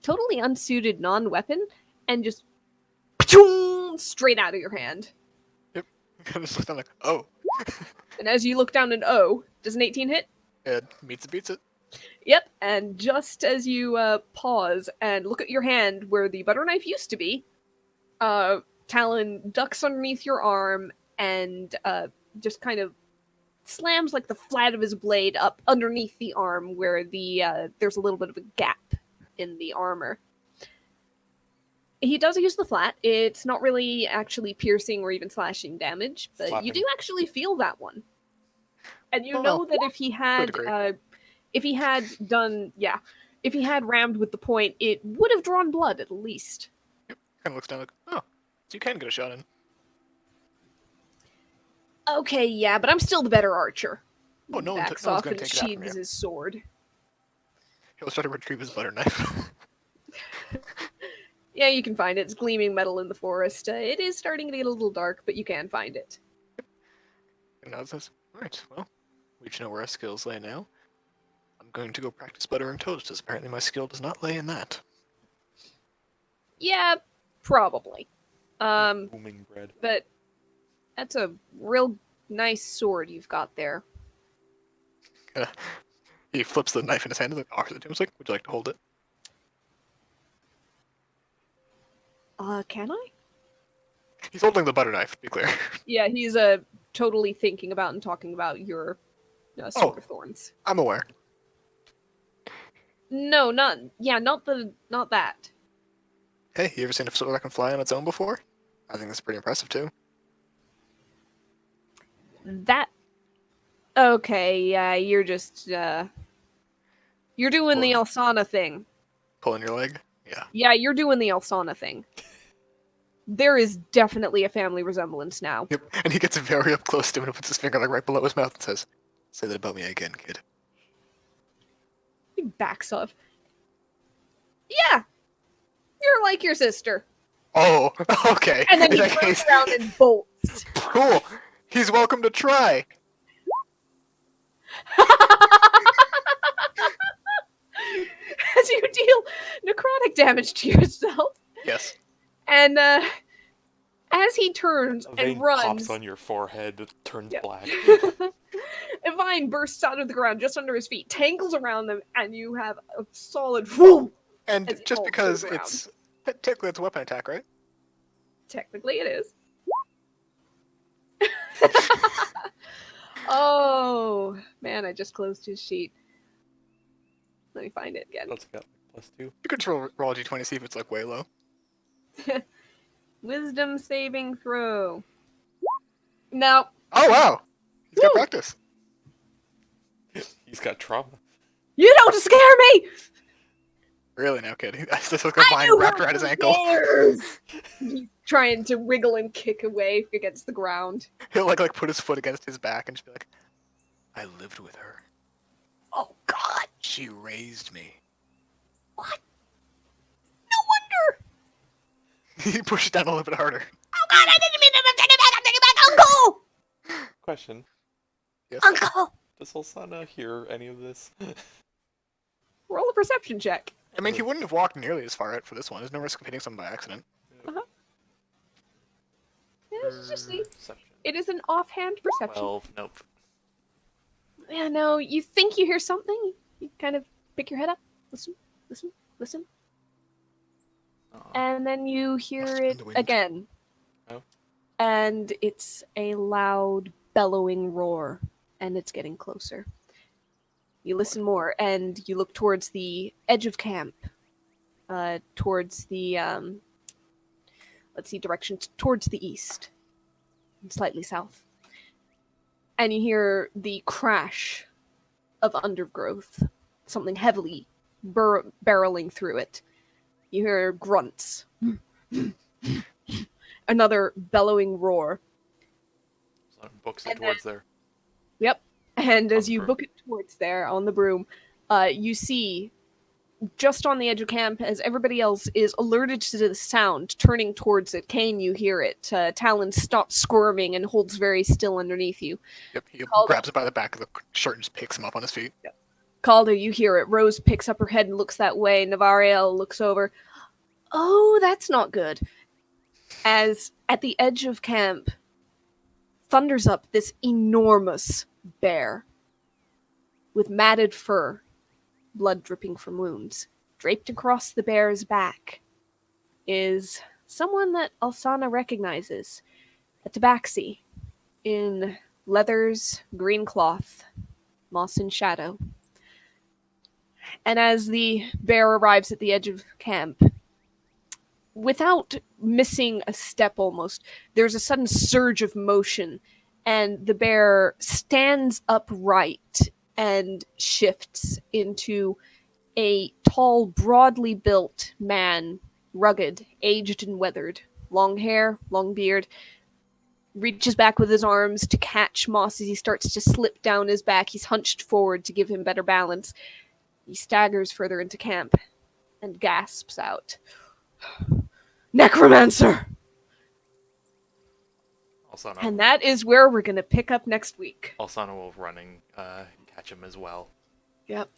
totally unsuited non-weapon and just straight out of your hand. I just looked down like, oh. And as you look down and does an 18 hit? It meets it, beats it. Yep, and just as you pause and look at your hand where the butter knife used to be, Talon ducks underneath your arm and just kind of slams like the flat of his blade up underneath the arm where there's a little bit of a gap in the armor. He does use the flat. It's not really actually piercing or even slashing damage, but Slapping. you do actually feel that one. And you Oh, know that if he degree. had rammed with the point, it would have drawn blood at least. Kind of looks down like, oh, so you can get a shot in. Okay, yeah, but I'm still the better archer. Oh, no Backs one's off gonna and take it out from sheathes you. his sword. He'll try to retrieve his butter knife. Yeah, you can find it. It's gleaming metal in the forest. It is starting to get a little dark, but you can find it. And now it says, right, well, we each know where our skills lay now. I'm going to go practice buttering toast, as apparently my skill does not lay in that. Yeah, probably. Booming bread. But that's a real nice sword you've got there. He flips the knife in his hand and offers it to him. He's like, would you like to hold it? Can I? He's holding the butter knife, to be clear. Yeah, he's totally thinking about and talking about your sword of thorns. I'm aware. No, not that. Hey, you ever seen a sword that can fly on its own before? I think that's pretty impressive, too. That. Okay, yeah, you're just you're doing the Elsana thing. Pulling your leg? Yeah. Yeah, you're doing the Elsana thing. There is definitely a family resemblance now. Yep. And he gets very up close to him and puts his finger like right below his mouth and says, say that about me again, kid. He backs off. Yeah, you're like your sister. Oh, okay. And then In he that turns case, around and bolts. cool. He's welcome to try. As you deal necrotic damage to yourself, Yes. and as he turns A and vein runs, pops on your forehead, it turns Yep. black. a vine bursts out of the ground just under his feet, tangles around them, and you have a solid whoom. And As he just falls to because the ground. it's technically it's a weapon attack, right? Technically, it is. Oh man, I just closed his sheet. Let me find it again. That's got +2. You could just roll a d20 see if it's like way low. Wisdom saving throw. No. Oh wow, he's got Woo! practice. He's got trauma. You don't scare me! Really now, kid? I still got a vine wrapped around his ankle. He's trying to wiggle and kick away against the ground. He'll like put his foot against his back and just be like, "I lived with her. Oh God! She raised me." What? No wonder! He pushed down a little bit harder. Oh God! I didn't mean it! I'm taking it back! Uncle! Question. Yes. Uncle! Does Olsana hear any of this? Roll a perception check. I mean, he wouldn't have walked nearly as far out for this one. There's no risk of hitting someone by accident. Yeah, let's just see. Perception. It is an offhand perception. 12. Nope. Yeah, no, you think you hear something, you kind of pick your head up, listen, Aw. and then you Must hear have been it the wind. again. Oh. And it's a loud, bellowing roar, and it's getting closer. You listen more, and you look towards the edge of camp, towards the, directions towards the east, and slightly south. And you hear the crash of undergrowth, something heavily barreling through it. You hear grunts. Another bellowing roar. So books it And towards there. Yep. And as On the you broom. book it towards there on the broom, you see just on the edge of camp, as everybody else is alerted to the sound, turning towards it. Kane, you hear it. Talon stops squirming and holds very still underneath you. Yep. He Called- grabs it by the back of the shirt and just picks him up on his feet. Calder, you hear it. Rose picks up her head and looks that way. Navariel looks over. Oh, that's not good. As at the edge of camp, thunders up this enormous bear with matted fur, blood dripping from wounds. Draped across the bear's back is someone that Alsana recognizes, a tabaxi, in leathers, green cloth, moss and shadow. And as the bear arrives at the edge of camp, without missing a step almost, there's a sudden surge of motion, and the bear stands upright and shifts into a tall, broadly built man, rugged, aged and weathered, long hair, long beard, reaches back with his arms to catch Moss as he starts to slip down his back. He's hunched forward to give him better balance. He staggers further into camp and gasps out, "Necromancer!" Alsana, And that is where we're going to pick up next week. Alsana will running catch him as well. Yep.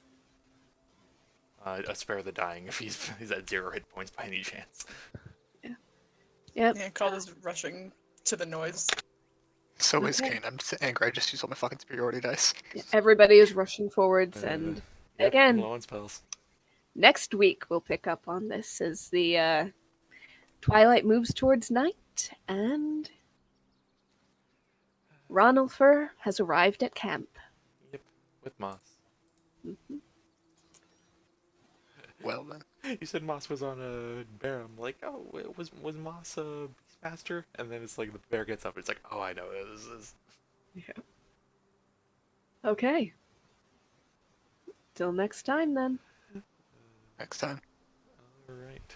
Spare the dying if he's at 0 hit points by any chance. Yep. Yeah, Call is rushing to the noise. So is Okay. Kane. I'm just angry. I just used all my fucking superiority dice. Everybody is rushing forwards, and Yep, again, low on spells. next week we'll pick up on this as the twilight moves towards night, and Ronalfer has arrived at camp. Yep, with Moss. Well then. You said Moss was on a bear. I'm like, oh, was Moss a beastmaster? And then it's like the bear gets up. It's like, oh, I know who this is. Okay. Till next time, then. Next time. All right.